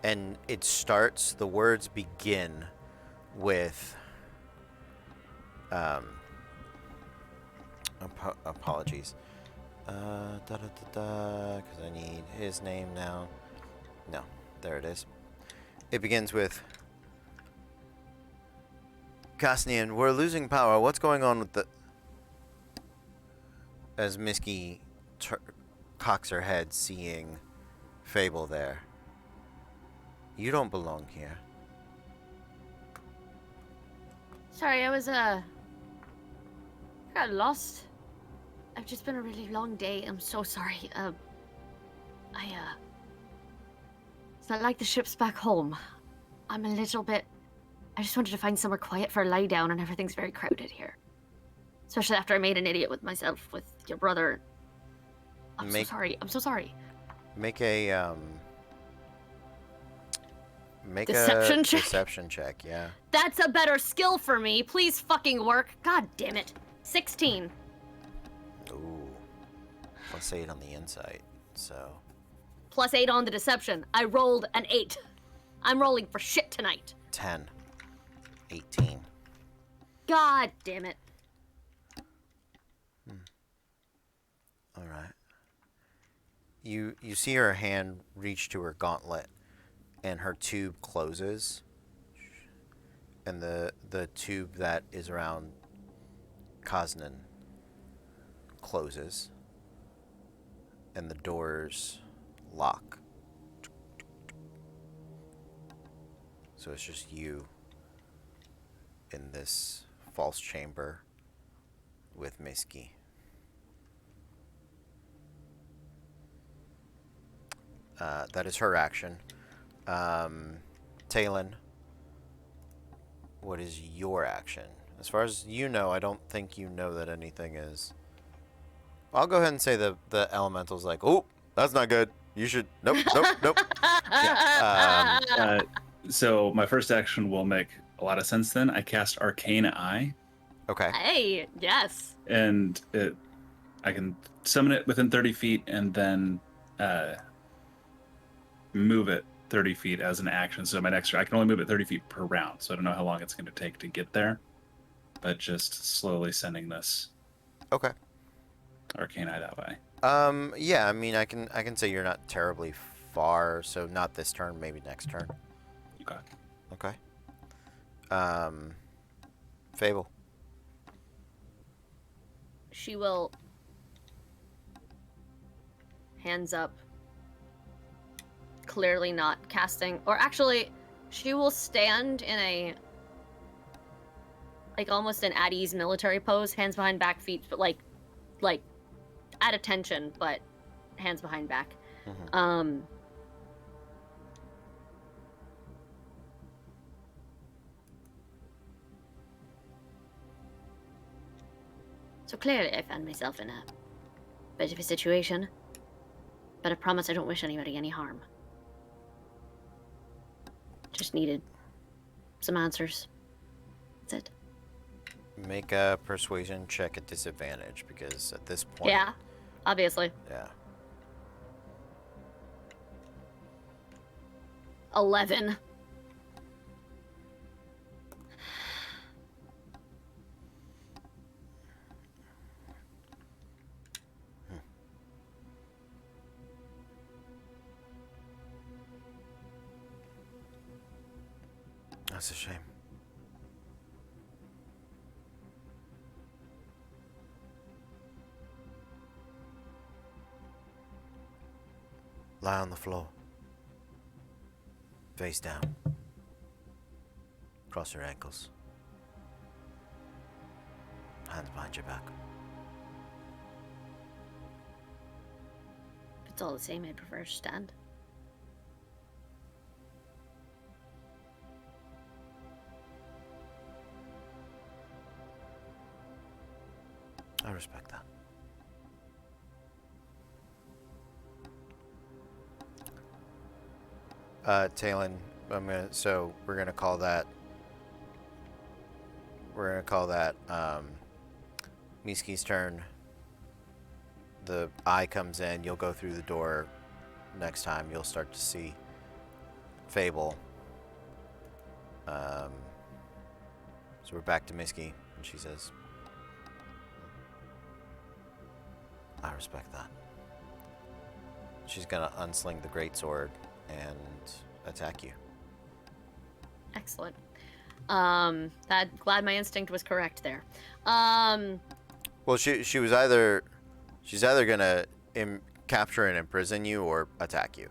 And it starts. The words begin with apologies. Because I need his name now. No, there it is. It begins with Kasnian, we're losing power. What's going on with the... As Miski cocks her head, seeing Fable there. You don't belong here. Sorry, I got lost. I've just been a really long day. I'm so sorry. It's not like the ship's back home. I'm a little bit... I just wanted to find somewhere quiet for a lie down, and everything's very crowded here. Especially after I made an idiot with myself, with your brother. I'm so sorry. I'm so sorry. Make a Deception check? Deception check, yeah. That's a better skill for me. Please fucking work. God damn it. 16. Ooh. Plus 8 on the insight, so... Plus 8 on the deception. I rolled an 8. I'm rolling for shit tonight. 10. 18. God damn it. All right. You see her hand reach to her gauntlet, and her tube closes, and the tube that is around Kosnin closes, and the doors lock. So it's just you in this false chamber with Miski. That is her action. Talon, what is your action? As far as you know, I don't think you know that anything is... I'll go ahead and say the elemental's like, oh, that's not good. You should... Nope. Yeah. So my first action will make a lot of sense then. I cast Arcane Eye, Okay. Hey, yes. and I can summon it within 30 feet and then move it 30 feet as an action. So my next, I can only move it 30 feet per round. So I don't know how long it's going to take to get there, but just slowly sending this Okay. Arcane Eye that way. Yeah, I mean, I can say you're not terribly far, so not this turn, maybe next turn. Okay. Okay. Fable. She will... Hands up. Clearly not casting... Or actually, she will stand in a like almost an at ease military pose, hands behind back, feet, but like at attention, but hands behind back. Mhm. So clearly I found myself in a bit of a situation, but I promise I don't wish anybody any harm. Just needed some answers. That's it. Make a persuasion check at disadvantage because at this point. Yeah, obviously. Yeah. 11. That's a shame. Lie on the floor. Face down. Cross your ankles. Hands behind your back. If it's all the same, I'd prefer to stand. I respect that. Talon, we're gonna call that Miski's turn. The eye comes in, you'll go through the door. Next time you'll start to see Fable. So we're back to Miski, and she says, I respect that. She's gonna unsling the greatsword and attack you. Excellent. Glad my instinct was correct there. Well, she's either gonna capture and imprison you or attack you.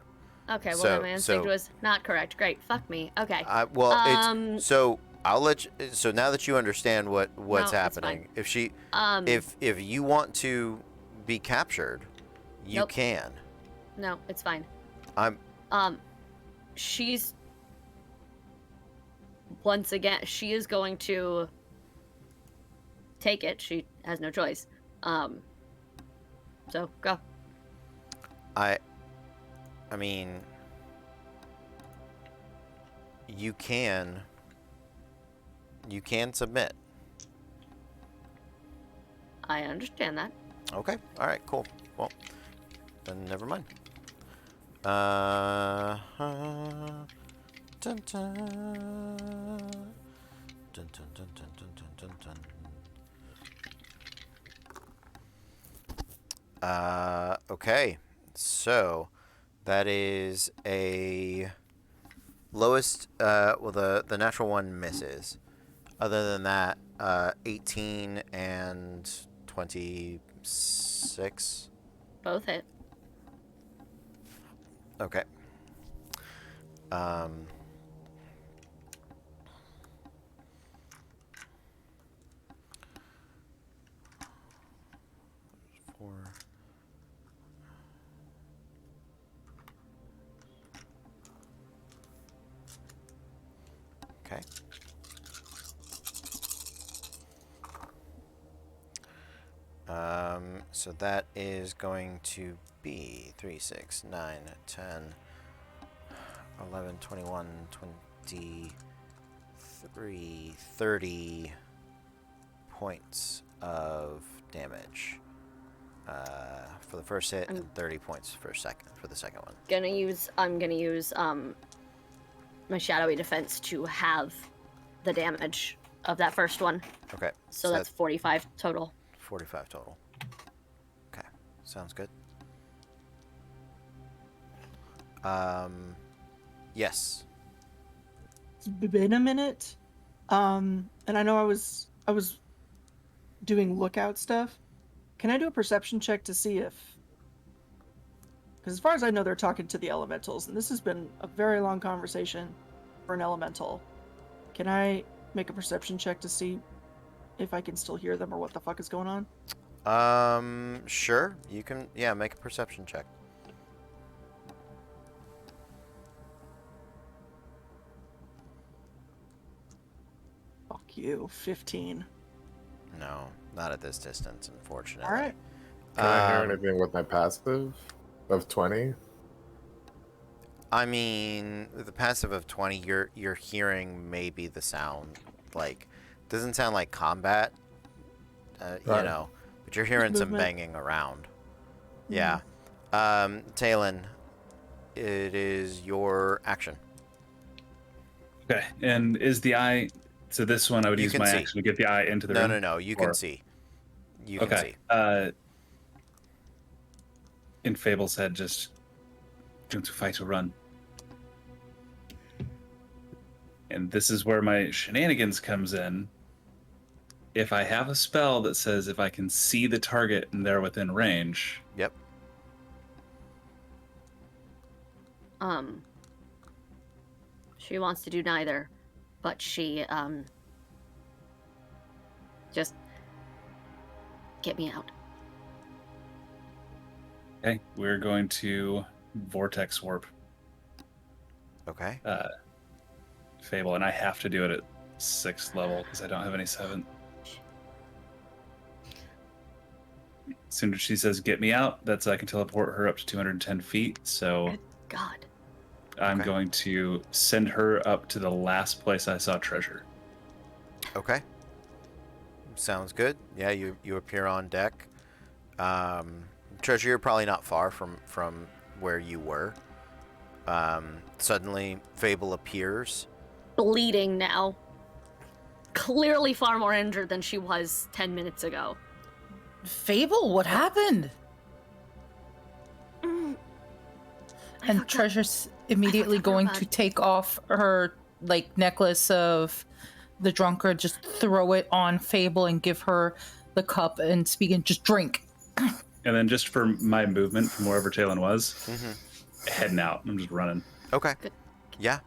Okay, well So- then my instinct so- was not correct. Great, fuck me. Okay. It's so I'll let you. So now that you understand what's No, it's happening, fine. if she Um, if you want to be captured, you Nope. can. No, it's fine. I'm She's once again. She is going to take it. She has no choice. So go. I mean, you can submit. I understand that. Okay. All right. Cool. Well, then never mind. Dun, dun. Dun, dun, dun, dun, dun, dun, dun, dun. Okay. So that is a lowest. Well, the natural one misses. Other than that, 18 and 26. Both hit. Okay. Four. Okay. So that is going to be 3, 6, 9, 10, 11, 21, 23, 30 points of damage for the first hit, and 30 points for the second one. I'm gonna use my shadowy defense to have the damage of that first one. Okay. So that's 45 total. 45 total. Okay. Sounds good. Yes. It's been a minute. And I know I was doing lookout stuff. Can I do a perception check to see if, because as far as I know, they're talking to the elementals, and this has been a very long conversation for an elemental. Can I make a perception check to see if I can still hear them or what the fuck is going on? Sure. You can, yeah, make a perception check. Fuck you. 15. No, not at this distance, unfortunately. All right. Can I hear Um, anything with my passive of 20? I mean, the passive of 20, you're hearing maybe the sound, like, doesn't sound like combat, you Right. know, but you're hearing some movement. banging around. Yeah. Talon, it is your action. Okay. And is the eye? So this one, I would You use can my see. action to get the eye into the No, room. no, no, you Or- can see. You can see. Okay. In Fable's head, just going to fight or run. And this is where my shenanigans comes in. If I have a spell that says if I can see the target and they're within range, Yep. She wants to do neither, but she, just get me out. okay, we're going to vortex warp Okay. Fable, and I have to do it at 6th level because I don't have any 7th. As soon as she says "get me out," that's I can teleport her up to 210 feet. So God. I'm Okay. going to send her up to the last place I saw treasure. Okay. Sounds good. Yeah, you appear on deck. Treasure, you're probably not far from where you were. Suddenly, Fable appears. Bleeding now. Clearly far more injured than she was 10 minutes ago. Fable, what happened? I And forgot- Treasure's immediately forgot going about- to take off her like necklace of the drunkard, just throw it on Fable and give her the cup and speak and just drink. And then just for my movement from wherever Talon was, Mm-hmm. heading out. I'm just running. Okay. Good. Yeah.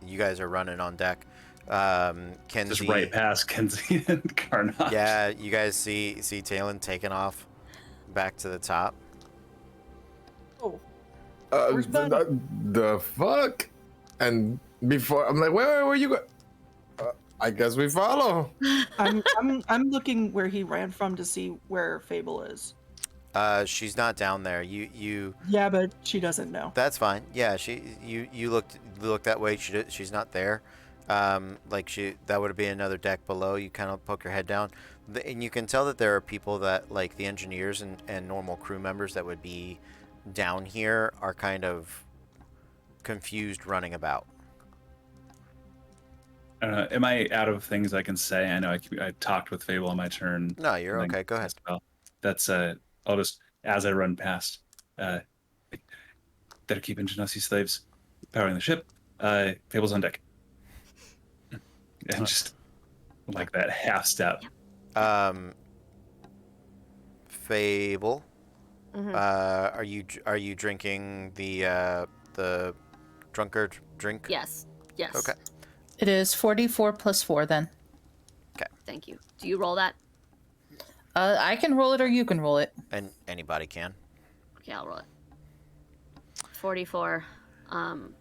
You guys are running on deck. Kenzie. Just right past Kenzie and Carnage. Yeah, you guys see Talon taking off back to the top. Oh, Where's Bunny? The fuck? And before I'm like, where you go? I guess we follow. I'm looking where he ran from to see where Fable is. She's not down there. You. Yeah, but she doesn't know. That's fine. Yeah, you looked that way. She's not there. That would be another deck below. You kind of poke your head down, and you can tell that there are people that, like the engineers and normal crew members that would be down here, are kind of confused, running about. Am I out of things I can say? I know I talked with Fable on my turn. No, you're and then okay. Go ahead. Well, that's I'll just, as I run past, better keep Genasi slaves powering the ship. Fable's on deck. And just like that half step. Fable, Mhm. are you drinking the drunkard drink? Yes. Yes. Okay. It is 44 plus 4 then. Thank you. Do you roll that? I can roll it or you can roll it. And anybody can. Okay, I'll roll it. 44,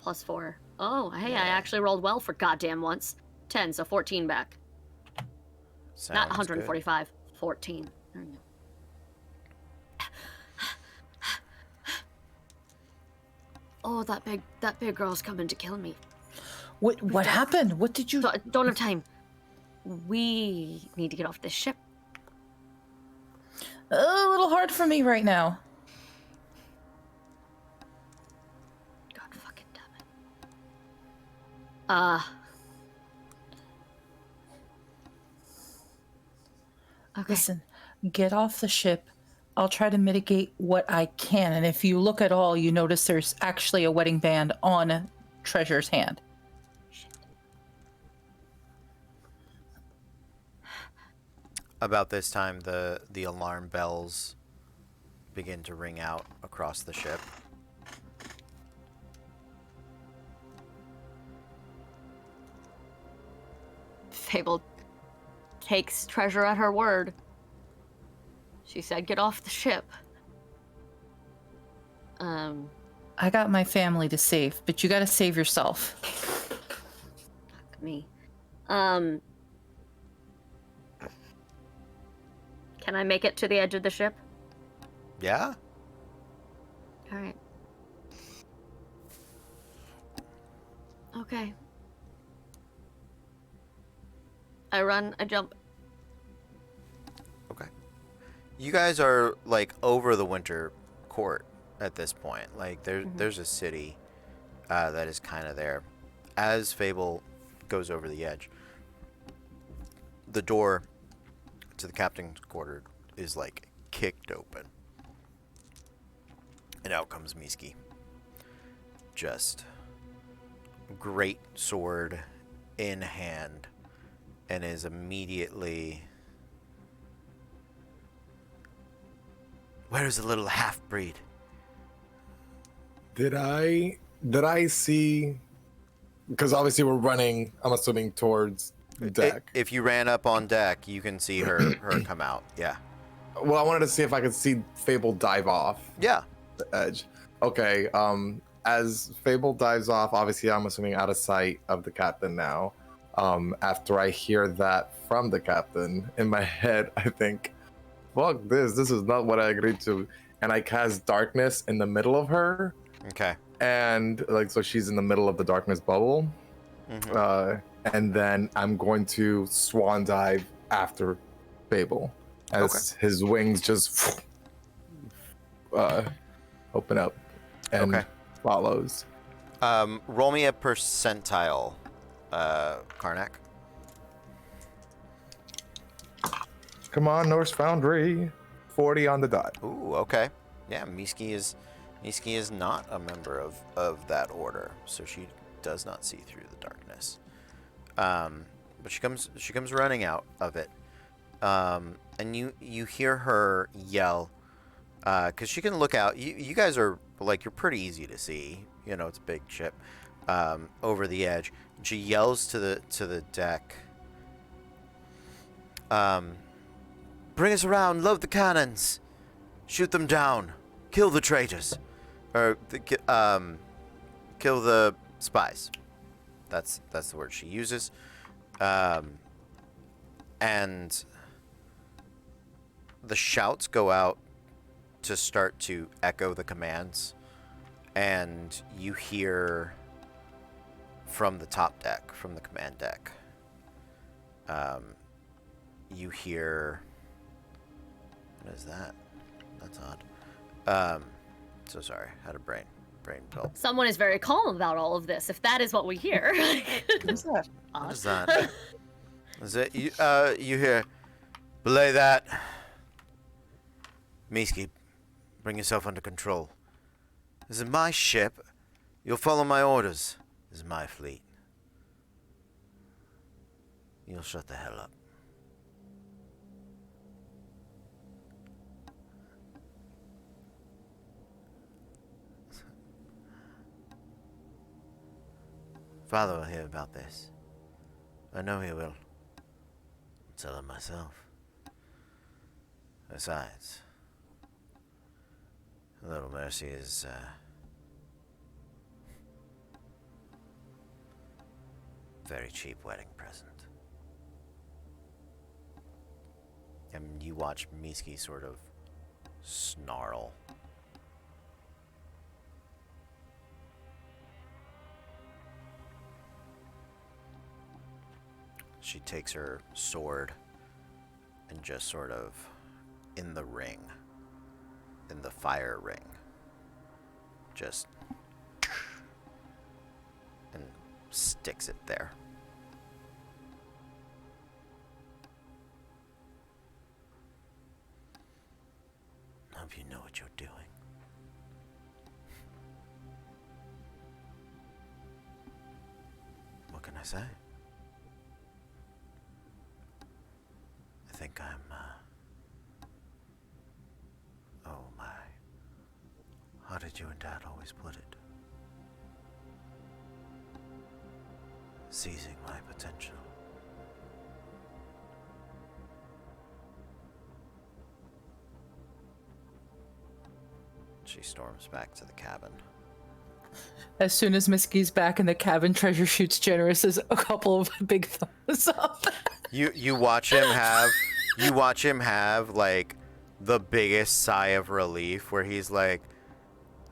plus 4. Oh, hey, I actually rolled well for goddamn once. 10, so 14 back. Sounds Not good. 145, 14. There we go. Oh, that big girl's coming to kill me. What happened? What did you? Don't have time. We need to get off this ship. A little hard for me right now. God fucking damn it. Okay. Listen, get off the ship. I'll try to mitigate what I can. And if you look at all, you notice there's actually a wedding band on Treasure's hand. About this time, the alarm bells begin to ring out across the ship. Fable takes Treasure at her word. She said get off the ship. I got my family to save, but you gotta save yourself. Fuck me. Can I make it to the edge of the ship? Yeah? Alright. Okay. I run, I jump. Okay. You guys are, like, over the winter court at this point. Like, there's a city that is kind of there. As Fable goes over the edge, the door to the captain's quarter is, like, kicked open. And out comes Miski. Just great sword in hand, and is immediately... Where is the little half-breed? Did I see? Because obviously we're running. I'm assuming towards deck. If you ran up on deck, you can see her come out. Yeah. Well, I wanted to see if I could see Fable dive off Yeah. the edge. Okay. As Fable dives off, obviously I'm assuming out of sight of the captain now. After I hear that from the captain, in my head, I think, fuck this. This is not what I agreed to. And I cast darkness in the middle of her. Okay. And like, so she's in the middle of the darkness bubble. And then I'm going to swan dive after Fable as his wings just open up and follows. Roll me a percentile, Karnak. Come on, Norse Foundry. 40 on the dot. Ooh, okay. Yeah, Miski is not a member of that order, so she does not see through the darkness. But she comes running out of it, and you hear her yell, because she can look out. You guys are like, you're pretty easy to see. You know, it's a big ship over the edge. She yells to the deck. Bring us around, load the cannons, shoot them down, kill the traitors, or kill the spies. That's the word she uses. And the shouts go out to start to echo the commands, and you hear from the top deck, from the command deck, you hear... What is that? That's odd. So sorry. Had a brain pill. Someone is very calm about all of this, if that is what we hear. Who's that? What is that? Is it you hear? Belay that. Miski, bring yourself under control. This is my ship. You'll follow my orders. This is my fleet. You'll shut the hell up. Father will hear about this. I know he will. I'll tell him myself. Besides, a little mercy is, very cheap wedding present. And you watch Miski sort of snarl. She takes her sword and just sort of, in the ring, in the fire ring, just, and sticks it there. Hope you know what you're doing. What can I say? I think I'm, oh my. How did you and Dad always put it? Seizing my potential. comes back to the cabin. As soon as Miski's back in the cabin, Treasure shoots Generous as a couple of big thumbs up. You watch him have like the biggest sigh of relief where he's like,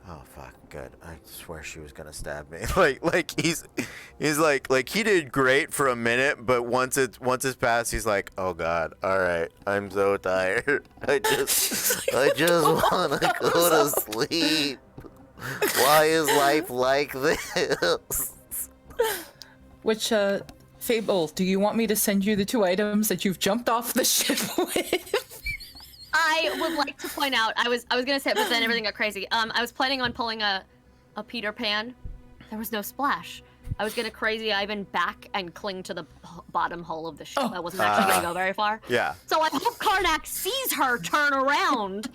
oh fuck, good. I swear she was gonna stab me. like he's like he did great for a minute, but once it's passed, he's like, oh god, all right, I'm so tired. I just wanna go to sleep. Why is life like this? Which, Fable, do you want me to send you the 2 items that you've jumped off the ship with? I would like to point out, I was gonna say it, but then everything got crazy. I was planning on pulling a Peter Pan. There was no splash. I was gonna crazy Ivan back and cling to the bottom hull of the ship. I wasn't actually gonna go very far. Yeah. So I hope Karnak sees her turn around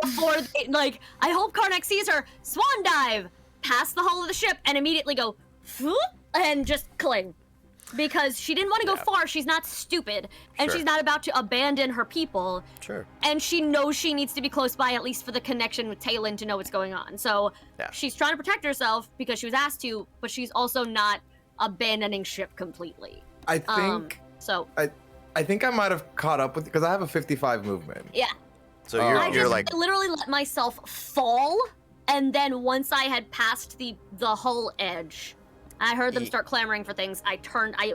before I hope Karnak sees her swan dive past the hull of the ship and immediately go whoop, and just cling. Because she didn't want to go far, she's not stupid, and Sure. she's not about to abandon her people. Sure. And she knows she needs to be close by, at least for the connection with Talon to know what's going on. So she's trying to protect herself because she was asked to, but she's also not abandoning ship completely. I think I think I might have caught up with because I have a 55 movement. Yeah. So I you're just like, literally let myself fall, and then once I had passed the hull edge, I heard them start clamoring for things. I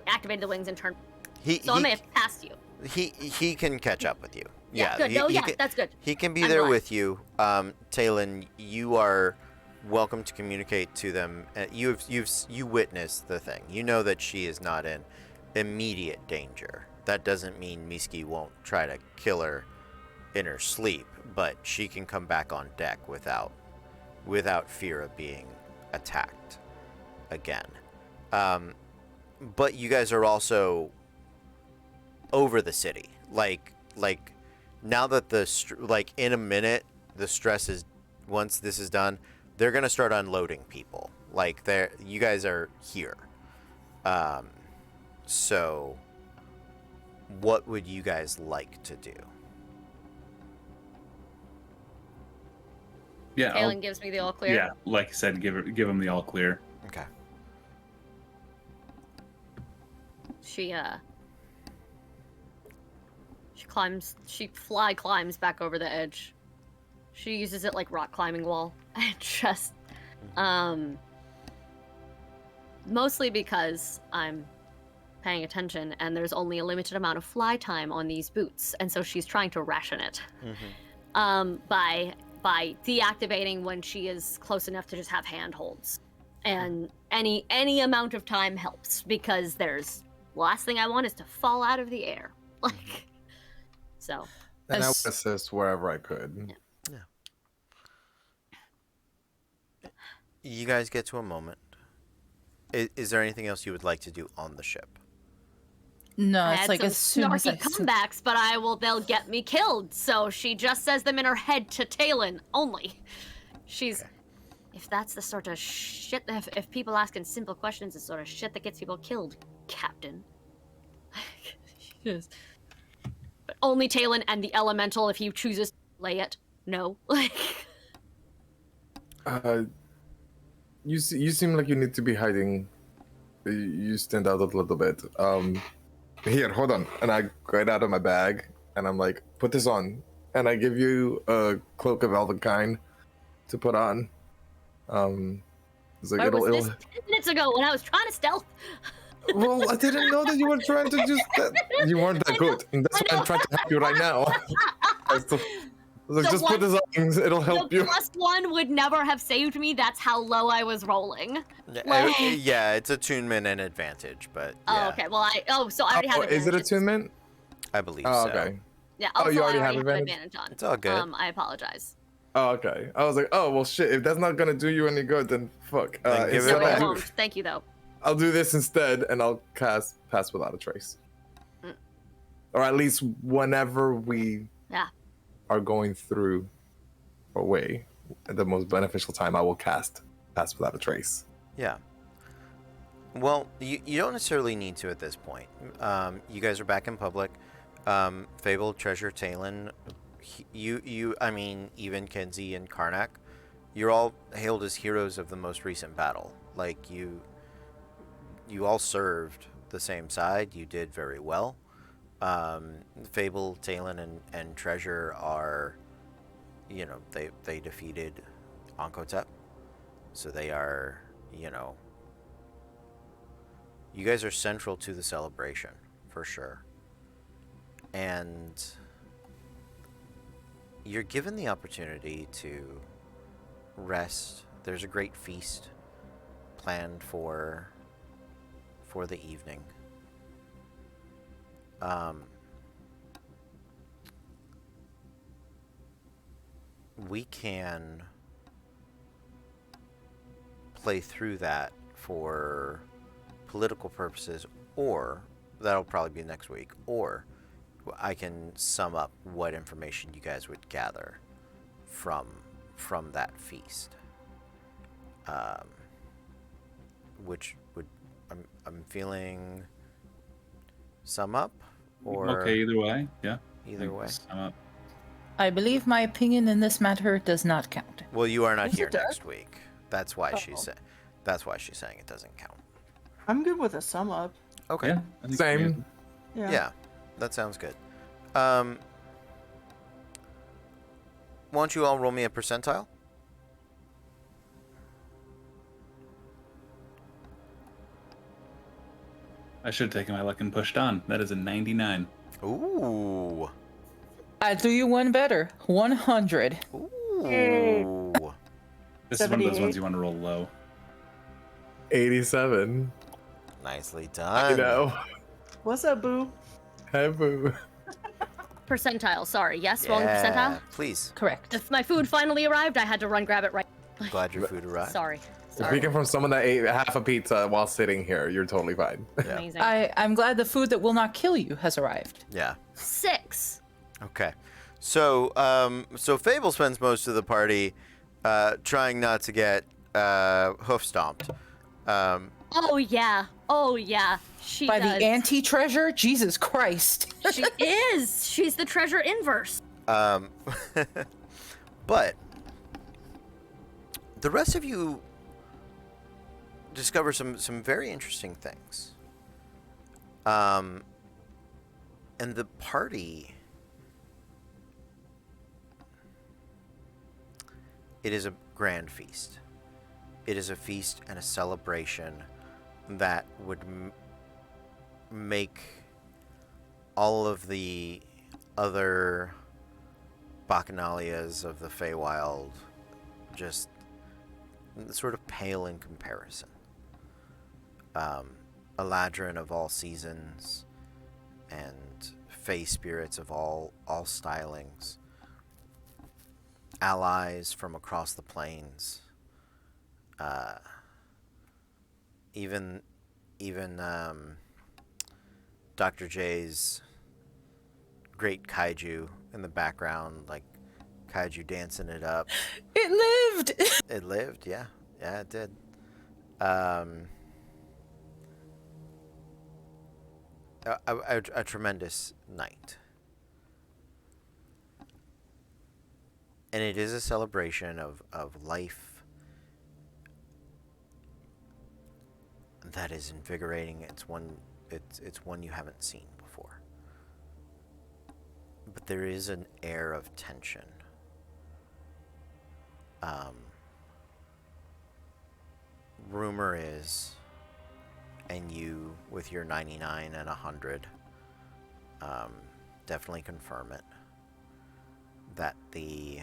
activated the wings and turned. I may have passed you. He can catch up with you. Yeah, good. That's good. He can be I'm there glad. with you. Talon, you are welcome to communicate to them. You witnessed the thing. You know that she is not in immediate danger. That doesn't mean Miski won't try to kill her in her sleep, but she can come back on deck without fear of being attacked again. But you guys are also over the city. Like now that in a minute, the stress is, once this is done, they're gonna start unloading people. You guys are here. So what would you guys like to do? Yeah. Talon gives me the all clear. Yeah, like I said, give him the all clear. Okay. She fly climbs back over the edge. She uses it like rock climbing wall. And just, mostly because I'm paying attention and there's only a limited amount of fly time on these boots. And so she's trying to ration it. By deactivating when she is close enough to just have handholds. And any amount of time helps, because the last thing I want is to fall out of the air. So. And I would assist wherever I could. Yeah. You guys get to a moment. Is there anything else you would like to do on the ship? No, I it's had like some as soon as snarky comebacks, but they'll get me killed. So she just says them in her head to Talon only. If that's the sort of shit, if people asking simple questions is sort of shit that gets people killed, Captain. Yes. But only Talon and the elemental if he chooses to lay it. No. You seem like you need to be hiding. You stand out a little bit. Here, hold on. And I get out of my bag, and I'm like, put this on. And I give you a cloak of elven to put on. It's like, Where was this 10 minutes ago when I was trying to stealth? Well, I didn't know that you were trying to just... You weren't that good. And that's why I'm trying to help you right now. Just put this on. It'll help you. The +1 would never have saved me. That's how low I was rolling. Yeah, it's attunement and advantage, but yeah. Oh, okay. Well, so I already have advantage. Is it attunement? I believe Oh, so. okay. Yeah. Oh, you also, already I have have advantage? advantage on. It's all good. I apologize. Oh, okay. I was like, oh, well, shit. If that's not going to do you any good, then fuck. Then give it No, a it go. won't. Thank you, though. I'll do this instead, and I'll cast Pass Without a Trace. Or at least whenever we are going through a way, at the most beneficial time, I will cast Pass Without a Trace. Yeah. Well, you don't necessarily need to at this point. You guys are back in public. Fable, Treasure, Talon, I mean, even Kenzie and Karnak. you're all hailed as heroes of the most recent battle. Like, you all served the same side. You did very well. Fable, Talon, and Treasure are, you know, they defeated Onkotep. So they are, you know, you guys are central to the celebration, for sure. And you're given the opportunity to rest. There's a great feast planned for the evening. We can play through that for political purposes, or that'll probably be next week, or I can sum up what information you guys would gather from that feast. Which would I'm feeling sum up, or Okay, either way. Yeah. either way. Sum up. I believe my opinion in this matter does not count. Well, you are not Yes, here it does. next week. That's why she Oh. said. That's why she's saying it doesn't count. I'm good with a sum up. Okay. Yeah. I think Same. Yeah, that sounds good. Why don't you all roll me a percentile? I should have taken my luck and pushed on. That is a 99. Ooh. I'll do you one better. 100. Ooh. This is one of those 78. ones you want to roll low. 87. Nicely I done. know. What's up, boo? Hey, boo. Percentile, sorry. Yes, rolling percentile? Please. Correct. If my food finally arrived, I had to run grab it right. Glad your food arrived. Sorry. Speaking from someone that ate half a pizza while sitting here, you're totally fine. Yeah. Amazing. I'm glad the food that will not kill you has arrived. Yeah. 6. Okay. So, so Fable spends most of the party trying not to get hoof stomped. Oh yeah. Oh yeah. She By does. the anti-treasure? Jesus Christ. She is. She's the treasure inverse. But the rest of you discover some very interesting things. And the party, it is a grand feast. It is a feast and a celebration that would make all of the other Bacchanalias of the Feywild just sort of pale in comparison. Eladrin of all seasons and Fey spirits of all stylings, allies from across the plains, even Dr. J's great kaiju in the background, like kaiju dancing it up. It lived. It lived, yeah, it did. A tremendous night. And it is a celebration of life that is invigorating. It's one you haven't seen before. But there is an air of tension. Rumor is, and you with your 99 and 100 definitely confirm it, that the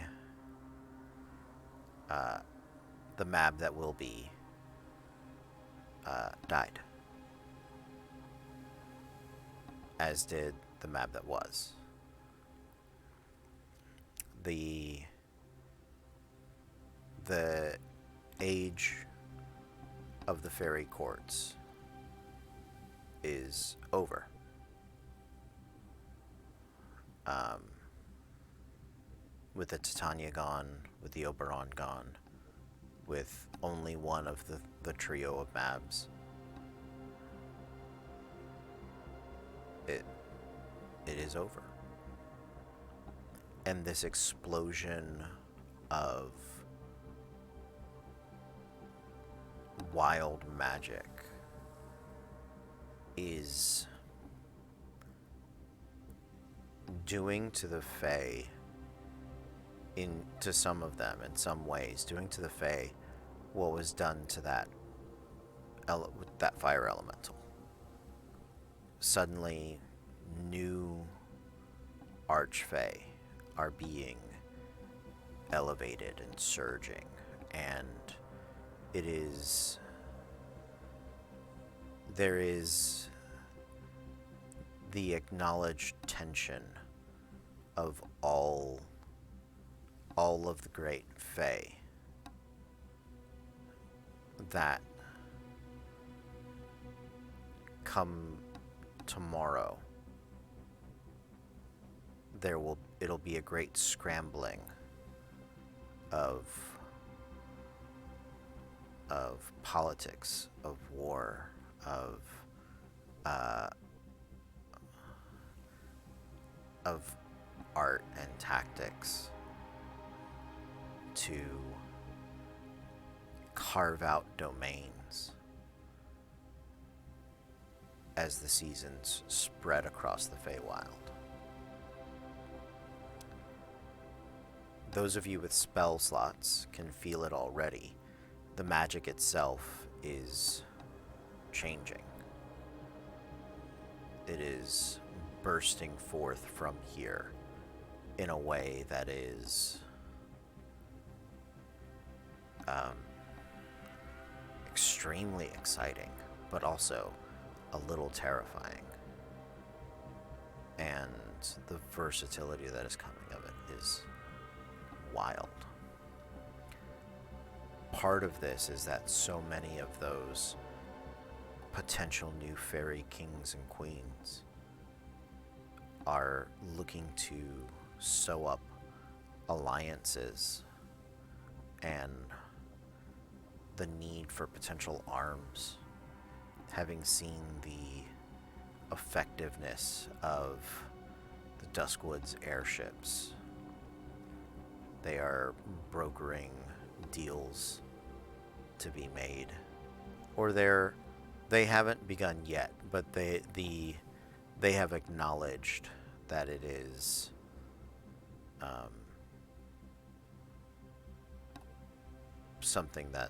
mab that will be died, as did the mab that was. The age of the fairy courts is over. With the Titania gone, with the Oberon gone, with only one of the trio of mabs, it is over. And this explosion of wild magic is doing to the Fae, to some of them in some ways, doing to the Fae what was done to that fire elemental. Suddenly, new Archfae are being elevated and surging, and there is the acknowledged tension of all of the great Fae that come tomorrow it'll be a great scrambling of politics, of war, of art and tactics to carve out domains as the seasons spread across the Feywild. Those of you with spell slots can feel it already. The magic itself is changing. It is bursting forth from here in a way that is extremely exciting, but also a little terrifying. And the versatility that is coming of it is wild. Part of this is that so many of those potential new fairy kings and queens are looking to sew up alliances, and the need for potential arms, having seen the effectiveness of the Duskwoods airships. They are brokering deals to be made, or they haven't begun yet, but they have acknowledged that it is something that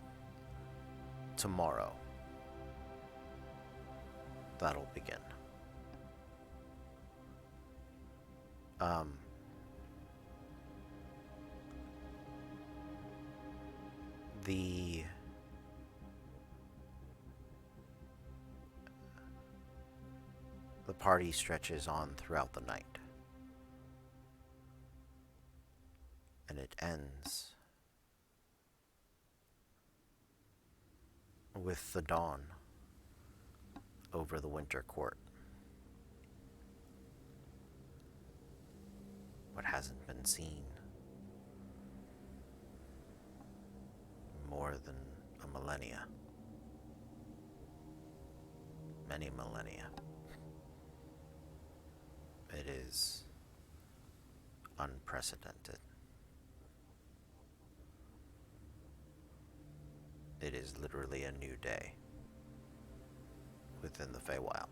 tomorrow that'll begin. The party stretches on throughout the night, and it ends with the dawn over the winter court. What hasn't been seen in more than a millennia. Many millennia. It is unprecedented. It is literally a new day within the Feywild.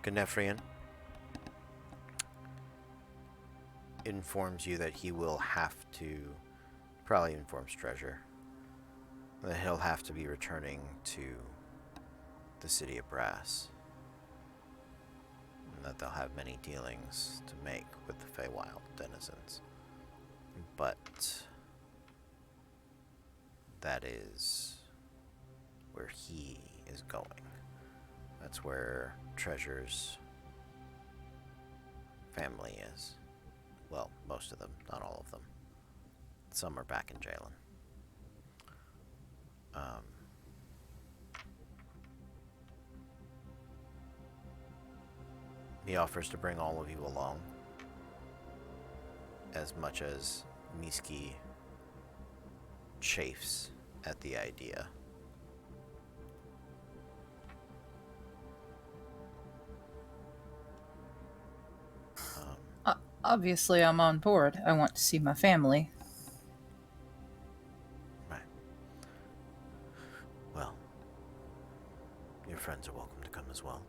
Gnefrian informs you that he will have to, probably informs Treasure, that he'll have to be returning to the City of Brass, and that they'll have many dealings to make with the Feywild denizens. But that is where he is going. That's where Treasure's family is. Well, most of them, not all of them. Some are back in Jalen. He offers to bring all of you along, as much as Miski chafes at the idea. Obviously, I'm on board. I want to see my family. Right. Well, your friends are welcome to come as well.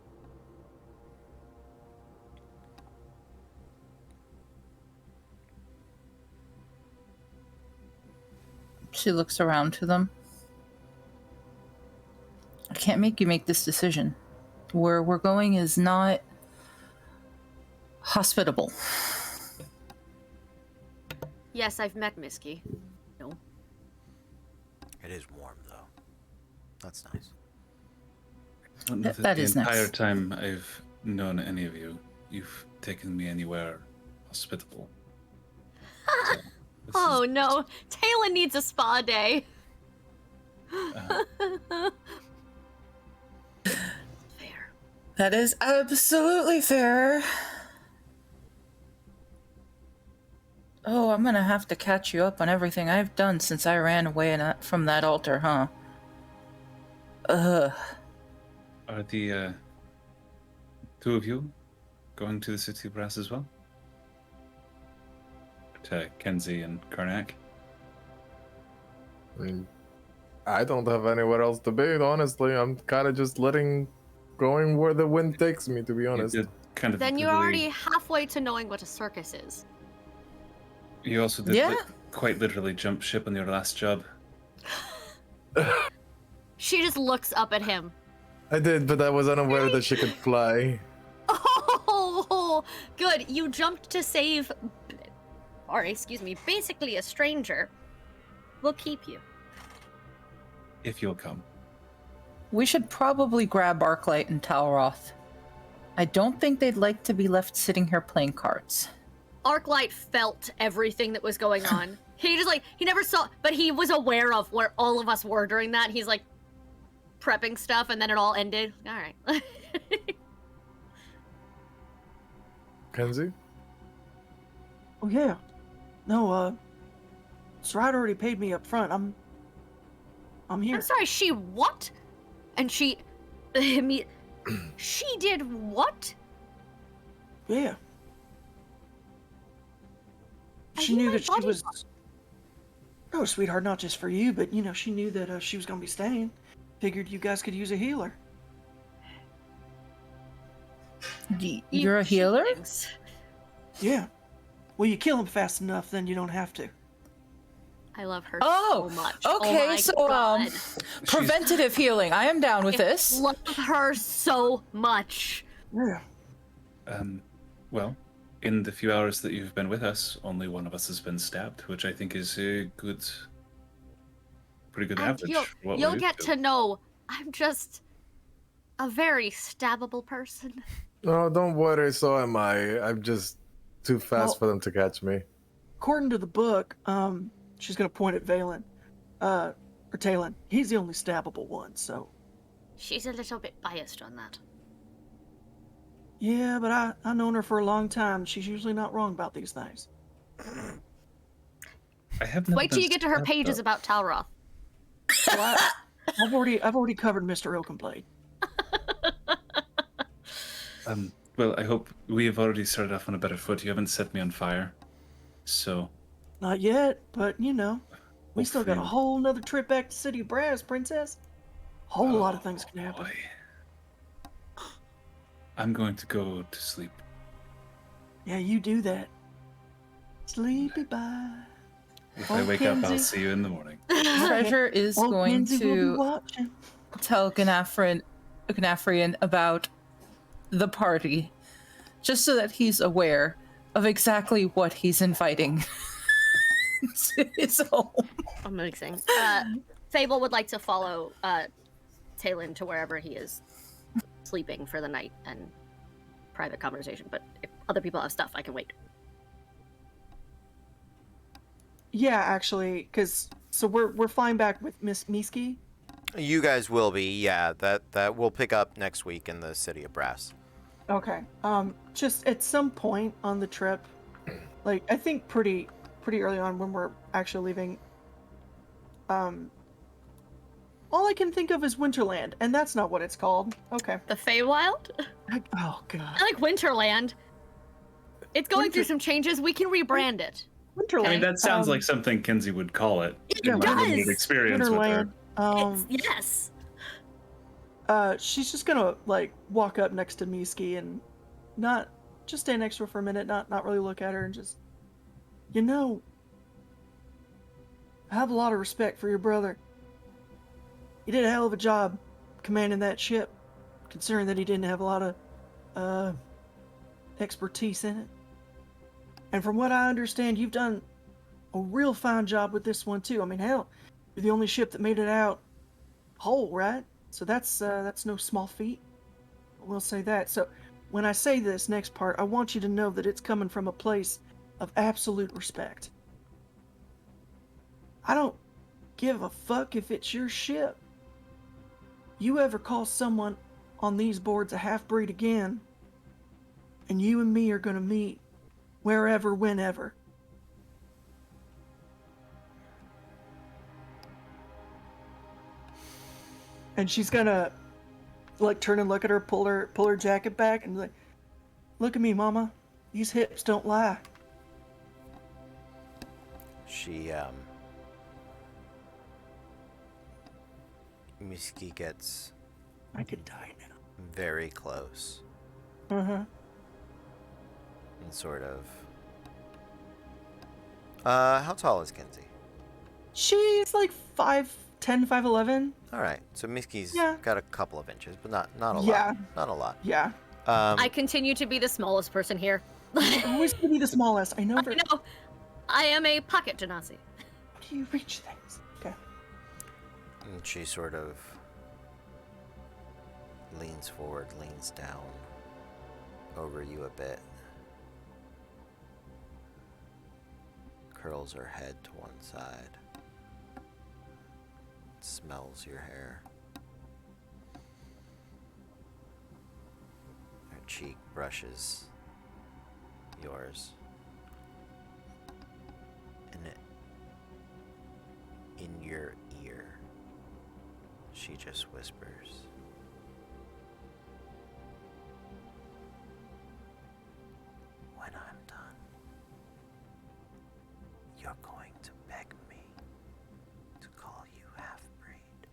She looks around to them. I can't make you make this decision. Where we're going is not hospitable. Yes, I've met Misky. No. It is warm, though. That's nice. I don't know That the is entire nice. time I've known any of you, you've taken me anywhere hospitable. So, this Oh is- no, Talon needs a spa day. Fair. That is absolutely fair. Oh, I'm gonna have to catch you up on everything I've done since I ran away from that altar, huh? Ugh. Are the two of you going to the City of Brass as well? To Kenzie and Karnak? I mean, I don't have anywhere else to be, honestly. I'm kind of just going where the wind takes me, to be honest. You did kind of Then you're literally- already halfway to knowing what a circus is. You also did Yeah. quite literally jump ship on your last job. She just looks up at him. I did, but I was unaware that she could fly. Oh, good. You jumped to save, or excuse me, basically a stranger. We'll keep you. If you'll come. We should probably grab Arclight and Talroth. I don't think they'd like to be left sitting here playing cards. Arclight felt everything that was going on. He never saw, but he was aware of where all of us were during that. He's like prepping stuff, and then it all ended. All right. Kenzie? Oh yeah. No, Stride already paid me up front. I'm here. I'm sorry, she what? And she, she did what? Yeah. Are She you knew my that she buddy? was. Oh, sweetheart, not just for you, but she knew that she was gonna be staying. Figured you guys could use a healer. You're a healer? Thanks. Yeah. Well, you kill them fast enough, then you don't have to. I love her Oh, so much. okay, oh my so, God. Preventative healing. I am down with I this. love her so much. Yeah. Well, in the few hours that you've been with us, only one of us has been stabbed, which I think is a pretty good And average. you'll, for what you'll we're get used to know I'm just a very stabbable person. No, don't worry, so am I. I'm just too fast Well- for them to catch me. According to the book, she's gonna point at Valen, or Talon. He's the only stabbable one, so. She's a little bit biased on that. Yeah, but I've known her for a long time. She's usually not wrong about these things. I have never Wait till been you get to her stabbed, pages though. about Talroth. Well, I've already covered Mr. Oakenblade. Well, I hope we have already started off on a better foot. You haven't set me on fire, so Not yet, but we still got a Hopefully. whole nother trip back to City of Brass, Princess. Whole lot of things can happen. boy. I'm going to go to sleep. Yeah, you do that. Sleepy bye. If Oh, I wake up, I'll Kenzie. see you in the morning. Treasure is Oh, going Kenzie will be to watching. tell Ganafrian about the party, just so that he's aware of exactly what he's inviting to his home. Amazing. Fable would like to follow Talon to wherever he is sleeping for the night and private conversation. But if other people have stuff, I can wait. Yeah, actually, so we're flying back with Miss Miski. You guys will be, yeah. That will pick up next week in the City of Brass. Okay. Just at some point on the trip, like I think pretty early on when we're actually leaving. All I can think of is Winterland, and that's not what it's called. Okay. The Feywild? Oh god. I like Winterland. It's going through Winter- some changes. We can rebrand it. Winterland. I mean, that sounds like something Kenzie would call it. Yeah, in my limited does. experience with her. Winterland. Yes. She's just gonna like walk up next to Miski and not just stay next to her for a minute, not really look at her, and just, you know, I have a lot of respect for your brother. He did a hell of a job commanding that ship, considering that he didn't have a lot of expertise in it. And from what I understand, you've done a real fine job with this one too. I mean, hell, you're the only ship that made it out whole, right? So that's no small feat. We'll say that. So when I say this next part, I want you to know that it's coming from a place of absolute respect. I don't give a fuck if it's your ship. You ever call someone on these boards a half-breed again, and you and me are gonna meet wherever, whenever. And she's gonna like turn and look at her, pull her jacket back, and like, look at me, Mama. These hips don't lie. She, Miski gets I could die now. very close Uh-huh. and sort of. How tall is Kenzie? She's like 5'10", 5'11". All right, so Miski's Yeah. got a couple of inches, but not a Yeah. lot. Not a lot. Yeah. I continue to be the smallest person here. Always gonna be the smallest. I know. I know. I am a pocket genasi. How do you reach things? Okay. And she sort of leans forward, leans down over you a bit, curls her head to one side, smells your hair. Her cheek brushes yours. And in your ear, she just whispers, "When I'm done, you're going to beg me to call you half-breed."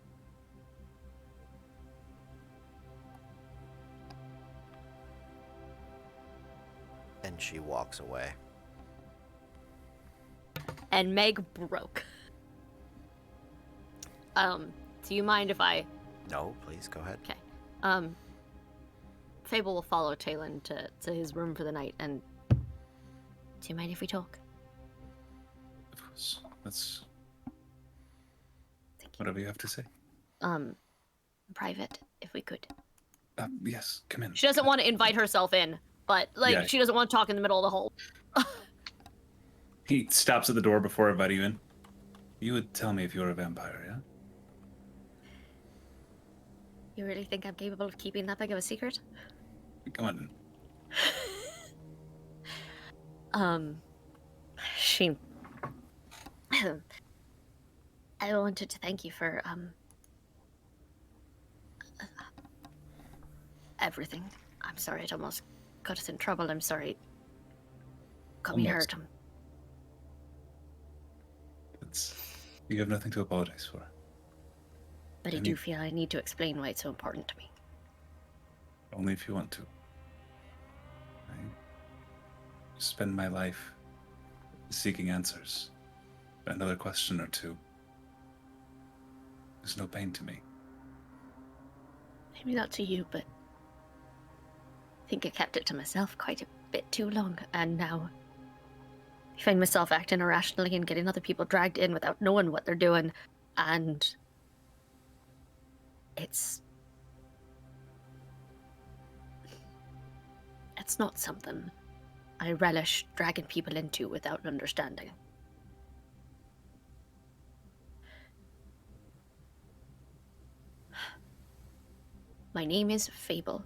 And she walks away. And Meg broke. Do you mind if I... No, please go ahead. Okay. Fable will follow Talon to his room for the night, and... Do you mind if we talk? Of course. That's Thank you. whatever you have to say. Private, if we could. Yes, come in. She doesn't want to invite herself in, but, like, Yeah. she doesn't want to talk in the middle of the hole. He stops at the door before inviting you in. You would tell me if you were a vampire, yeah? You really think I'm capable of keeping that big of a secret? Come on. She... I wanted to thank you for, everything. I'm sorry it almost got us in trouble. I'm sorry it got me Almost. hurt. You have nothing to apologize for. But I Any- do feel I need to explain why it's so important to me. Only if you want to. I spend my life seeking answers. Another question or two. There's no pain to me. Maybe not to you, but I think I kept it to myself quite a bit too long, and now I find myself acting irrationally and getting other people dragged in without knowing what they're doing, and it's not something I relish dragging people into without understanding. My name is Fable.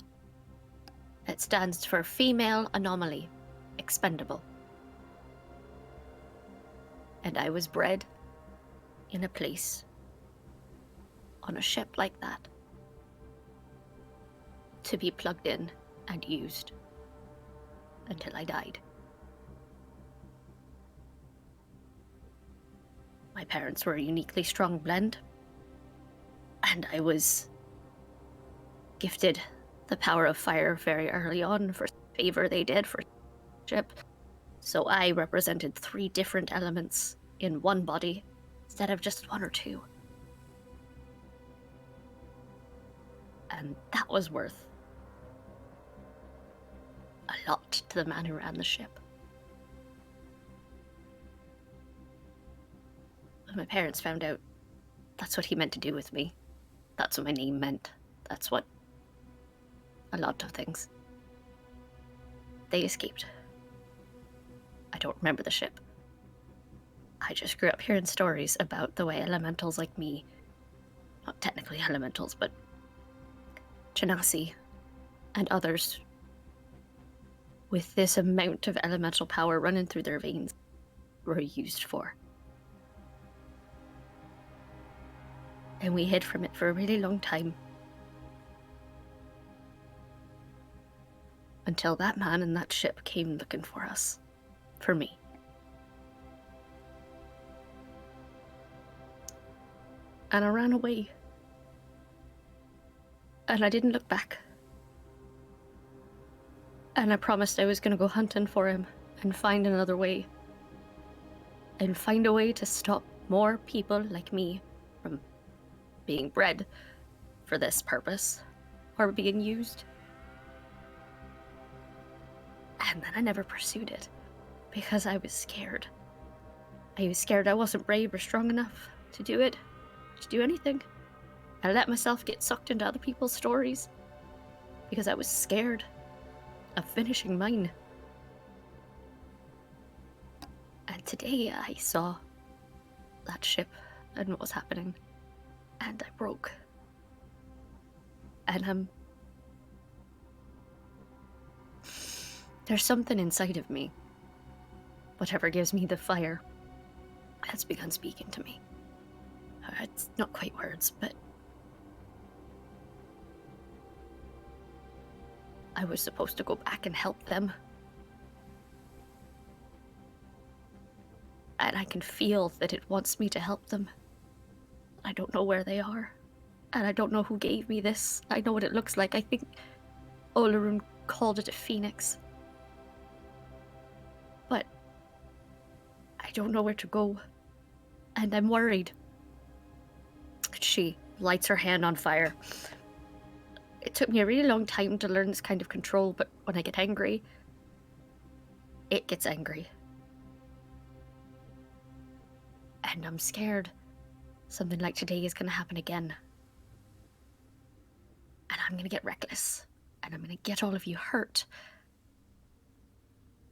It stands for Female Anomaly, Expendable. And I was bred in a place on a ship like that to be plugged in and used until I died. My parents were a uniquely strong blend, and I was gifted the power of fire very early on for favor they did for ship. So I represented 3 different elements in one body instead of just 1 or 2. And that was worth a lot to the man who ran the ship. When my parents found out that's what he meant to do with me, that's what my name meant, that's what a lot of things. They escaped. I don't remember the ship. I just grew up hearing stories about the way elementals like me, not technically elementals, but Genasi and others with this amount of elemental power running through their veins were used for. And we hid from it for a really long time. Until that man and that ship came looking for us. For me. And I ran away. And I didn't look back. And I promised I was going to go hunting for him and find another way. And find a way to stop more people like me from being bred for this purpose or being used. And then I never pursued it because I was scared. I was scared I wasn't brave or strong enough to do it, to do anything. I let myself get sucked into other people's stories because I was scared of finishing mine. And today I saw that ship and what was happening, and I broke. And there's something inside of me, whatever gives me the fire, has begun speaking to me. It's not quite words, but I was supposed to go back and help them. And I can feel that it wants me to help them. I don't know where they are. And I don't know who gave me this. I know what it looks like. I think Olarun called it a phoenix. But I don't know where to go. And I'm worried. She lights her hand on fire. It took me a really long time to learn this kind of control, but when I get angry, it gets angry. And I'm scared something like today is going to happen again. And I'm going to get reckless. And I'm going to get all of you hurt.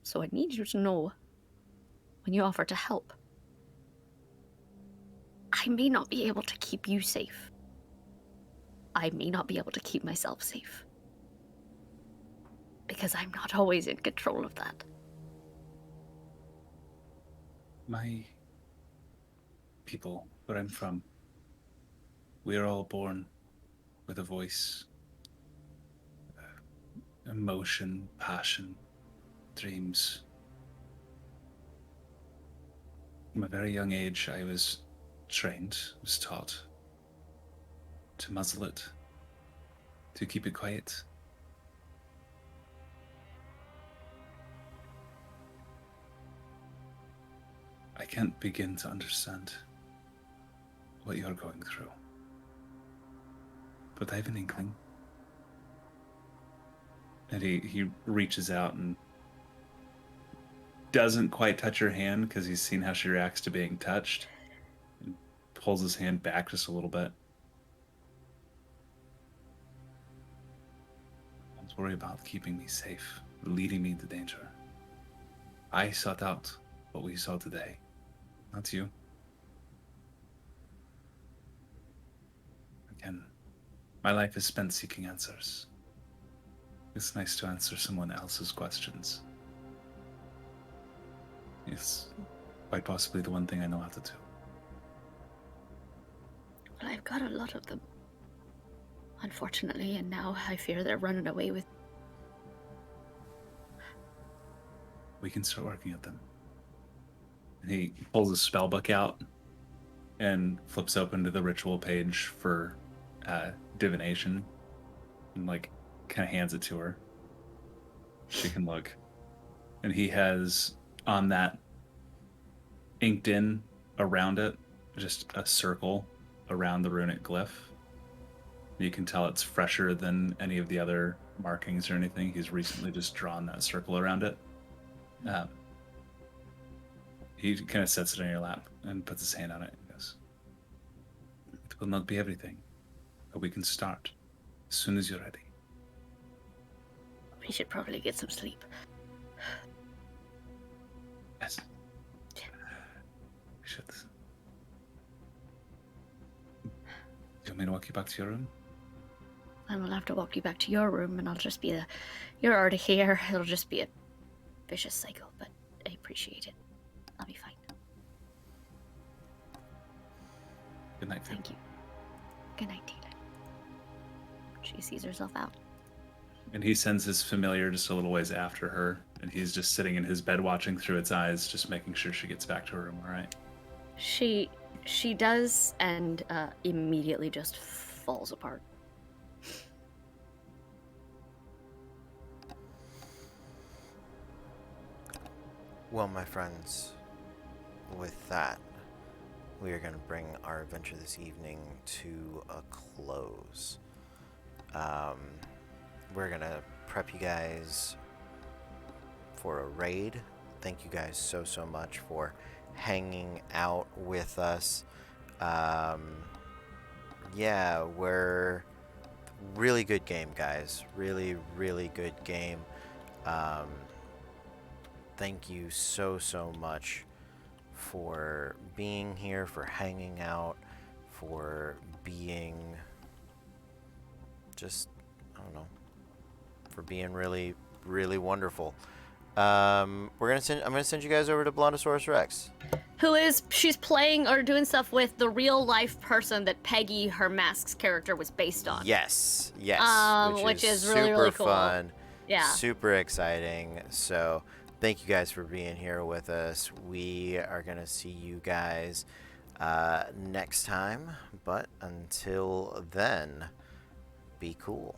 So I need you to know, when you offer to help, I may not be able to keep you safe. I may not be able to keep myself safe. Because I'm not always in control of that. My people, where I'm from, we're all born with a voice, emotion, passion, dreams. From a very young age, I was trained, was taught to muzzle it, to keep it quiet. I can't begin to understand what you're going through, but I have an inkling. And he reaches out and doesn't quite touch her hand because he's seen how she reacts to being touched, and pulls his hand back just a little bit. Don't worry about keeping me safe, leading me into danger. I sought out what we saw today, not you. Again, my life is spent seeking answers. It's nice to answer someone else's questions. It's quite possibly the one thing I know how to do. Well, I've got a lot of them, unfortunately, and now I fear they're running away with. We can start working at them. And he pulls his spell book out, and flips open to the ritual page for divination, and like kind of hands it to her. She can look, and he has on that inked in around it just a circle around the runic glyph. You can tell it's fresher than any of the other markings or anything. He's recently just drawn that circle around it. He kind of sets it on your lap and puts his hand on it and goes, "It will not be everything, but we can start as soon as you're ready." We should probably get some sleep. Yes. Yeah. We should. Do you want me to walk you back to your room? And we'll have to walk you back to your room, and I'll just be you're already here. It'll just be a vicious cycle, but I appreciate it. I'll be fine. Good night, Phil. Thank you. Good night, Tina. She sees herself out. And he sends his familiar just a little ways after her, and he's just sitting in his bed watching through its eyes, just making sure she gets back to her room all right. She does, and immediately just falls apart. Well, my friends, with that, we are going to bring our adventure this evening to a close. We're going to prep you guys for a raid. Thank you guys so much for hanging out with us. Yeah, we're really good game, guys. Really good game. Thank you so much for being here, for hanging out, for being just, I don't know, for being really wonderful. I'm gonna send you guys over to Blondosaurus Rex. She's playing or doing stuff with the real life person that Peggy, her Masks character, was based on. Yes, which is really cool. Fun. Yeah. Super exciting. So thank you guys for being here with us. We are gonna see you guys next time, but until then, be cool.